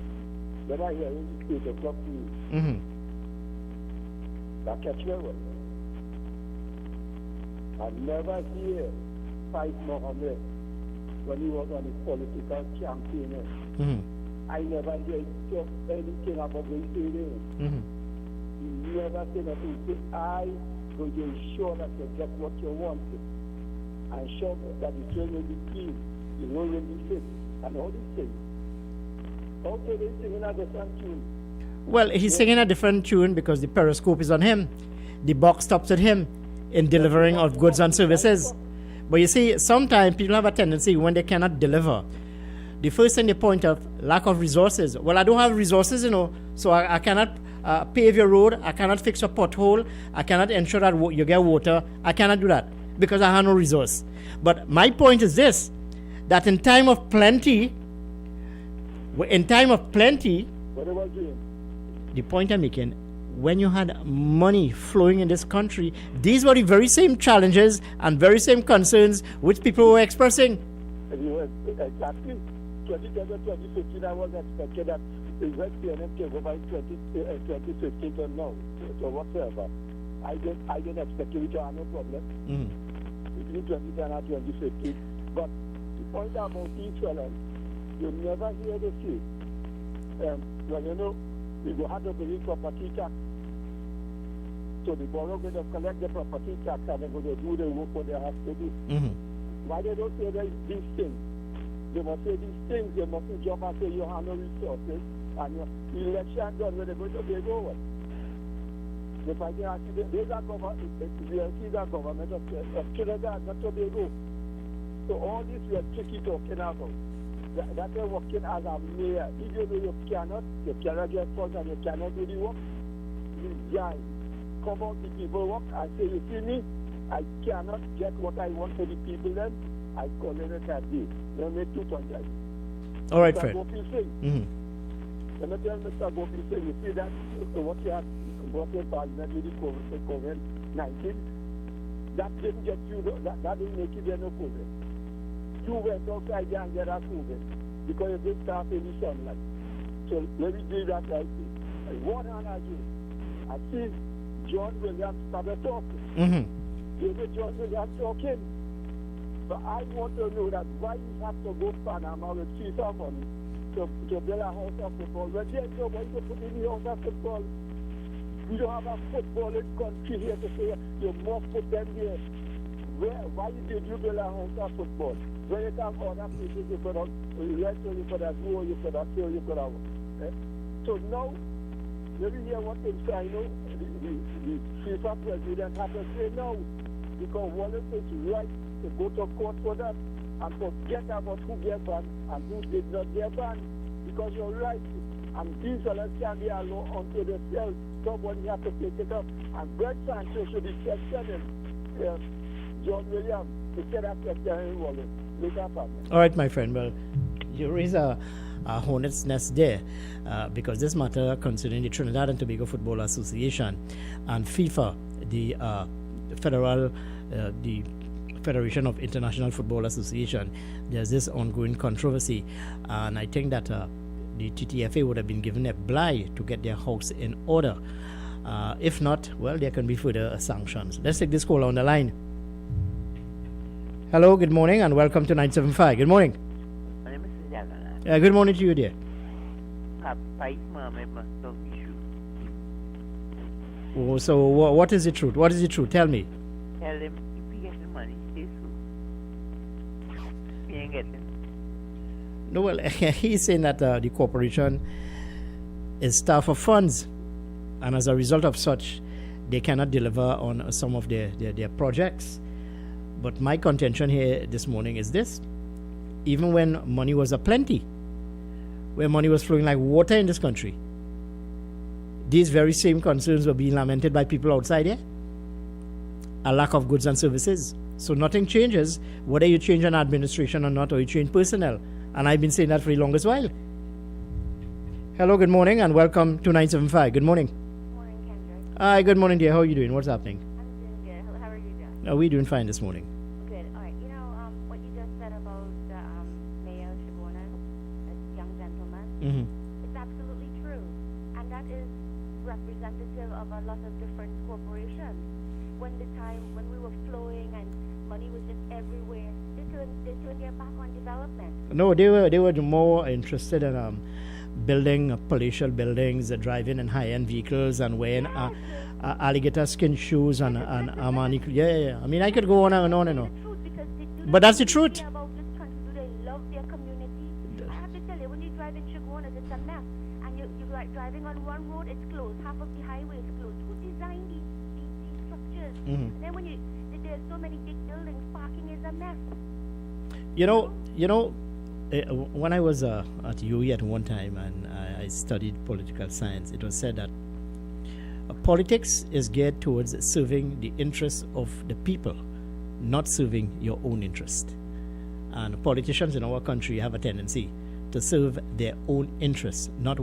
When I hear him speak to talk to you, Mm-hmm. that catch me well. I never hear Faik Mohammed when he was on his political campaign. Mm-hmm. I never hear him talk anything about what he did. Mm-hmm. He never say nothing. He say, I'm going to ensure that you get what you want. And show that the train will be clean, the road will be fit, and all these things. Okay, they're singing a different tune. Well, he's singing a different tune because the periscope is on him. The box stops at him in delivering of goods and services. But you see, sometimes people have a tendency when they cannot deliver. The first thing they point out, lack of resources. Well, I don't have resources, so I cannot pave your road. I cannot fix your pothole. I cannot ensure that you get water. I cannot do that because I have no resource. But my point is this, that in time of plenty, What are you doing? The point I'm making, when you had money flowing in this country, these were the very same challenges and very same concerns which people were expressing. Exactly. 2015, I was expecting that the West PNM came over in 2015 to now, so whatsoever. I didn't expect it, which I have no problem. Mm. between 2010 and 2015. But the point about these fellas, you never hear the say, well, you know, we go have to bring property tax. So the borough going to collect the property tax and they're going to do the work what they have to do. Why they don't say these things? They must say these things, they must jump and say you have no resources and your election done when they're going to take over. If I can ask you, there's a government, the government of Trinidad, not Tobago. So all this we are tricky talking about. That they're working as a mayor. Even though you cannot get funds and you cannot do the work, resign. Come out the people work and say, you see me, I cannot get what I want for the people then, I call it a day. Let me two on that. All right, Mr. Fred. Gopi Singh. Let me tell Mr. Gopi Singh, you see that what you have brought in Parliament with the COVID-19, that didn't get you, that didn't make you get no COVID. You went outside there and get a COVID because you didn't start in the sunlight. So let me do that right there. One hand again. I see John Williams started talking. You know John Williams talking. But I want to know that why you have to go Panama with FIFA money to build a house of football. When there's nobody to put in the house of football. We don't have a footballing country here to say you must put them here. Why did you build a house of football? When you have other places you could have rent, you could have go, you could have kill, you could have. So now, let me hear what they say. I know the FIFA president has to say no, because Wallace is right to go to court for that and forget about who get banned and who did not get banned. Because you're right, and these fellas can be alone unto themselves. Somebody has to pick it up. And Brett Sanchez should be questioning John Williams instead of questioning Wallace. All right, my friend. Well, you raise a hornet's nest there because this matter concerning the Trinidad and Tobago Football Association and FIFA, the Federation of International Football Association, there's this ongoing controversy, and I think that the TTFA would have been given a blight to get their house in order. If not, well, there can be further sanctions. Let's take this call on the line. Hello, good morning, and welcome to 975. Good morning. My name is Jagana. Good morning to you, dear. Oh, so what is the truth? What is the truth? Tell me. Tell them if you get the money, stay so. You ain't getting. No, well, he's saying that the corporation is starved of funds, and as a result of such, they cannot deliver on some of their projects. But my contention here this morning is this. Even when money was aplenty, where money was flowing like water in this country, these very same concerns were being lamented by people outside here. A lack of goods and services. So nothing changes, whether you change an administration or not, or you change personnel. And I've been saying that for the longest while. Hello, good morning, and welcome to 975. Good morning. Good morning, Kendrick. Hi, good morning, dear. How are you doing? What's happening? I'm doing good. How are you doing? We're doing fine this morning. Good. All right. You know, what you just said about Mayor Shibona, that young gentleman, it's absolutely true. And that is representative of a lot of different corporations. When we were flowing and money was just everywhere, they turned their back on development. No, they were more interested in building palatial buildings, driving in high-end vehicles, and wearing alligator skin shoes and Armani. Yeah. I mean, I could go on and on and on. But that's the truth. About this country, do they love their community? I have to tell you, when you drive in Chaguanas, it's a mess. And you're driving on one road, it's closed. Half of the highway is closed. Who designed these structures? And then when there's so many big buildings, parking is a mess. You know, when I was at UE at one time and I studied political science, it was said that politics is geared towards serving the interests of the people, not serving your own interest. And politicians in our country have a tendency to serve their own interests, not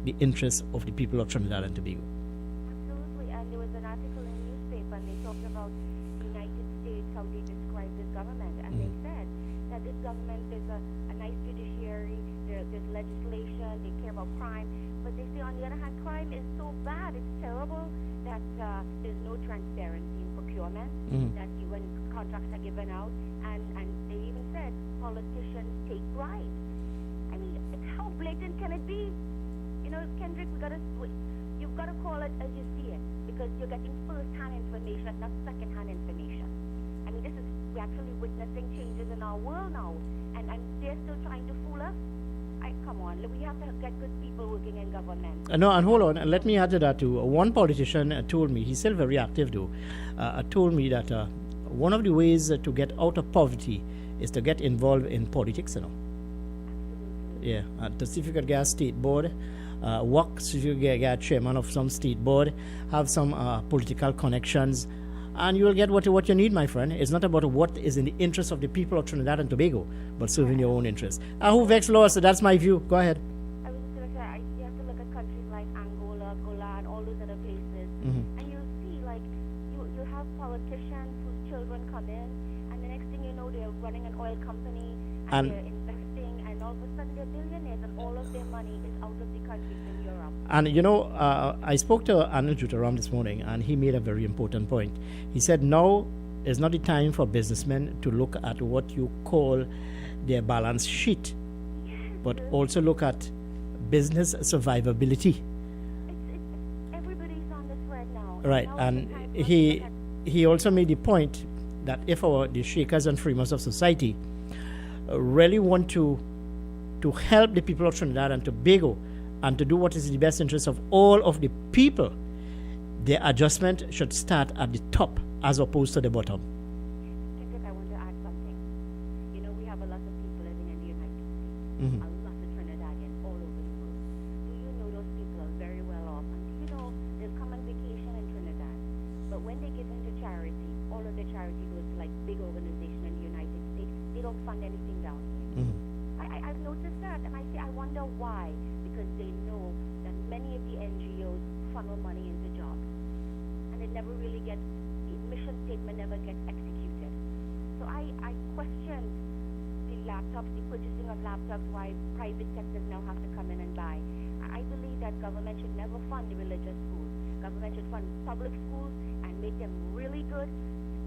the interests of the people of Trinidad and Tobago. Absolutely, and there was an article in the newspaper, and they talked about the United States, how they described this government, and they said that this government is a nice judiciary, there's legislation, they care about crime, but they say on the other hand, crime is so bad, it's terrible that there's no transparency in procurement, that when contracts are given out, and they even said politicians take bribes. I mean, how blatant can it be? You know, Kendrick, you've got to call it as you see it, because you're getting first-hand information, not second-hand information. I mean, we're actually witnessing changes in our world now, and they're still trying to fool us. Come on, we have to get good people working in government. No, and hold on, and let me add to that too. One politician told me, he's still very active though, told me that one of the ways to get out of poverty is to get involved in politics, you know. Absolutely. Yeah, to see if you could get a state board, work, so you get chairman of some state board, have some political connections, and you will get what you need, my friend. It's not about what is in the interest of the people of Trinidad and Tobago, but serving your own interests. Who vexed law? So that's my view. Go ahead. I was just going to say, you have to look at countries like Angola, Gola, and all those other places, and you'll see, like, you have politicians whose children come in, and the next thing you know, they're running an oil company, and they're investing, and all of a sudden they're billionaires, and all of their money is out of the countries in Europe. And you know, I spoke to Anil Jutaram this morning, and he made a very important point. He said now is not the time for businessmen to look at what you call their balance sheet, but also look at business survivability. Everybody's on this thread now. Right, and he also made the point that if the shakers and framers of society really want to help the people of Trinidad and Tobago and to do what is in the best interest of all of the people, their adjustment should start at the top as opposed to the bottom. Kendrick, I want to add something. You know, we have a lot of people living in the United States, a lot of Trinidadians all over the world. Do you know those people are very well off? And do you know they'll come on vacation in Trinidad, but when they get into charity, all of their charity goes to like big organizations in the United States. They don't fund anything down here. I've noticed that, and I wonder why. Because they know that many of the NGOs funnel money into jobs, and it never really gets, the mission statement never gets executed. So I question the laptops, the purchasing of laptops, why private sectors now have to come in and buy. I believe that government should never fund the religious schools. Government should fund public schools and make them really good,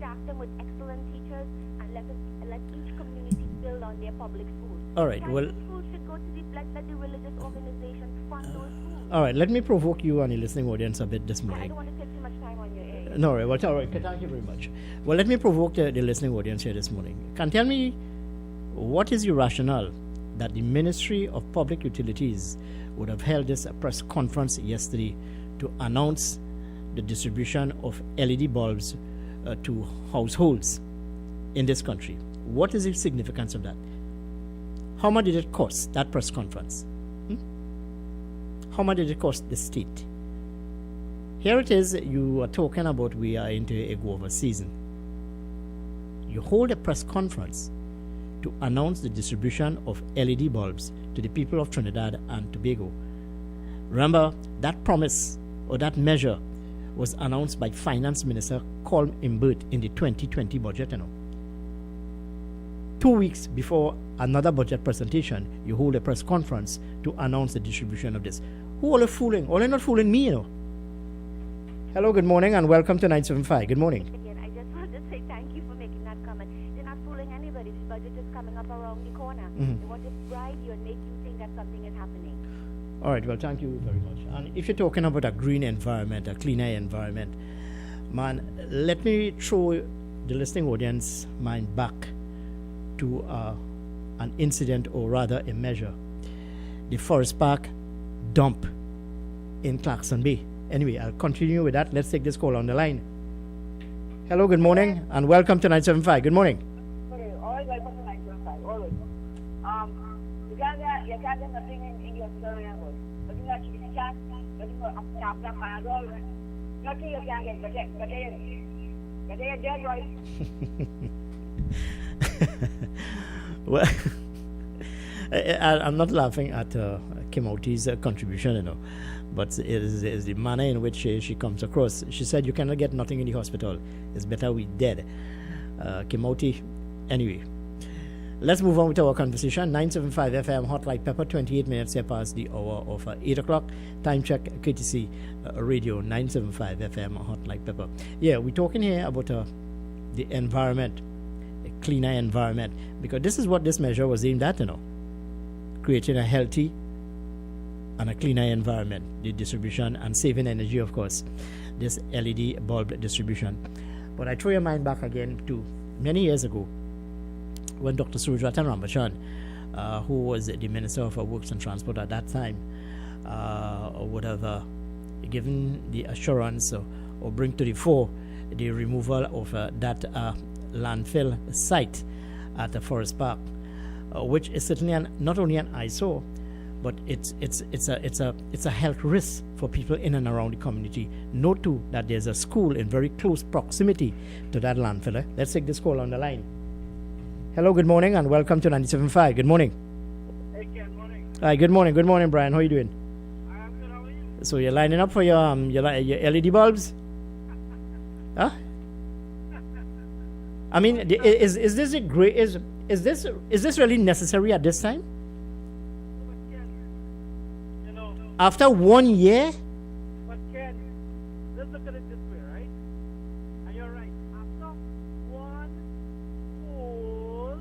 staff them with excellent teachers, and let each community build on their public schools. All right, well, schools should go to let the religious organizations fund those schools. All right, let me provoke you and the listening audience a bit this morning. I don't want to take too much time on your air. No, right, well, all right, thank you very much. Well, let me provoke the listening audience here this morning. Can tell me what is your rationale that the Ministry of Public Utilities would have held this press conference yesterday to announce the distribution of LED bulbs to households in this country? What is the significance of that? How much did it cost, that press conference? How much did it cost the state? Here it is, you are talking about we are into a guava season. You hold a press conference to announce the distribution of LED bulbs to the people of Trinidad and Tobago. Remember, that promise or that measure was announced by Finance Minister Colm Imbert in the 2020 budget. 2 weeks before another budget presentation, you hold a press conference to announce the distribution of this. Who all are fooling? All are not fooling me, Hello, good morning, and welcome to 975. Good morning. Again, I just want to say thank you for making that comment. They're not fooling anybody. This budget is coming up around the corner. They want to bribe you and make you think that something is happening. All right, well, thank you very much. And if you're talking about a green environment, a cleaner environment, man, let me throw the listening audience mind back to an incident, or rather a measure. The Forest Park dump in Clarkson Bay. Anyway, I'll continue with that. Let's take this call on the line. Hello, good morning, and welcome to 975. Good morning. Okay, always welcome to 975. Always. You can't get nothing in your story. But you can't, but you have to Panadol. Nothing you can get they're dead, right? Well, I'm not laughing at Kimoti's contribution, but it is the manner in which she comes across. She said, you cannot get nothing in the hospital. It's better we dead. Kimoti, anyway. Let's move on with our conversation. 975 FM, Hot Like Pepper, 28 minutes here past the hour of 8 o'clock. Time check, courtesy radio, 975 FM, Hot Like Pepper. Yeah, we're talking here about the environment, a cleaner environment, because this is what this measure was aimed at, creating a healthy and a cleaner environment, the distribution and saving energy, of course, this LED bulb distribution. But I throw your mind back again to many years ago, when Dr. Surajratan Ramachan, who was the Minister of Works and Transport at that time, would have given the assurance or bring to the fore the removal of that landfill site at the Forest Park, which is certainly not only an eyesore, but it's a health risk for people in and around the community. Note too that there's a school in very close proximity to that landfill. Let's take this call on the line. Hello, good morning, and welcome to 97.5. Good morning. Hey, good morning. Hi, good morning. Good morning, Brian. How are you doing? I am good. How are you? So you're lining up for your LED bulbs? Huh? I mean, is this a great? Is this really necessary at this time? After 1 year? But Ken, let's look at it this way, right? And you're right. After one whole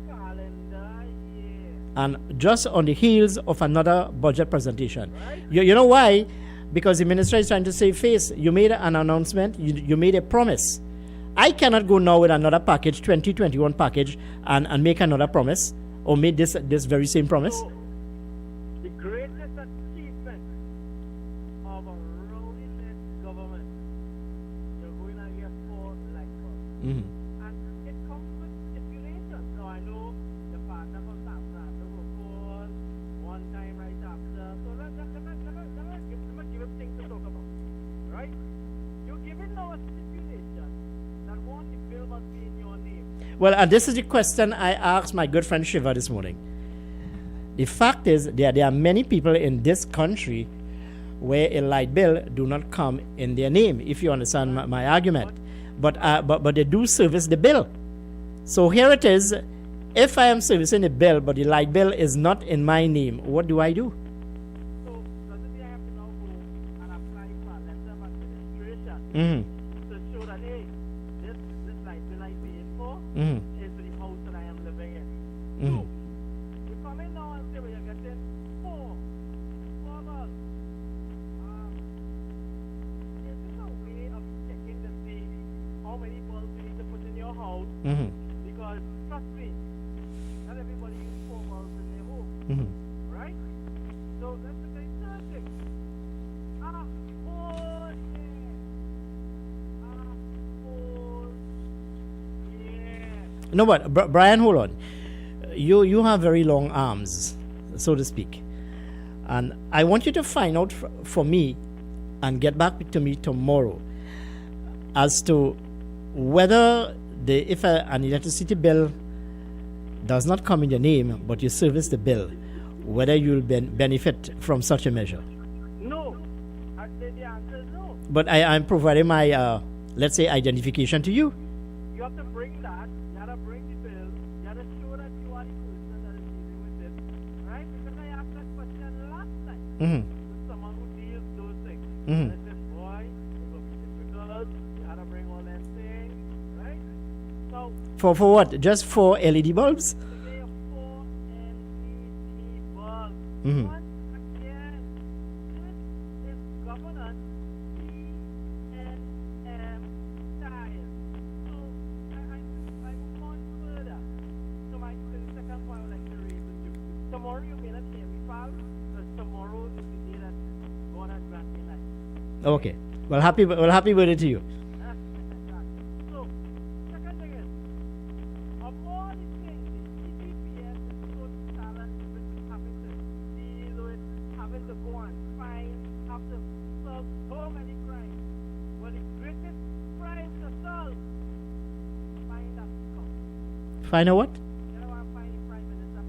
calendar year. And just on the heels of another budget presentation. Right? You know why? Because the minister is trying to save face. You made an announcement. You made a promise. I cannot go now with another package, 2021 package, and make another promise or make this very same promise. So, the greatest achievement of a rowdy-led government, you're going to get for like Mm-hmm. and it comes with stipulations. Now I know the partner from Samsung to go call one time right after. So let me give him things to talk about. Right? You're giving now a stipulation that one, the bill must be in your name. Well, and this is the question I asked my good friend Shiva this morning. The fact is there are many people in this country where a light bill do not come in their name, if you understand my argument. But they do service the bill. So here it is. If I am servicing the bill, but the light bill is not in my name, what do I do? So doesn't I have to now go and apply for a letter of administration Mm-hmm. to show that, hey, this light bill I paid for Mm-hmm. is for the house that I am living in. Mm-hmm. You come in now and say, well, you're getting four bulbs. Is this a way of checking to see how many bulbs you need to put in your house? Mm-hmm. Because, trust me, not everybody uses 4 bulbs in their home. Mm-hmm. Right? So that's the very third thing. Whole year. No, but Brian, hold on. You have very long arms, so to speak, and I want you to find out for me and get back to me tomorrow as to whether if an electricity bill does not come in your name, but you service the bill, whether you'll benefit from such a measure. No. I say the answer is no. But I'm providing my, let's say, identification to you. You have to bring that. You have to bring the bill. You have to show that you are the person that is dealing with it. Right? Because I asked that question last time. Mm-hmm. To someone who deals those things. Mm-hmm. And I said, boy, it will be difficult. You have to bring all that things. Right? So, For what? Just 4 LED bulbs? today, 4 LED bulbs. Mm-hmm. Once again, this is governance PNM style. So, I move on further to my second point I would like to raise with you. Tomorrow you may not hear me, pal, because tomorrow is the day that God has granted life. Okay. Well, happy birthday to you. So, second thing is, of all the things the CPPS is so challenged with having to deal with, having to go and find, have to solve so many crimes. Well, the greatest crime to solve, find a peacock. Find out what? You don't want to find the Prime Minister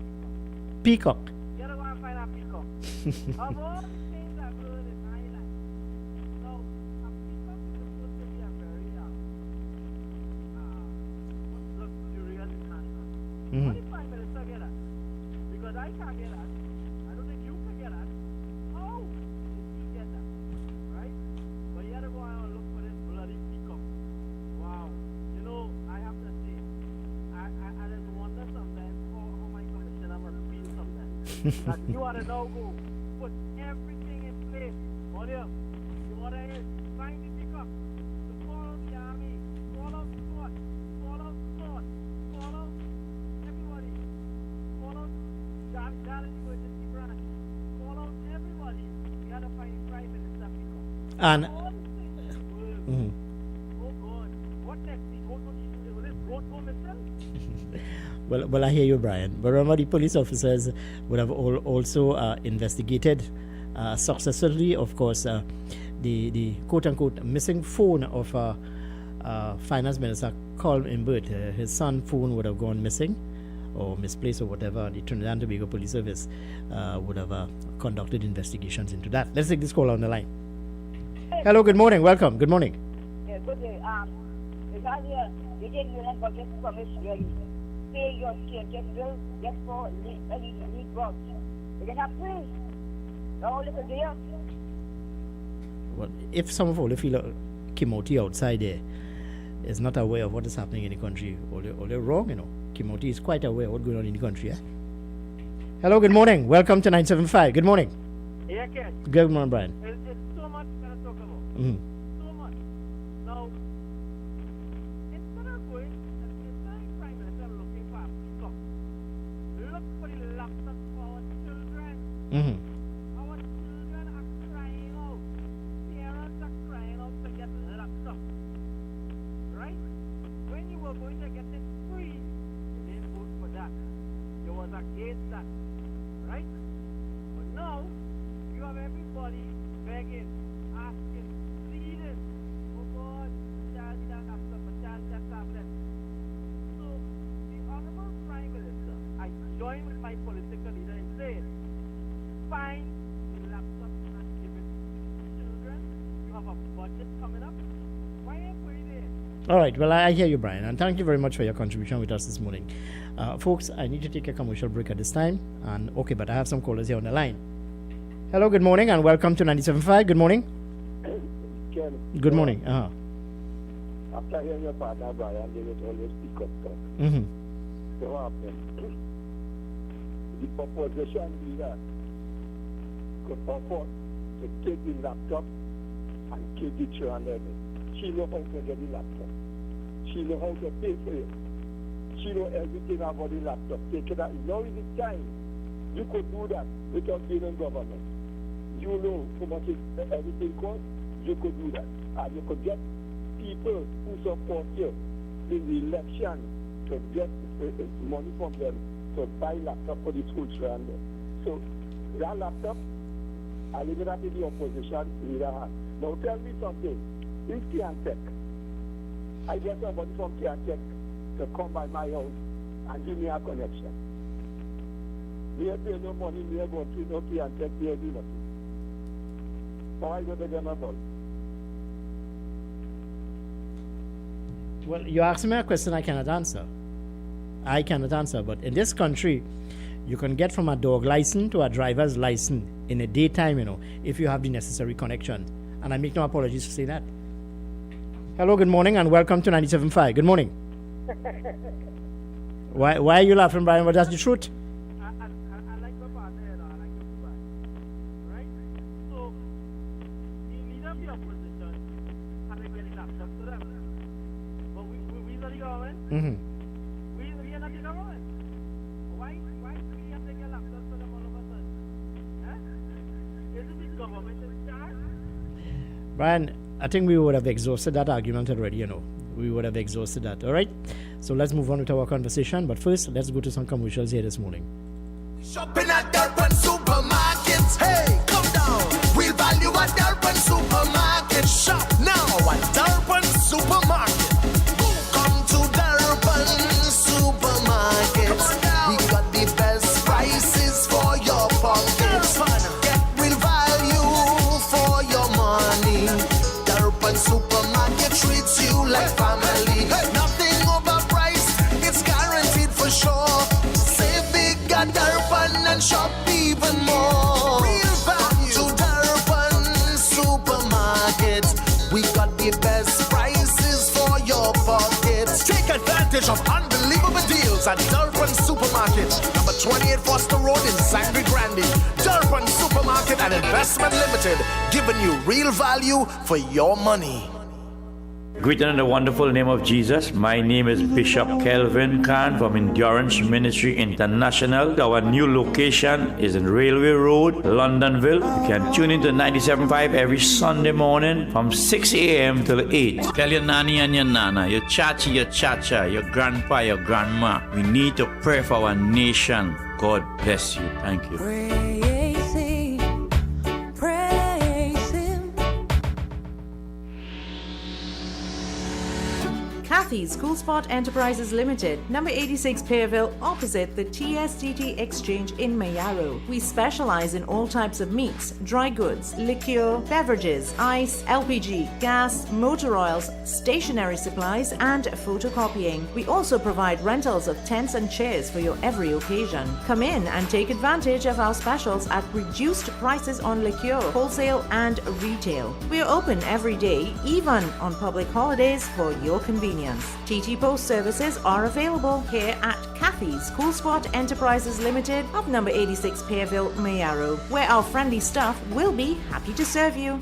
Peacock. You don't want to find a peacock. Of all the things I've heard in my life, now, a peacock is supposed to be a very luxurious animal. Mm-hmm. What if I can't get that. I don't think you can get that. How did he get that? Right? But you had to go out and look for this bloody peacock. Wow. You know, I have to say, I just wonder sometimes how my commissioner must feel sometimes. That you ought to now go put everything in place. What do you want to is find the peacock, to call out the army, call out the court, call out the sword, call out everybody, call out that emergency branch, call out everybody. You got to find the Prime Minister peacock. And all these things in the world. Oh God, what next? The goat will do? Will this goat go missing? Well, I hear you, Brian. But remember, the police officers would have also investigated successfully, of course, the quote-unquote missing phone of Finance Minister Colm Imbert. His son's phone would have gone missing or misplaced or whatever. The Trinidad and Tobago Police Service would have conducted investigations into that. Let's take this call on the line. Hello, good morning. Welcome. Good morning. Yeah, good day. Because you didn't remember this commission. Pay your state bill just for lead drugs. You can have free. No little deal. Well, if some of all the Kimoti outside there is not aware of what is happening in the country, or they're wrong, you know. Kimoti is quite aware of what's going on in the country. Hello, good morning. Welcome to 975. Good morning. Yeah, Ken. Good morning, Brian. It's so much to talk about. So much. Now, instead of going and Prime Minister looking for a peacock, look for the laptop for our children. Our children are crying out. Parents are crying out to get laptop. Right? When you were going to get it free, you didn't vote for that. You was against that. Right? But now, you have everybody begging, asking, pleading. Oh God, child did not have some, child just have that. So, the Honorable Prime Minister, I join with my political leader in saying, find the laptop and give it to the children. You have a budget coming up. Why ain't put it in? All right. Well, I hear you, Brian, and thank you very much for your contribution with us this morning. Folks, I need to take a commercial break at this time. And okay, but I have some callers here on the line. Hello, good morning, and welcome to 97.5. Good morning. Ken, Good morning. After hearing your partner, Brian, they would always speak up. So what happened? The opposition leader could afford to take the laptop and give the children. She know how to get the laptop. She know how to pay for it. She know everything about the laptop. Take it out. Now is the time. You could do that without being in government. You know how much everything costs. You could do that. And you could get people who support you in the election to get money from them to buy laptop for the school children. So that laptop, I leave it up in the opposition leader hand. Now tell me something. In Tiantec, I get somebody from Tiantec to come by my house and give me a connection. We pay no money, we have gone through no Tiantec, we do nothing. So I go to them about. Well, you asked me a question I cannot answer. I cannot answer, but in this country, you can get from a dog license to a driver's license in a daytime, you know, if you have the necessary connection. And I make no apologies for saying that. Hello, good morning, and welcome to 97.5. Good morning. Why are you laughing, Brian? But that's the truth. I like my partner, I like the two right? So, the leader of the opposition had to get it laptop to them. But we are the government. We are not the government. Why do we have to get laptops to them all of a sudden? Isn't the government in charge? Brian, I think we would have exhausted that argument already, you know. We would have exhausted that, all right? So let's move on with our conversation. But first, let's go to some commercials here this morning. Shopping at Durban Supermarkets. Hey, come down. We'll value at Durban Supermarket. Shop now at Durban Supermarket. Come to Durban Supermarkets. We got the best prices for your pockets. Get real value for your money. Durban Supermarket treats you like family. Nothing overpriced, it's guaranteed for sure. Save big at Durban and package of unbelievable deals at Durban Supermarket, number 28 Foster Road in Sangre Grande. Durban Supermarket and Investment Limited, giving you real value for your money. Greeted in the wonderful name of Jesus. My name is Bishop Kelvin Khan from Endurance Ministry International. Our new location is in Railway Road, Londonville. You can tune into 97.5 every Sunday morning from 6 a.m. till 8. Tell your nanny and your nana, your chachi, your chacha, your grandpa, your grandma. We need to pray for our nation. God bless you. Thank you. Praise Him, praise Him. Kathy's Cool Spot Enterprises Limited, number 86 Pearville, opposite the TSTT Exchange in Mayaro. We specialize in all types of meats, dry goods, liqueur, beverages, ice, LPG, gas, motor oils, stationery supplies, and photocopying. We also provide rentals of tents and chairs for your every occasion. Come in and take advantage of our specials at reduced prices on liqueur, wholesale and retail. We are open every day, even on public holidays, for your convenience. TT Post services are available here at Kathy's Cool Spot Enterprises Limited of number 86 Pearville, Mayaro, where our friendly staff will be happy to serve you.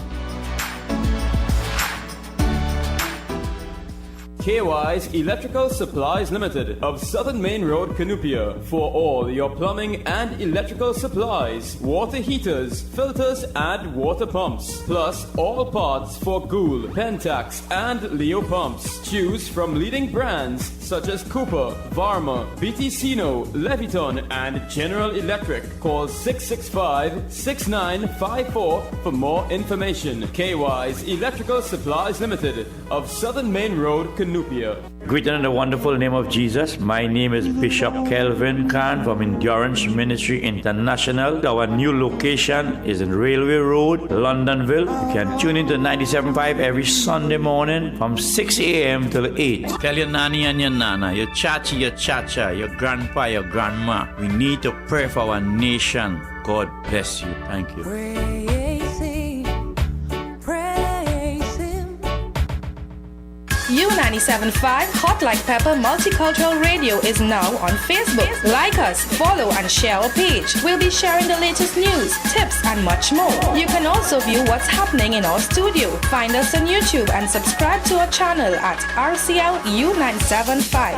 KY's Electrical Supplies Limited of Southern Main Road, Canupia, for all your plumbing and electrical supplies, water heaters, filters and water pumps, plus all parts for Gould, Pentax and Leo pumps. Choose from leading brands such as Cooper, Varma, BT Sino, Leviton and General Electric. Call 665-6954 for more information. KY's Electrical Supplies Limited of Southern Main Road, Canupia. Greeted in the wonderful name of Jesus. My name is Bishop Kelvin Khan from Endurance Ministry International. Our new location is in Railway Road, Londonville. You can tune into 97.5 every Sunday morning from 6 a.m. till 8. Tell your nanny and your nana, your chachi, your chacha, your grandpa, your grandma. We need to pray for our nation. God bless you. Thank you. Praise Him, praise Him. U97.5 Hot Like Pepper Multicultural Radio is now on Facebook. Like us, follow and share our page. We'll be sharing the latest news, tips and much more. You can also view what's happening in our studio. Find us on YouTube and subscribe to our channel at RCL U975.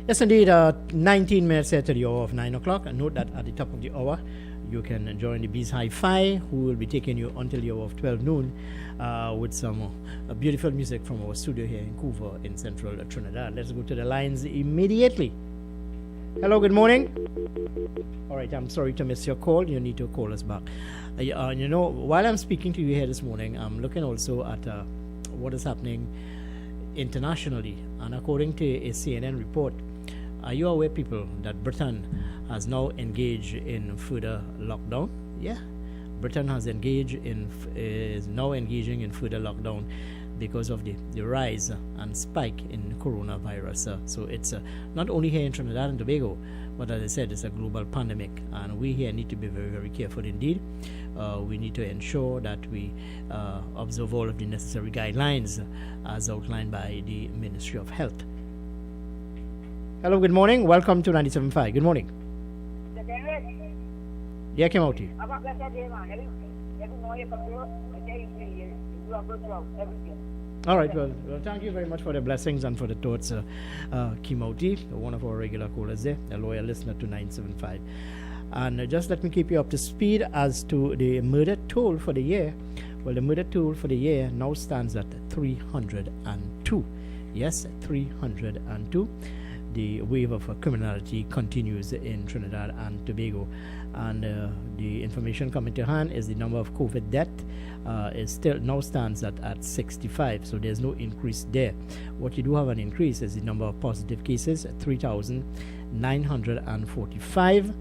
Yes, indeed. 19 minutes after the hour of 9 o'clock. And note that at the top of the hour, you can join the Bees Hi-Fi, who will be taking you until the hour of 12 noon with some beautiful music from our studio here in Couva in central Trinidad. Let's go to the lines immediately. Hello, good morning. All right, I'm sorry to miss your call. You need to call us back. You know, while I'm speaking to you here this morning, I'm looking also at what is happening internationally. And according to a CNN report, are you aware, people, that Britain has now engaged in further lockdown? Yeah, Britain is now engaging in further lockdown because of the rise and spike in coronavirus. So it's not only here in Trinidad and Tobago, but as I said, it's a global pandemic, and we here need to be very, very careful indeed. We need to ensure that we observe all of the necessary guidelines as outlined by the Ministry of Health. Hello, good morning. Welcome to 97.5. Good morning. Yeah, came out here. All right, well, thank you very much for the blessings and for the thoughts, Kimoti, one of our regular callers there, a loyal listener to 975. And just let me keep you up to speed as to the murder toll for the year. Well, the murder toll for the year now stands at 302. Yes, 302. The wave of criminality continues in Trinidad and Tobago. And the information coming to hand is the number of COVID death is still now stands at 65, so there's no increase there. What you do have an increase is the number of positive cases, 3,945,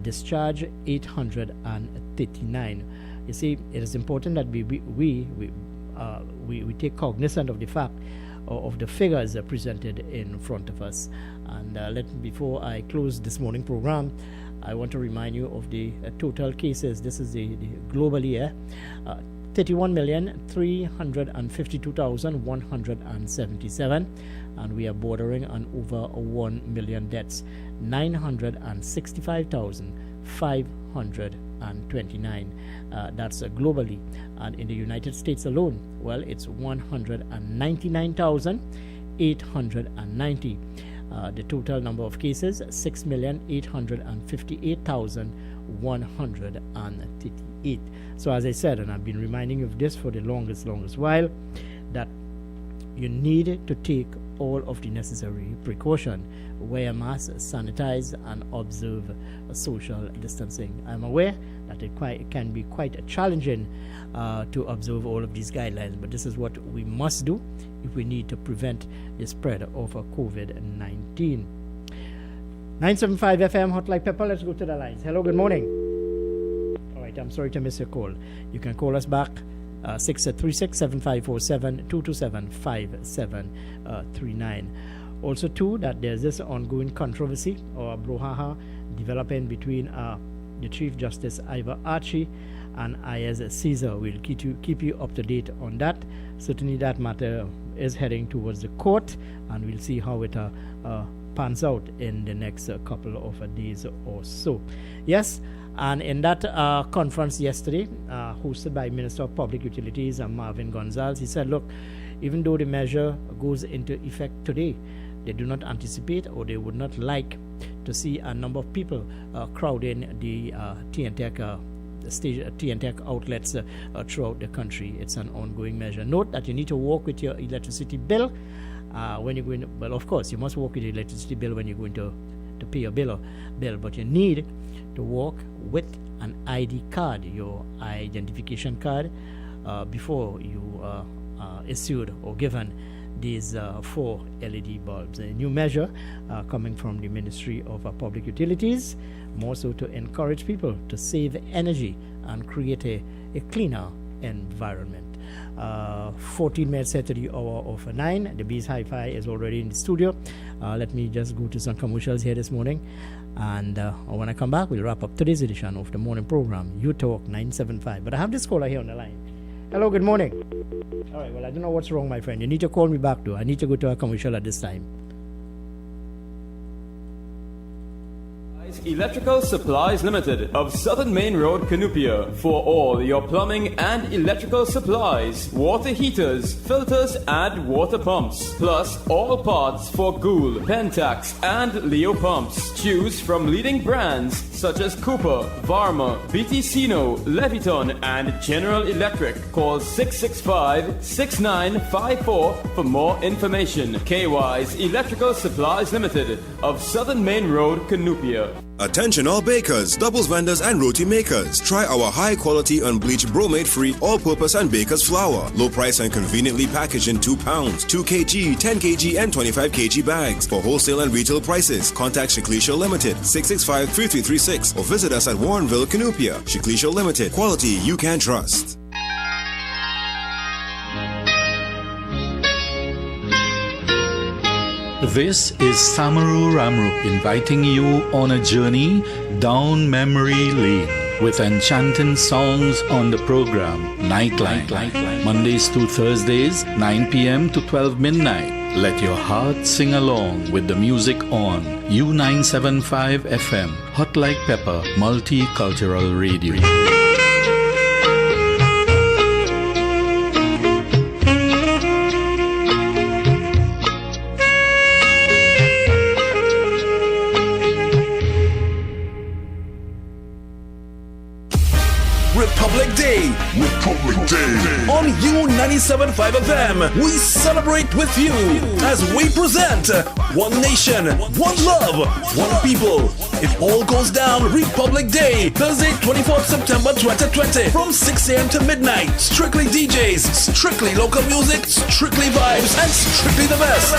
discharge 839. you see, it is important that we take cognizance of the fact of the figures presented in front of us. And before I close this morning program, I want to remind you of the total cases. This is the globally 31,352,177, and we are bordering on over 1 million deaths. 965,529. That's globally. And in the United States alone, well, it's 199,890. The total number of cases, 6,858,138. So as I said, and I've been reminding you of this for the longest while, that you need to take all of the necessary precaution. Wear a mask, sanitize, and observe social distancing. I'm aware that it can be quite challenging to observe all of these guidelines, but this is what we must do if we need to prevent the spread of COVID-19. 975 FM, Hot Like Pepper. Let's go to the lines. Hello, good morning. All right, I'm sorry to miss your call. You can call us back 636-7547, 227-5739. Also, too, that there's this ongoing controversy or brouhaha developing between the Chief Justice Ivor Archie and Ayaz Caesar. We'll keep you up to date on that. Certainly, that matter is heading towards the court, and we'll see how it pans out in the next couple of days or so. Yes, and in that conference yesterday, hosted by Minister of Public Utilities Marvin Gonzalez, he said, look, even though the measure goes into effect today, they do not anticipate, or they would not like to see a number of people crowding the TNTech outlets throughout the country. It's an ongoing measure. Note that you need to walk with your electricity bill when you're going. Well, of course, you must walk with your electricity bill when you're going to pay your bill. But you need to walk with an ID card, your identification card, before you issued or given these 4 LED bulbs. A new measure coming from the Ministry of Public Utilities, more so to encourage people to save energy and create a cleaner environment. 14 minutes to the hour of 9. The Bees Hi-Fi is already in the studio. Let me just go to some commercials here this morning. And when I come back, we'll wrap up today's edition of the morning program, UTalk 975. But I have this caller here on the line. Hello, good morning. All right, well, I don't know what's wrong, my friend. You need to call me back, though. I need to go to a commercial at this time. Electrical Supplies Limited of Southern Main Road, Canoopia, for all your plumbing and electrical supplies, water heaters, filters, and water pumps, plus all parts for Gould, Pentax, and Leo pumps. Choose from leading brands such as Cooper, Varma, BT Sino, Leviton, and General Electric. Call 665-6954 for more information. KY's Electrical Supplies Limited of Southern Main Road, Canoopia. Attention all bakers, doubles vendors, and roti makers. Try our high-quality unbleached bromate-free all-purpose and baker's flour. Low price and conveniently packaged in 2 pounds, 2 kg, 10 kg, and 25 kg bags. For wholesale and retail prices, contact Shiklisha Limited, 665-3336, or visit us at Warrenville, Canoopia. Shiklisha Limited, quality you can trust. This is Samaru Ramru inviting you on a journey down memory lane with enchanting songs on the program Nightline. Mondays to Thursdays, 9 p.m. to 12 midnight. Let your heart sing along with the music on U975 FM, Hot Like Pepper, Multicultural Radio. Republic Day on U97.5 FM. We celebrate with you as we present One Nation, One Love, One People. It all goes down Republic Day, Thursday, 24th September 2020, from 6 a.m. to midnight. Strictly DJs, strictly local music, strictly vibes, and strictly the best.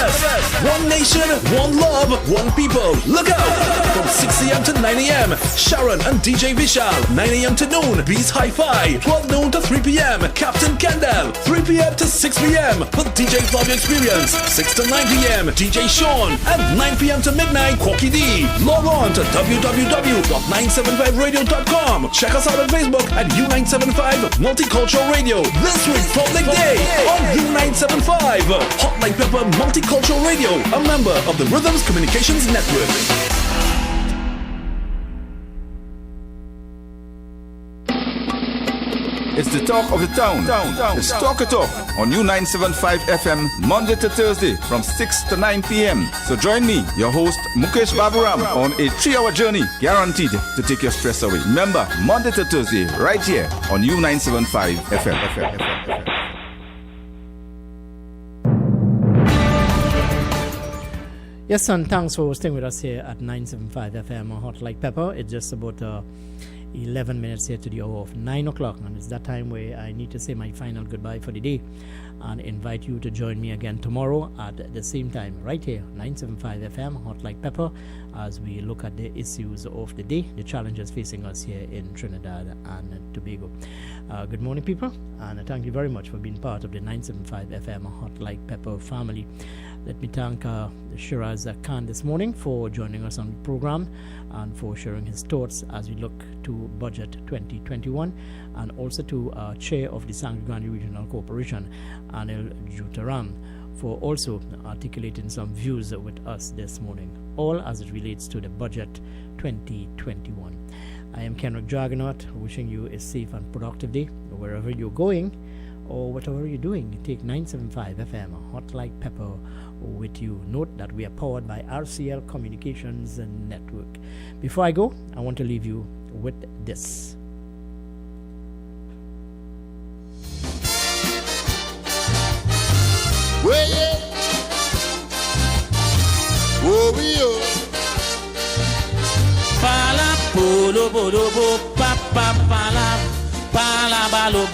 One nation, one love, one people. Look out! From 6 a.m. to 9 a.m., Sharon and DJ Vishal. 9 a.m. to noon, Beast Hi-Fi. 12 noon to 3 p.m., Captain Kendall. 3 p.m. to 6 p.m. for DJ Flavio Experience. 6 to 9 p.m., DJ Sean. And 9 p.m. to midnight, Corky D. Log on to www.975radio.com. Check us out on Facebook at U975 Multicultural Radio. This Republic Day on U975. Hot Like Pepper Multicultural Radio, a member of the Rhythms Communications Network. It's the talk of the town. It's Talk It Talk on U975 FM, Monday to Thursday from 6 to 9 p.m. So join me, your host Mukesh Baburam, on a 3-hour journey guaranteed to take your stress away. Remember, Monday to Thursday, right here on U975 FM. Yes, and thanks for staying with us here at 975 FM on Hot Like Pepper. It's just about 11 minutes here to the hour of 9 o'clock, and it's that time where I need to say my final goodbye for the day and invite you to join me again tomorrow at the same time right here, 975 FM, Hot Like Pepper, as we look at the issues of the day, the challenges facing us here in Trinidad and Tobago. Good morning, people, and thank you very much for being part of the 975 FM Hot Like Pepper family. Let me thank Shiraz Khan this morning for joining us on the program and for sharing his thoughts as we look to Budget 2021, and also to Chair of the Sangre Grande Regional Corporation, Anil Jutaram, for also articulating some views with us this morning, all as it relates to the Budget 2021. I am Kenrick Dragonaut, wishing you a safe and productive day wherever you're going or whatever you're doing. Take 975 FM, Hot Like Pepper, with you. Note that we are powered by RCL Communications Network. Before I go, I want to leave you with this. Pala polo bodo bo pa pa pala pala balo.